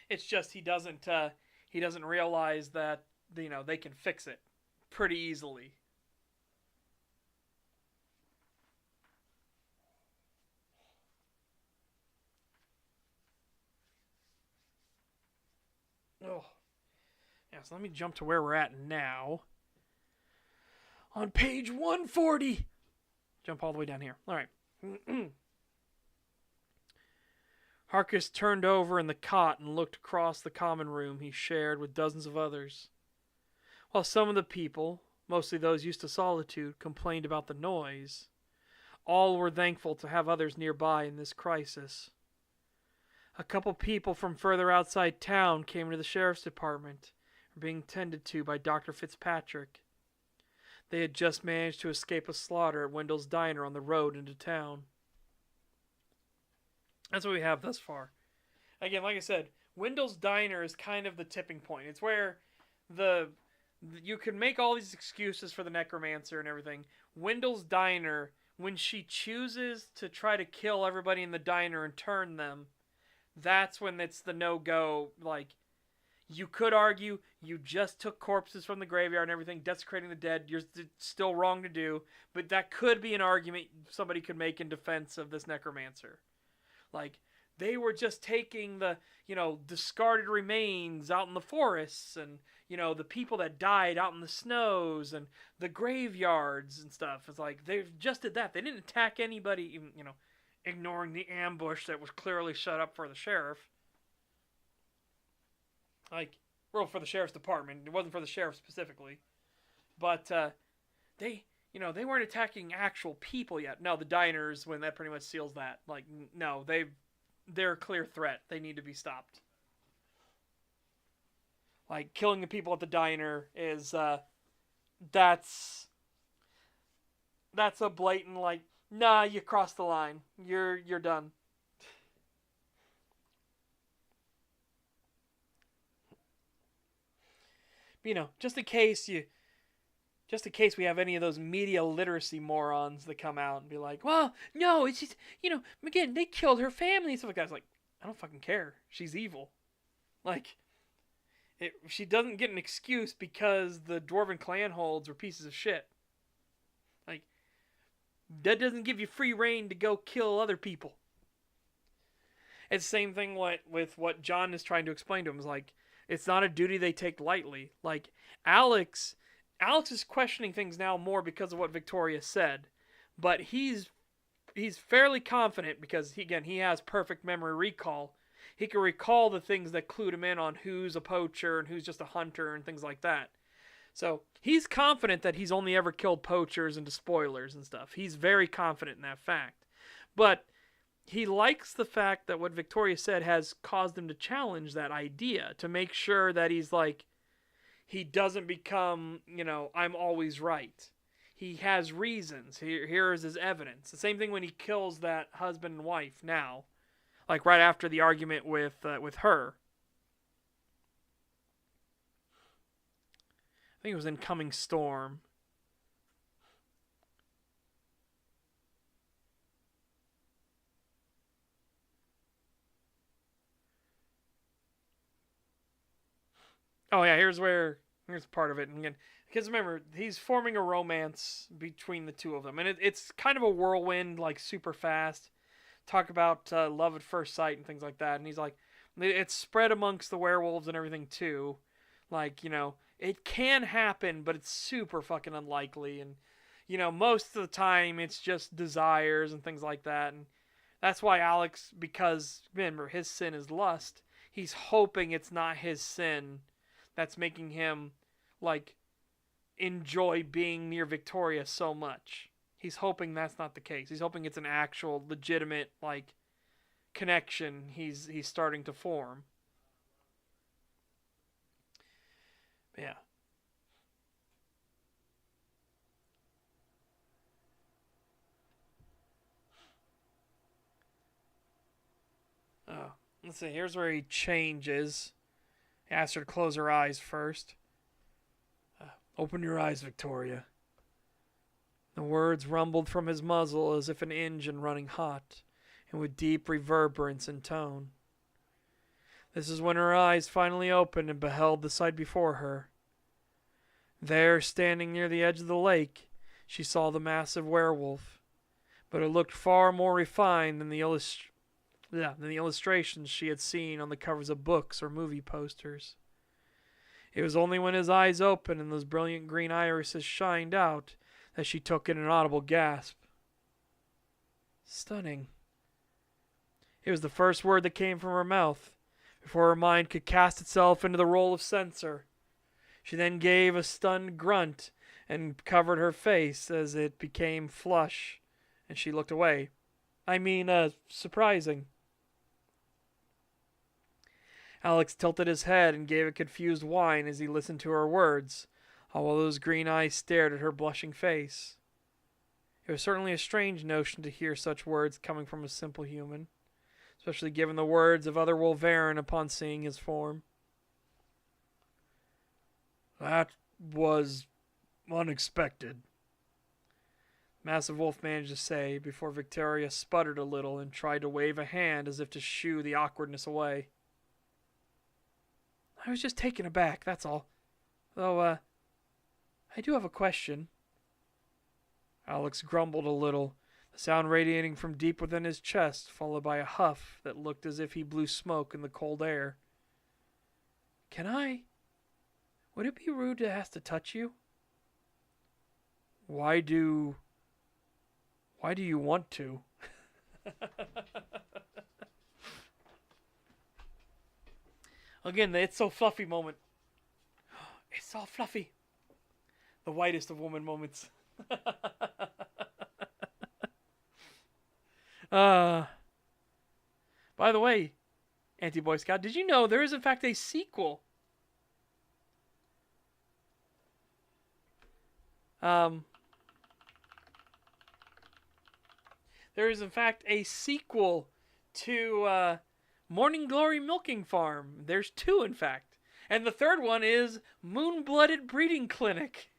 S1: It's just he doesn't realize that, they can fix it pretty easily. Oh. Yeah, so let me jump to where we're at now. On page 140. Jump all the way down here. All right. Harkus turned over in the cot and looked across the common room he shared with dozens of others. While some of the people, mostly those used to solitude, complained about the noise, all were thankful to have others nearby in this crisis. A couple people from further outside town came into the sheriff's department, being tended to by Dr. Fitzpatrick. They had just managed to escape a slaughter at Wendell's Diner on the road into town. That's what we have thus far. Again, like I said, Wendell's Diner is kind of the tipping point. It's where you can make all these excuses for the necromancer and everything. Wendell's Diner, when she chooses to try to kill everybody in the diner and turn them, that's when it's the no-go. Like, you could argue you just took corpses from the graveyard and everything, desecrating the dead. You're still wrong to do, but that could be an argument somebody could make in defense of this necromancer. Like, they were just taking the, discarded remains out in the forests and, the people that died out in the snows and the graveyards and stuff. It's like, they just did that. They didn't attack anybody, ignoring the ambush that was clearly set up for the sheriff. Like, well, for the sheriff's department. It wasn't for the sheriff specifically. But they weren't attacking actual people yet. No, the diners, when that pretty much seals that. Like, no, they're a clear threat. They need to be stopped. Like, killing the people at the diner is, that's a blatant, like, nah, you crossed the line. You're done. Just in case we have any of those media literacy morons that come out and be like, well, no, it's just, again, they killed her family. So the guy's like, I don't fucking care. She's evil. Like, she doesn't get an excuse because the Dwarven clan holds were pieces of shit. Like, that doesn't give you free reign to go kill other people. It's the same thing with what John is trying to explain to him. Is like, it's not a duty they take lightly. Like, Alex is questioning things now more because of what Victoria said. But he's fairly confident because, he has perfect memory recall. He can recall the things that clued him in on who's a poacher and who's just a hunter and things like that. So he's confident that he's only ever killed poachers and despoilers and stuff. He's very confident in that fact. But he likes the fact that what Victoria said has caused him to challenge that idea, to make sure that he's like, he doesn't become, I'm always right. He has reasons. Here is his evidence. The same thing when he kills that husband and wife now. like right after the argument with her. I think it was in Coming Storm. Oh yeah, here's part of it. And again, because remember, he's forming a romance between the two of them, and it's kind of a whirlwind, like super fast. Talk about love at first sight and things like that, and he's like, it's spread amongst the werewolves and everything too. Like, it can happen, but it's super fucking unlikely, and most of the time it's just desires and things like that, and that's why Alex, because remember his sin is lust, he's hoping it's not his sin that's making him like enjoy being near Victoria so much. He's hoping that's not the case. He's hoping it's an actual legitimate like connection he's starting to form. Yeah. Oh, let's see. Here's where he changes. He asks her to close her eyes first. Open your eyes, Victoria. The words rumbled from his muzzle as if an engine running hot, and with deep reverberance in tone. This is when her eyes finally opened and beheld the sight before her. There, standing near the edge of the lake, she saw the massive werewolf, but it looked far more refined than the illustrations she had seen on the covers of books or movie posters. It was only when his eyes opened and those brilliant green irises shined out that she took in an audible gasp. Stunning. It was the first word that came from her mouth, before her mind could cast itself into the role of censor. She then gave a stunned grunt and covered her face as it became flush, and she looked away. Surprising. Alex tilted his head and gave a confused whine as he listened to her words, while those green eyes stared at her blushing face. It was certainly a strange notion to hear such words coming from a simple human, especially given the words of other Wolverine upon seeing his form. That was unexpected, Massive Wolf managed to say before Victoria sputtered a little and tried to wave a hand as if to shoo the awkwardness away. I was just taken aback, that's all. Though, I do have a question. Alex grumbled a little, the sound radiating from deep within his chest, followed by a huff that looked as if he blew smoke in the cold air. Can I? Would it be rude to ask to touch you? Why do you want to? Again, the It's So Fluffy moment. It's so fluffy. The whitest of woman moments. By the way, Anti-Boy Scout, did you know there is in fact a sequel? There is in fact a sequel to Morning Glory Milking Farm. There's two, in fact. And the third one is Moon-Blooded Breeding Clinic.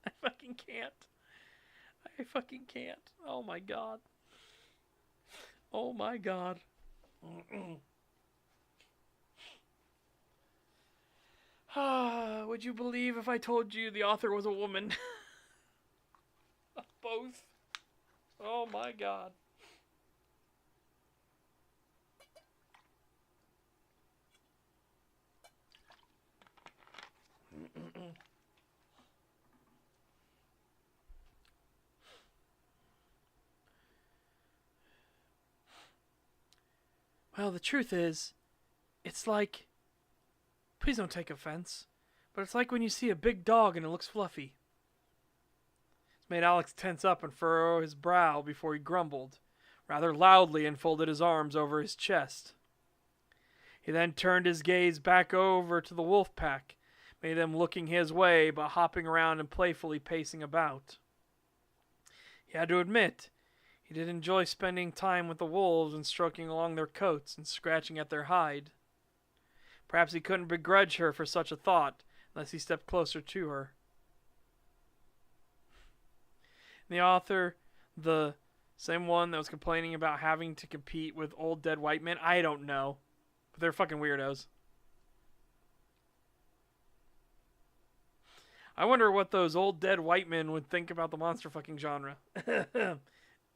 S1: I fucking can't. I fucking can't. Oh my god. Oh my god. Would you believe if I told you the author was a woman? Both. Oh my god. Well, the truth is, it's like... Please don't take offense, but it's like when you see a big dog and it looks fluffy. It's made Alex tense up and furrow his brow before he grumbled, rather loudly, and folded his arms over his chest. He then turned his gaze back over to the wolf pack, made them looking his way but hopping around and playfully pacing about. He had to admit, he did enjoy spending time with the wolves and stroking along their coats and scratching at their hide. Perhaps he couldn't begrudge her for such a thought, unless he stepped closer to her. The author, the same one that was complaining about having to compete with old dead white men, I don't know. But they're fucking weirdos. I wonder what those old dead white men would think about the monster fucking genre.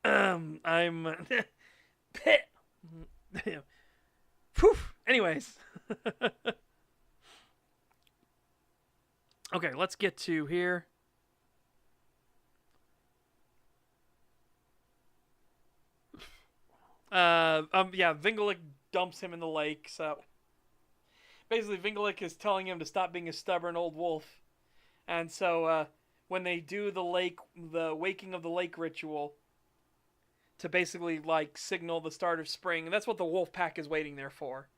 S1: I'm... Poof! Anyways. Okay, let's get to here. Vingalik dumps him in the lake, so basically Vingalik is telling him to stop being a stubborn old wolf. And so when they do the waking of the lake ritual to basically like signal the start of spring, that's what the wolf pack is waiting there for.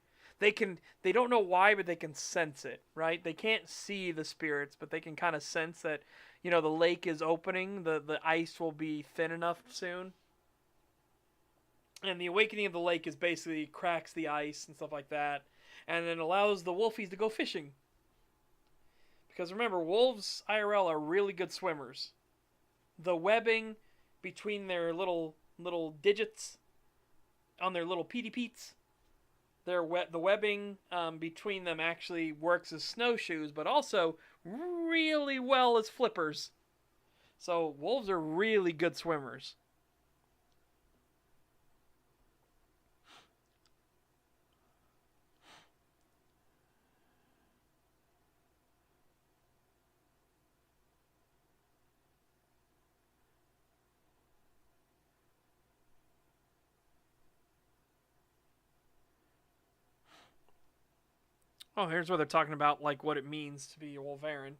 S1: They don't know why, but they can sense it, right? They can't see the spirits, but they can kind of sense that, you know, the lake is opening, the ice will be thin enough soon. And the awakening of the lake is basically cracks the ice and stuff like that, and then allows the wolfies to go fishing. Because remember, wolves IRL are really good swimmers. The webbing between their little digits on their little peety-peets, the webbing between them actually works as snowshoes, but also really well as flippers. So wolves are really good swimmers. Oh, here's where they're talking about like what it means to be a Wolverine.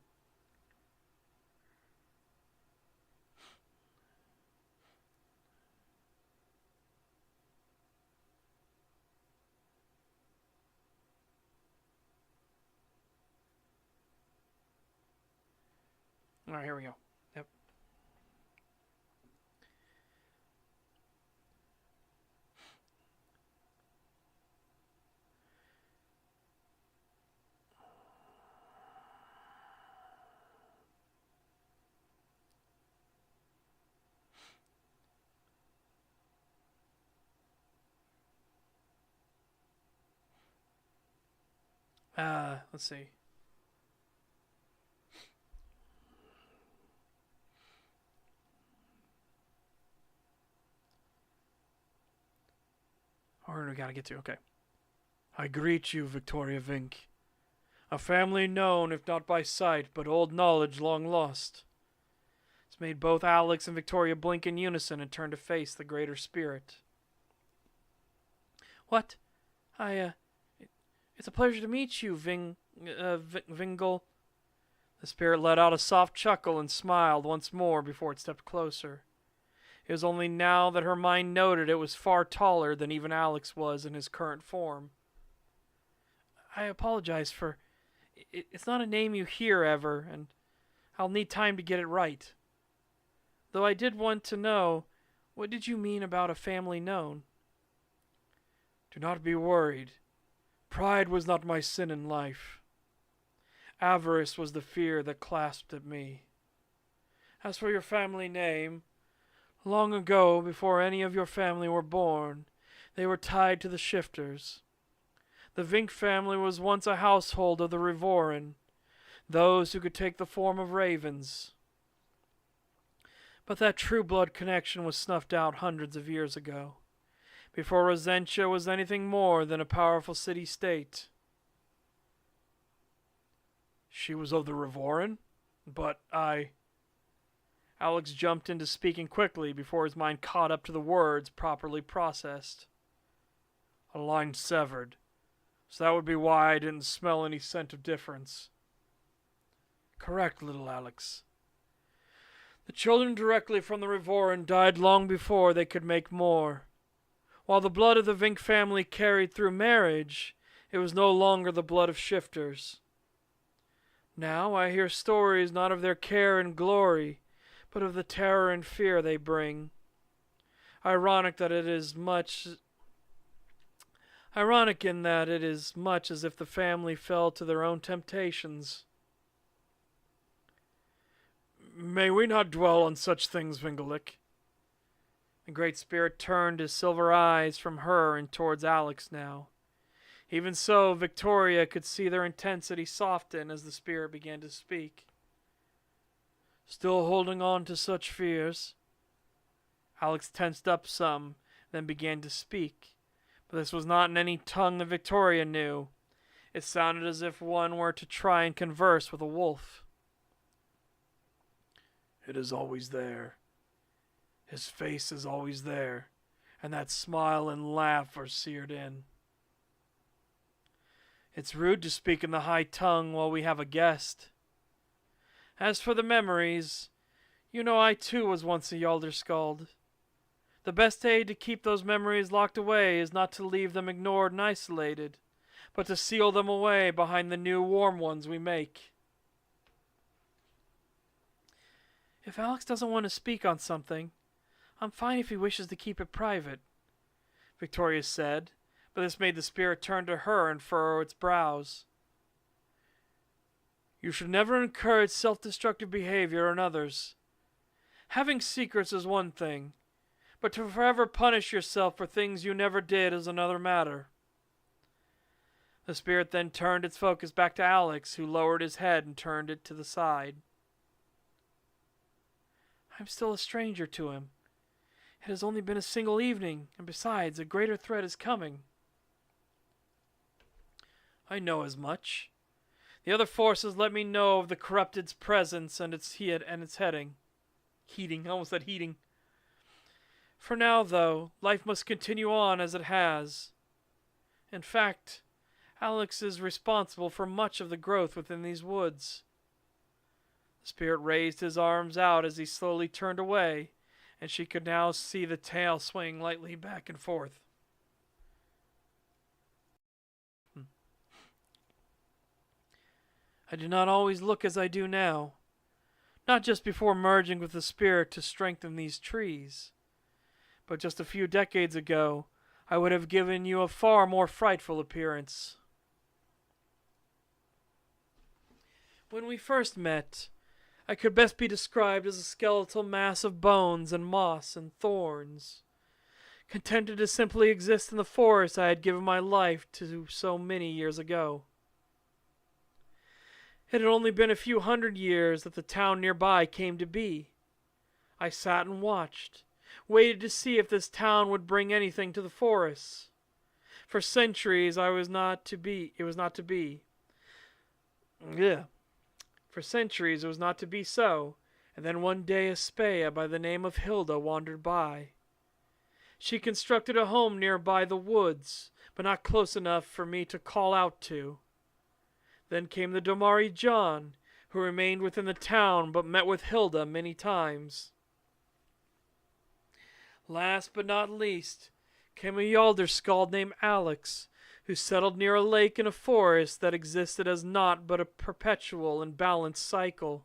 S1: All right, here we go. Yep. Let's see. Where do we gotta get to? Okay. I greet you, Victoria Vink. A family known, if not by sight, but old knowledge long lost. It's made both Alex and Victoria blink in unison and turn to face the greater spirit. What? It's a pleasure to meet you, Vingle. The spirit let out a soft chuckle and smiled once more before it stepped closer. It was only now that her mind noted it was far taller than even Alex was in his current form. I apologize for... It's not a name you hear ever, and I'll need time to get it right. Though I did want to know, what did you mean about a family known? Do not be worried. Pride was not my sin in life. Avarice was the fear that clasped at me. As for your family name, long ago, before any of your family were born, they were tied to the shifters. The Vink family was once a household of the Revoran, those who could take the form of ravens. But that true blood connection was snuffed out hundreds of years ago, before Rosentia was anything more than a powerful city-state. She was of the Revoran? But Alex jumped into speaking quickly before his mind caught up to the words properly processed. A line severed, so that would be why I didn't smell any scent of difference. Correct, little Alex. The children directly from the Revoran died long before they could make more. While the blood of the Vink family carried through marriage, it was no longer the blood of shifters. Now I hear stories not of their care and glory, but of the terror and fear they bring. Ironic in that it is much as if the family fell to their own temptations. May we not dwell on such things, Vingalik. The Great Spirit turned his silver eyes from her and towards Alex now. Even so, Victoria could see their intensity soften as the Spirit began to speak. Still holding on to such fears? Alex tensed up some, then began to speak. But this was not in any tongue that Victoria knew. It sounded as if one were to try and converse with a wolf. It is always there. His face is always there, and that smile and laugh are seared in. It's rude to speak in the high tongue while we have a guest. As for the memories, you know I too was once a Yalderskald. The best aid to keep those memories locked away is not to leave them ignored and isolated, but to seal them away behind the new warm ones we make. If Alex doesn't want to speak on something, I'm fine if he wishes to keep it private, Victoria said, but this made the Spirit turn to her and furrow its brows. You should never encourage self-destructive behavior in others. Having secrets is one thing, but to forever punish yourself for things you never did is another matter. The Spirit then turned its focus back to Alex, who lowered his head and turned it to the side. I'm still a stranger to him. It has only been a single evening, and besides, a greater threat is coming. I know as much. The other forces let me know of the corrupted's presence and its heading. Heating, I almost said heating. For now, though, life must continue on as it has. In fact, Alex is responsible for much of the growth within these woods. The Spirit raised his arms out as he slowly turned away, and she could now see the tail swing lightly back and forth. I do not always look as I do now, not just before merging with the Spirit to strengthen these trees, but just a few decades ago I would have given you a far more frightful appearance. When we first met, I could best be described as a skeletal mass of bones and moss and thorns, contented to simply exist in the forest I had given my life to so many years ago. It had only been a few hundred years that the town nearby came to be. I sat and watched, waited to see if this town would bring anything to the forests. For centuries it was not to be. For centuries it was not to be so, and then one day a Speya by the name of Hilda wandered by. She constructed a home nearby the woods, but not close enough for me to call out to. Then came the Domari John, who remained within the town but met with Hilda many times. Last but not least came a Yalderskald named Alex, who settled near a lake in a forest that existed as naught but a perpetual and balanced cycle.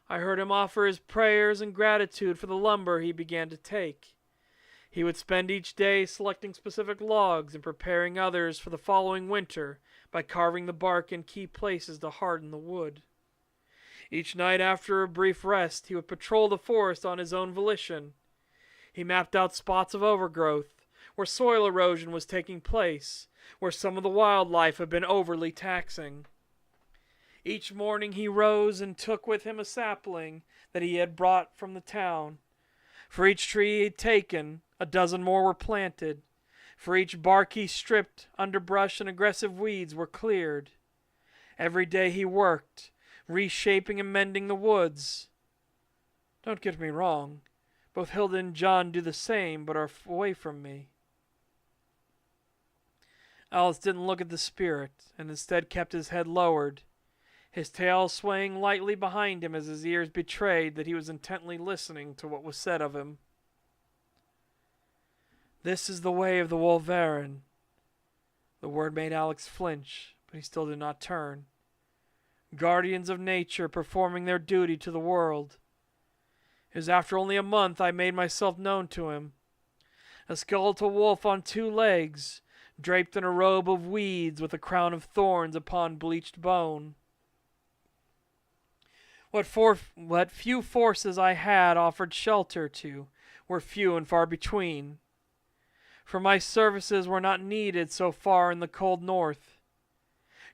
S1: I heard him offer his prayers and gratitude for the lumber he began to take. He would spend each day selecting specific logs and preparing others for the following winter by carving the bark in key places to harden the wood. Each night after a brief rest, he would patrol the forest on his own volition. He mapped out spots of overgrowth, where soil erosion was taking place, where some of the wildlife had been overly taxing. Each morning he rose and took with him a sapling that he had brought from the town. For each tree he had taken, a dozen more were planted. For each bark he stripped, underbrush and aggressive weeds were cleared. Every day he worked, reshaping and mending the woods. Don't get me wrong, both Hilda and John do the same, but are away from me. Alice didn't look at the Spirit, and instead kept his head lowered, his tail swaying lightly behind him as his ears betrayed that he was intently listening to what was said of him. This is the way of the Wolverine. The word made Alex flinch, but he still did not turn. Guardians of nature performing their duty to the world. is after only a month I made myself known to him. A skeletal wolf on 2 legs, draped in a robe of weeds with a crown of thorns upon bleached bone. What few forces I had offered shelter to were few and far between, for my services were not needed so far in the cold north.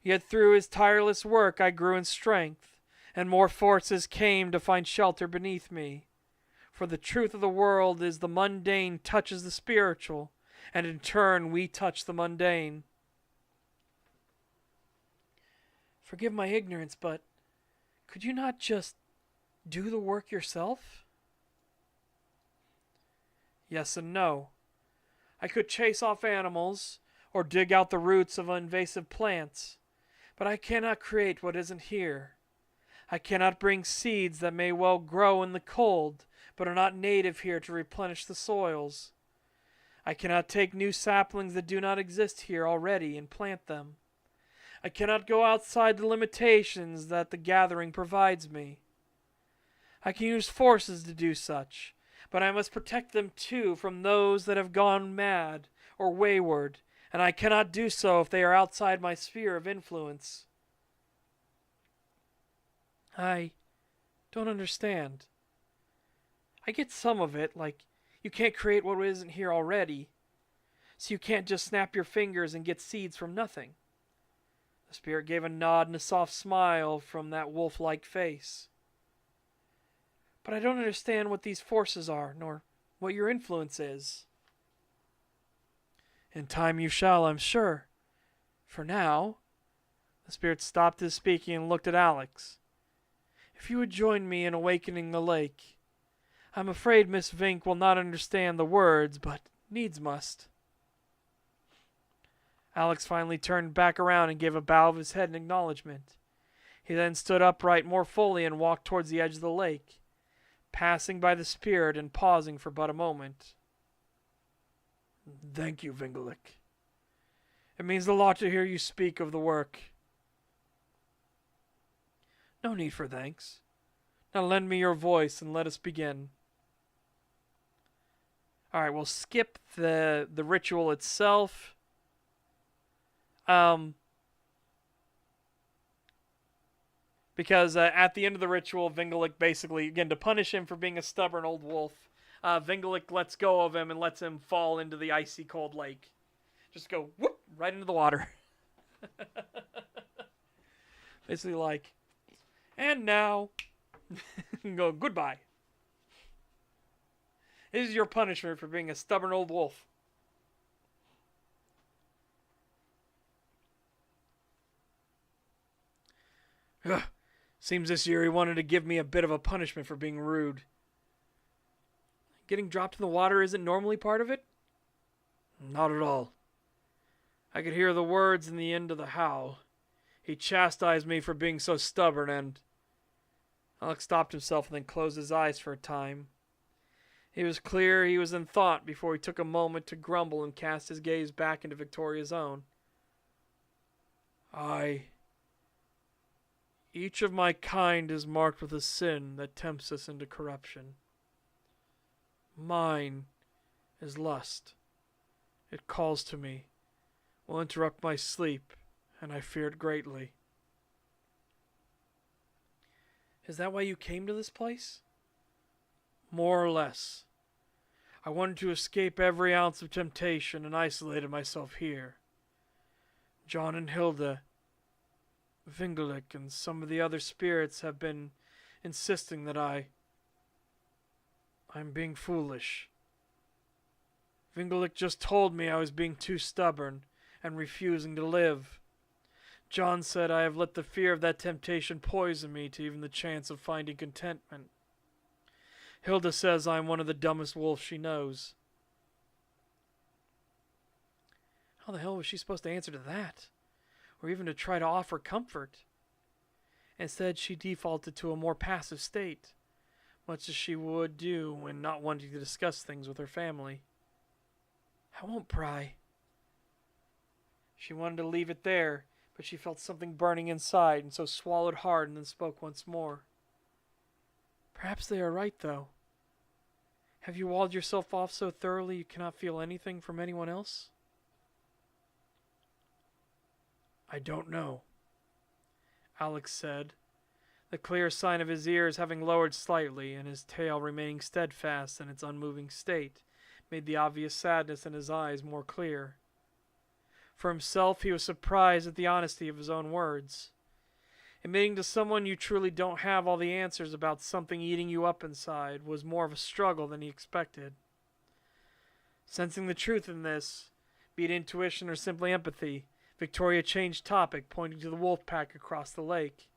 S1: Yet through his tireless work I grew in strength, and more forces came to find shelter beneath me. For the truth of the world is the mundane touches the spiritual, and in turn we touch the mundane. Forgive my ignorance, but could you not just do the work yourself? Yes and no. I could chase off animals, or dig out the roots of invasive plants, but I cannot create what isn't here. I cannot bring seeds that may well grow in the cold, but are not native here to replenish the soils. I cannot take new saplings that do not exist here already and plant them. I cannot go outside the limitations that the gathering provides me. I can use forces to do such, but I must protect them too from those that have gone mad or wayward, and I cannot do so if they are outside my sphere of influence. I don't understand. I get some of it, like you can't create what isn't here already, so you can't just snap your fingers and get seeds from nothing. The spirit gave a nod and a soft smile from that wolf-like face. But I don't understand what these forces are, nor what your influence is. In time you shall, I'm sure. For now, the spirit stopped his speaking and looked at Alex. If you would join me in awakening the lake, I'm afraid Miss Vink will not understand the words, but needs must. Alex finally turned back around and gave a bow of his head in acknowledgement. He then stood upright more fully and walked towards the edge of the lake, passing by the spirit and pausing for but a moment. Thank you, Vingalik. It means a lot to hear you speak of the work. No need for thanks. Now lend me your voice and let us begin. Alright, we'll skip the ritual itself. Because at the end of the ritual, Vingalik basically, again, to punish him for being a stubborn old wolf, Vingalik lets go of him and lets him fall into the icy cold lake. Just go, whoop, right into the water. Basically like, and now, go, goodbye. This is your punishment for being a stubborn old wolf. Ugh. Seems this year he wanted to give me a bit of a punishment for being rude. Getting dropped in the water isn't normally part of it? Not at all. I could hear the words in the end of the howl. He chastised me for being so stubborn and... Alex stopped himself and then closed his eyes for a time. It was clear he was in thought before he took a moment to grumble and cast his gaze back into Victoria's own. Each of my kind is marked with a sin that tempts us into corruption. Mine is lust. It calls to me, will interrupt my sleep, and I fear it greatly. Is that why you came to this place? More or less. I wanted to escape every ounce of temptation and isolated myself here. John and Hilda, Vingalik, and some of the other spirits have been insisting that I'm being foolish. Vingalik just told me I was being too stubborn and refusing to live. John said I have let the fear of that temptation poison me to even the chance of finding contentment. Hilda says I'm one of the dumbest wolves she knows. How the hell was she supposed to answer to that? Or even to try to offer comfort? Instead, she defaulted to a more passive state, much as she would do when not wanting to discuss things with her family. I won't pry. She wanted to leave it there, but she felt something burning inside and so swallowed hard and then spoke once more. Perhaps they are right, though. Have you walled yourself off so thoroughly you cannot feel anything from anyone else? I don't know, Alex said, the clear sign of his ears having lowered slightly and his tail remaining steadfast in its unmoving state made the obvious sadness in his eyes more clear. For himself, he was surprised at the honesty of his own words. Admitting to someone you truly don't have all the answers about something eating you up inside was more of a struggle than he expected. Sensing the truth in this, be it intuition or simply empathy, Victoria changed topic, pointing to the wolf pack across the lake.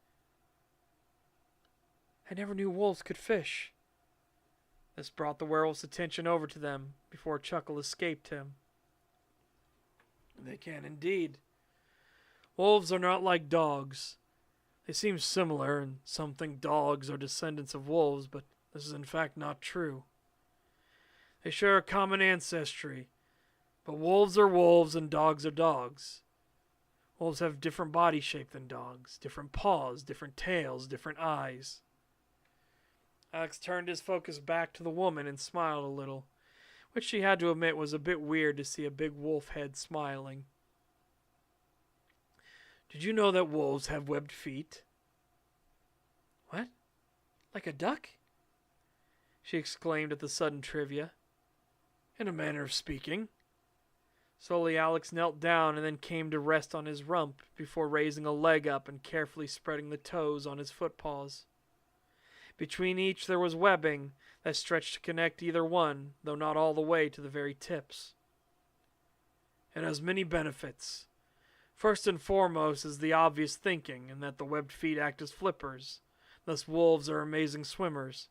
S1: I never knew wolves could fish. This brought the werewolf's attention over to them before a chuckle escaped him. They can indeed. Wolves are not like dogs. They seem similar, and some think dogs are descendants of wolves, but this is in fact not true. They share a common ancestry, but wolves are wolves and dogs are dogs. Wolves have different body shape than dogs, different paws, different tails, different eyes. Alex turned his focus back to the woman and smiled a little, which she had to admit was a bit weird to see a big wolf head smiling. Did you know that wolves have webbed feet? What? Like a duck? She exclaimed at the sudden trivia. In a manner of speaking. Slowly Alex knelt down and then came to rest on his rump before raising a leg up and carefully spreading the toes on his footpaws. Between each there was webbing that stretched to connect either one, though not all the way to the very tips. It has many benefits. First and foremost is the obvious thinking, in that the webbed feet act as flippers. Thus wolves are amazing swimmers.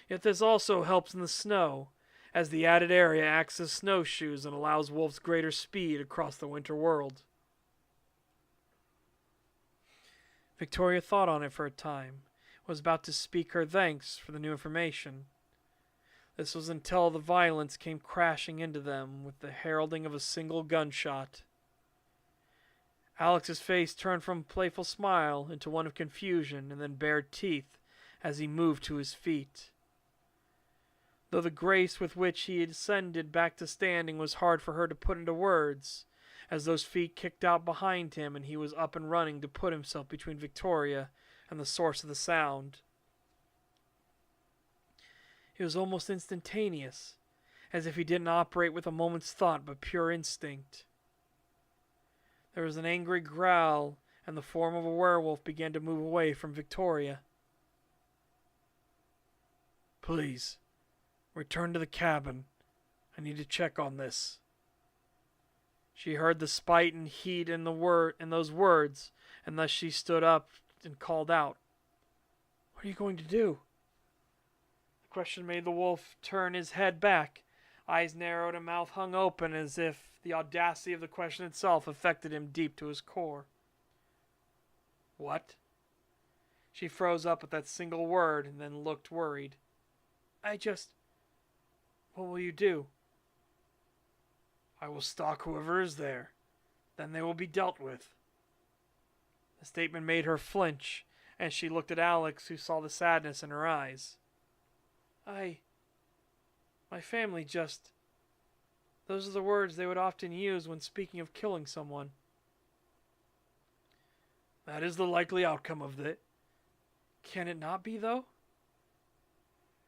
S1: Yet this also helps in the snow, as the added area acts as snowshoes and allows wolves greater speed across the winter world. Victoria thought on it for a time, was about to speak her thanks for the new information. This was until the violence came crashing into them with the heralding of a single gunshot. Alex's face turned from a playful smile into one of confusion and then bared teeth as he moved to his feet. Though the grace with which he had ascended back to standing was hard for her to put into words, as those feet kicked out behind him and he was up and running to put himself between Victoria and the source of the sound. It was almost instantaneous, as if he didn't operate with a moment's thought but pure instinct. There was an angry growl, and the form of a werewolf began to move away from Victoria. Please, return to the cabin. I need to check on this. She heard the spite and heat in those words, and thus she stood up and called out, What are you going to do? The question made the wolf turn his head back, eyes narrowed and mouth hung open as if the audacity of the question itself affected him deep to his core. What? She froze up at that single word and then looked worried. What will you do? I will stalk whoever is there. Then they will be dealt with. The statement made her flinch, and she looked at Alex, who saw the sadness in her eyes. My family just... Those are the words they would often use when speaking of killing someone. That is the likely outcome of it. Can it not be, though?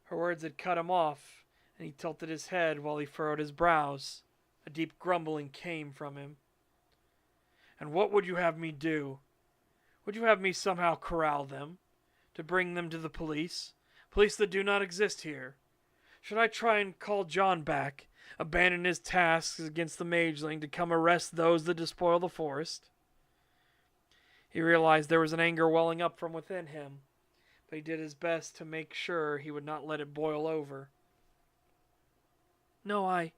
S1: Her words had cut him off, and he tilted his head while he furrowed his brows. A deep grumbling came from him. And what would you have me do? Would you have me somehow corral them? To bring them to the police? Police that do not exist here? Should I try and call John back, abandon his tasks against the mageling to come arrest those that despoil the forest? He realized there was an anger welling up from within him, but he did his best to make sure he would not let it boil over. No, I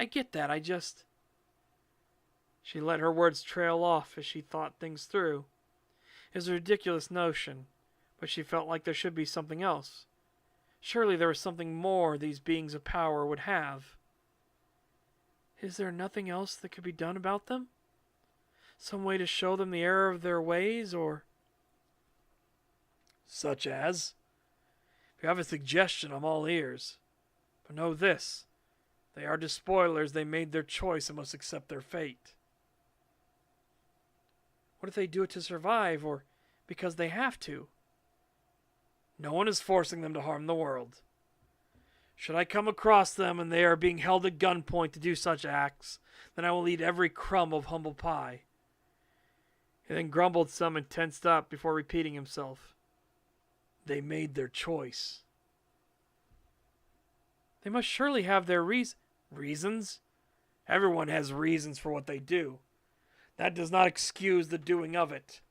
S1: get that, She let her words trail off as she thought things through. It was a ridiculous notion, but she felt like there should be something else. Surely there was something more these beings of power would have. Is there nothing else that could be done about them? Some way to show them the error of their ways, or... Such as? If you have a suggestion, I'm all ears. But know this, they are despoilers. They made their choice and must accept their fate. What if they do it to survive, or because they have to? No one is forcing them to harm the world. Should I come across them and they are being held at gunpoint to do such acts, then I will eat every crumb of humble pie. He then grumbled some and tensed up before repeating himself. They made their choice. They must surely have their reasons? Everyone has reasons for what they do. That does not excuse the doing of it.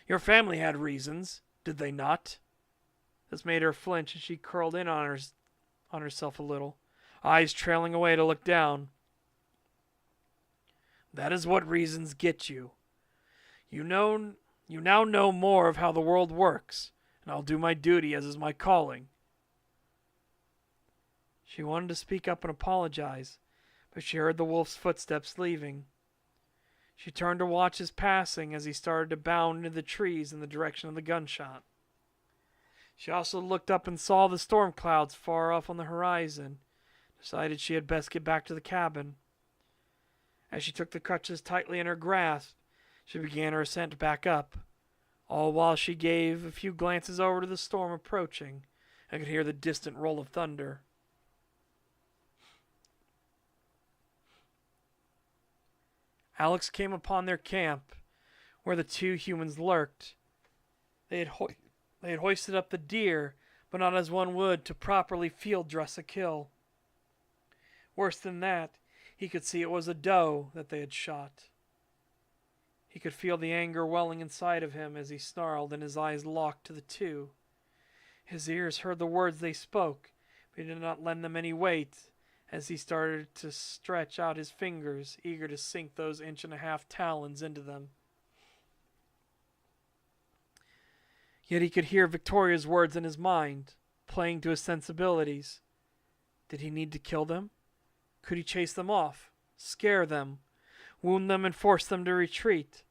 S1: Your family had reasons, did they not? This made her flinch, and she curled in on herself a little, eyes trailing away to look down. That is what reasons get you. You now know more of how the world works, and I'll do my duty as is my calling. She wanted to speak up and apologize, but she heard the wolf's footsteps leaving. She turned to watch his passing as he started to bound into the trees in the direction of the gunshot. She also looked up and saw the storm clouds far off on the horizon, decided she had best get back to the cabin. As she took the crutches tightly in her grasp, she began her ascent back up, all while she gave a few glances over to the storm approaching and could hear the distant roll of thunder. Alex came upon their camp, where the two humans lurked. They had hoisted up the deer, but not as one would to properly field dress a kill. Worse than that, he could see it was a doe that they had shot. He could feel the anger welling inside of him as he snarled and his eyes locked to the two. His ears heard the words they spoke, but he did not lend them any weight as he started to stretch out his fingers, eager to sink those 1.5-inch talons into them. Yet he could hear Victoria's words in his mind, playing to his sensibilities. Did he need to kill them? Could he chase them off, scare them, wound them and force them to retreat?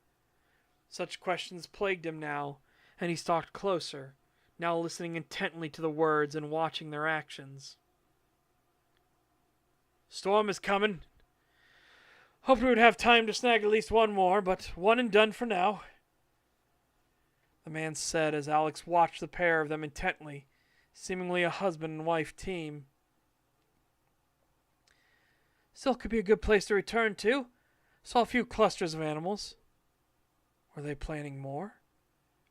S1: Such questions plagued him now, and he stalked closer, now listening intently to the words and watching their actions. Storm is coming. Hoped we would have time to snag at least one more, but one and done for now, the man said as Alex watched the pair of them intently, seemingly a husband and wife team. Still could be a good place to return to. Saw a few clusters of animals. Were they planning more?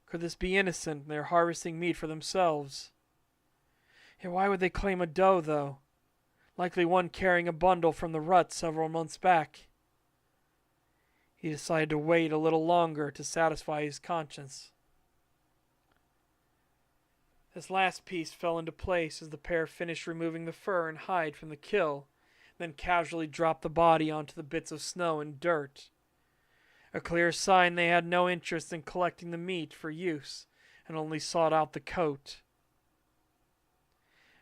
S1: Could this be innocent and they're harvesting meat for themselves? Yet why would they claim a doe, though? Likely one carrying a bundle from the rut several months back. He decided to wait a little longer to satisfy his conscience. This last piece fell into place as the pair finished removing the fur and hide from the kill, then casually dropped the body onto the bits of snow and dirt. A clear sign they had no interest in collecting the meat for use and only sought out the coat.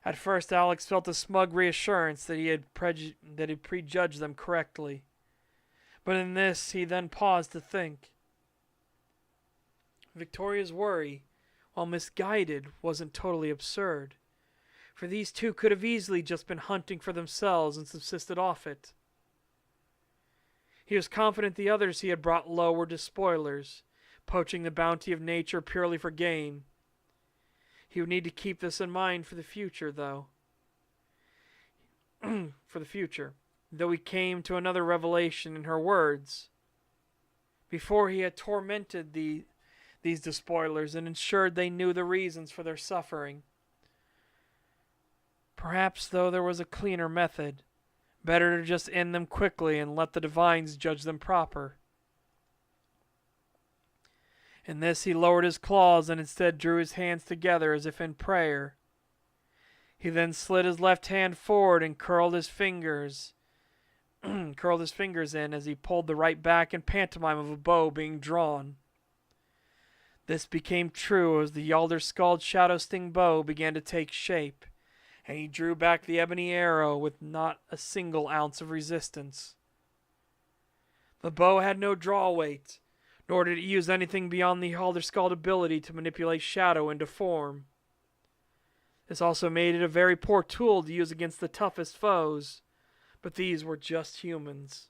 S1: At first, Alex felt a smug reassurance that he had prejudged them correctly. But in this, he then paused to think. Victoria's worry, while misguided, wasn't totally absurd, for these two could have easily just been hunting for themselves and subsisted off it. He was confident the others he had brought low were despoilers, poaching the bounty of nature purely for gain. He would need to keep this in mind for the future, though. Though he came to another revelation in her words. Before he had tormented these despoilers and ensured they knew the reasons for their suffering. Perhaps, though, there was a cleaner method. Better to just end them quickly and let the divines judge them proper. In this he lowered his claws and instead drew his hands together as if in prayer. He then slid his left hand forward and curled his fingers in as he pulled the right back in pantomime of a bow being drawn. This became true as the Yalder-Scald Shadow Sting bow began to take shape, and he drew back the ebony arrow with not a single ounce of resistance. The bow had no draw weight, nor did it use anything beyond the Yalder-Scald ability to manipulate shadow into form. This also made it a very poor tool to use against the toughest foes, but these were just humans.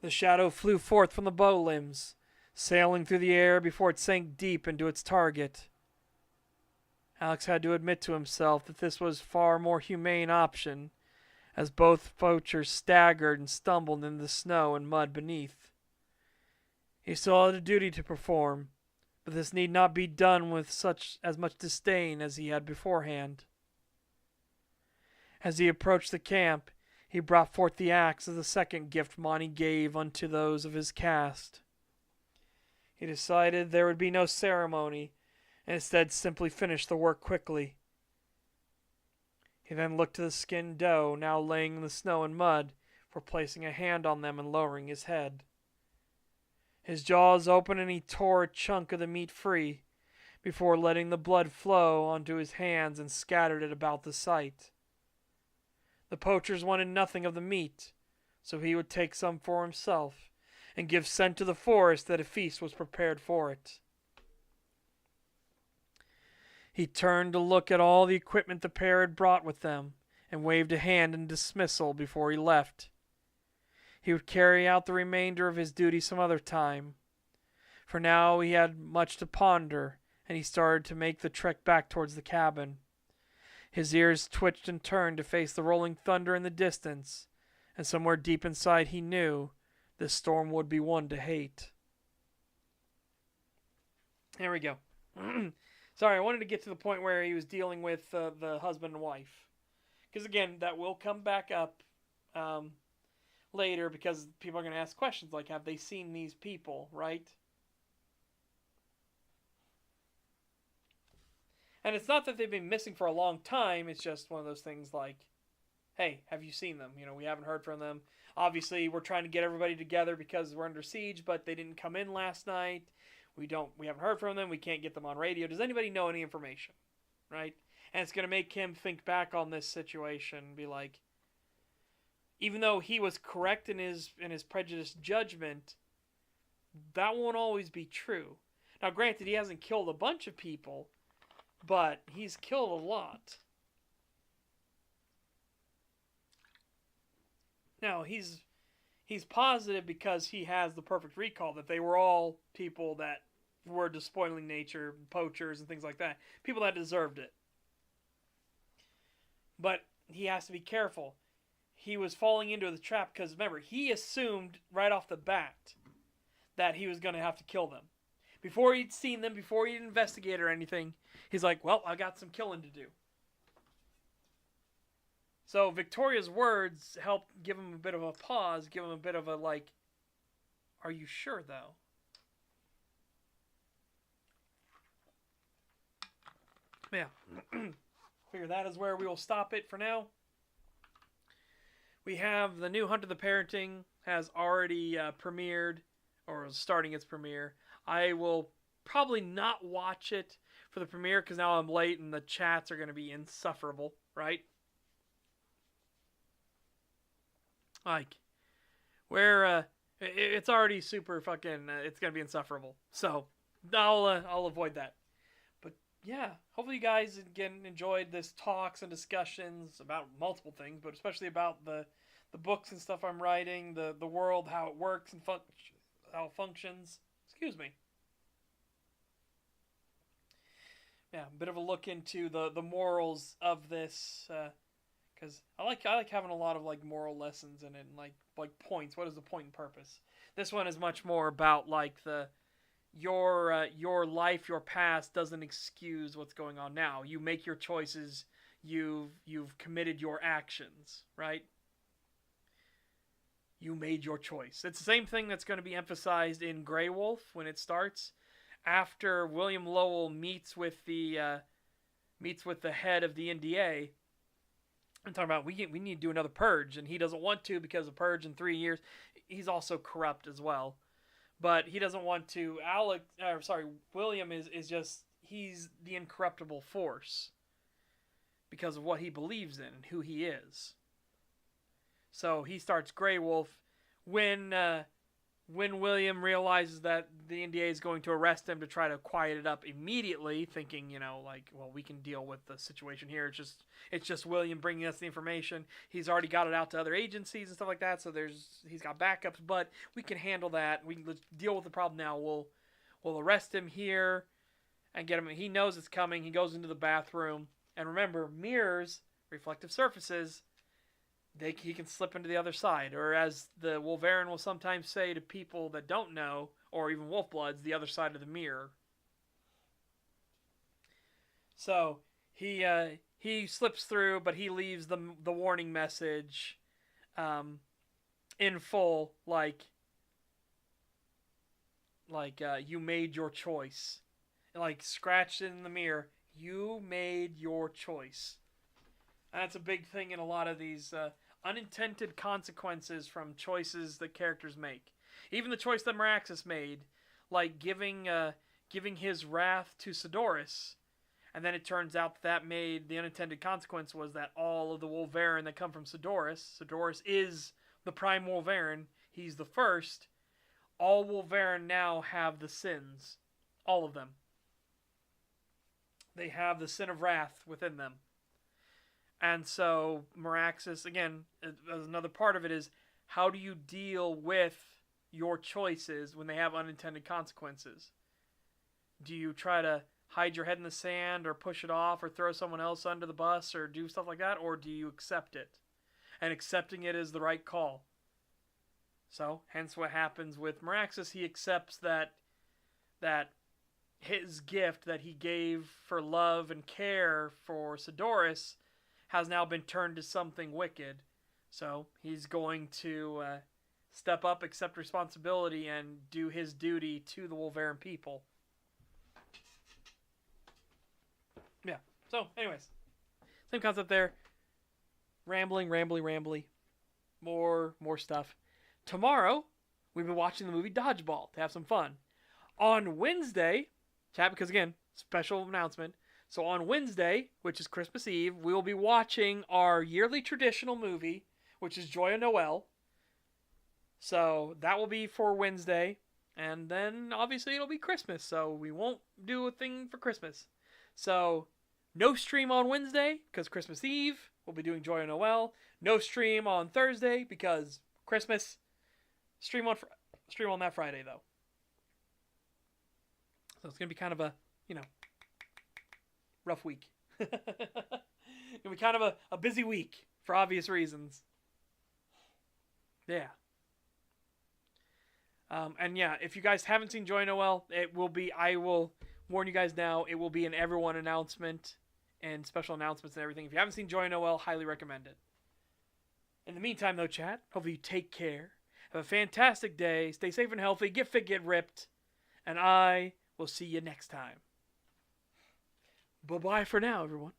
S1: The shadow flew forth from the bow limbs, sailing through the air before it sank deep into its target. Alex had to admit to himself that this was a far more humane option, as both poachers staggered and stumbled in the snow and mud beneath. He still had a duty to perform, but this need not be done with as much disdain as he had beforehand. As he approached the camp, he brought forth the axe as the second gift Monty gave unto those of his caste. He decided there would be no ceremony, and instead simply finish the work quickly. He then looked to the skinned doe, now laying in the snow and mud, for placing a hand on them and lowering his head. His jaws opened and he tore a chunk of the meat free, before letting the blood flow onto his hands and scattered it about the site. The poachers wanted nothing of the meat, so he would take some for himself, and give scent to the forest that a feast was prepared for it. He turned to look at all the equipment the pair had brought with them, and waved a hand in dismissal before he left. He would carry out the remainder of his duty some other time. For now he had much to ponder, and he started to make the trek back towards the cabin. His ears twitched and turned to face the rolling thunder in the distance, and somewhere deep inside he knew this storm would be one to hate. There we go. Sorry, I wanted to get to the point where he was dealing with the husband and wife. Because again, that will come back up later, because people are going to ask questions like, have they seen these people, right? And it's not that they've been missing for a long time, it's just one of those things like, hey, have you seen them? You know, we haven't heard from them. Obviously, we're trying to get everybody together because we're under siege, but they didn't come in last night. We haven't heard from them. We can't get them on radio. Does anybody know any information? Right? And it's going to make him think back on this situation and be like, even though he was correct in his prejudiced judgment, that won't always be true. Now, granted, he hasn't killed a bunch of people, but he's killed a lot. Now, he's positive because he has the perfect recall that they were all people that were despoiling nature, poachers and things like that. People that deserved it. But he has to be careful. He was falling into the trap because, remember, he assumed right off the bat that he was going to have to kill them. Before he'd seen them, before he'd investigated or anything, he's like, well, I got some killing to do. So Victoria's words helped give him a bit of a pause, give him a bit of a like, are you sure though? Yeah. Figure that is where we will stop it for now. We have the new Hunt of the Parenting has already premiered, or is starting its premiere. I will probably not watch it for the premiere because now I'm late and the chats are going to be insufferable, right? Like, where it's already super fucking, it's gonna be insufferable. So I'll avoid that. But yeah, hopefully you guys again enjoyed this talks and discussions about multiple things, but especially about the books and stuff I'm writing, the world, how it works and how it functions. Excuse me. Yeah, a bit of a look into the morals of this. Because I like having a lot of like moral lessons in it and like points. What is the point and purpose? This one is much more about like your life, your past doesn't excuse what's going on now. You make your choices. You've committed your actions, right? You made your choice. It's the same thing that's going to be emphasized in Grey Wolf when it starts. After William Lowell meets with the head of the NDA. I'm talking about we need to do another purge, and he doesn't want to because of purge in 3 years. He's also corrupt as well, but he doesn't want to. William is just, he's the incorruptible force because of what he believes in and who he is. So he starts Grey Wolf when when William realizes that the NDA is going to arrest him to try to quiet it up immediately, thinking, like, well, we can deal with the situation here. It's just William bringing us the information. He's already got it out to other agencies and stuff like that, so he's got backups, but we can handle that. Let's deal with the problem now. We'll arrest him here and get him. He knows it's coming. He goes into the bathroom, and remember, mirrors, reflective surfaces, he can slip into the other side, or as the Wolverine will sometimes say to people that don't know, or even Wolfbloods, the other side of the mirror. So he slips through, but he leaves the warning message in full, like you made your choice, like scratched in the mirror. You made your choice. And that's a big thing in a lot of these unintended consequences from choices that characters make. Even the choice that Meraxus made, like giving his wrath to Sidoris, and then it turns out that made the unintended consequence was that all of the Wolverine that come from Sidoris is the prime Wolverine. He's the first. All Wolverine now have the sins, all of them. They have the sin of wrath within them. And so Meraxus, again, as another part of it is, how do you deal with your choices when they have unintended consequences? Do you try to hide your head in the sand or push it off or throw someone else under the bus or do stuff like that? Or do you accept it? And accepting it is the right call. So, hence what happens with Meraxus. He accepts that his gift that he gave for love and care for Sidoris has now been turned to something wicked. So he's going to step up, accept responsibility, and do his duty to the Wolverine people. Yeah. So, anyways. Same concept there. Rambly. More stuff. Tomorrow, we've been watching the movie Dodgeball to have some fun. On Wednesday, chat, because again, special announcement. So on Wednesday, which is Christmas Eve, we will be watching our yearly traditional movie, which is Joy of Noel. So that will be for Wednesday. And then, obviously, it'll be Christmas, so we won't do a thing for Christmas. So, no stream on Wednesday, because Christmas Eve. We'll be doing Joy of Noel. No stream on Thursday, because Christmas. Stream on that Friday, though. So it's going to be kind of a, rough week. It's going to be kind of a busy week for obvious reasons. Yeah. And yeah, if you guys haven't seen Joy Noel, I will warn you guys now, it will be an everyone announcement and special announcements and everything. If you haven't seen Joy Noel, highly recommend it. In the meantime, though, chat, hopefully you take care. Have a fantastic day. Stay safe and healthy. Get fit, get ripped. And I will see you next time. Bye-bye for now, everyone.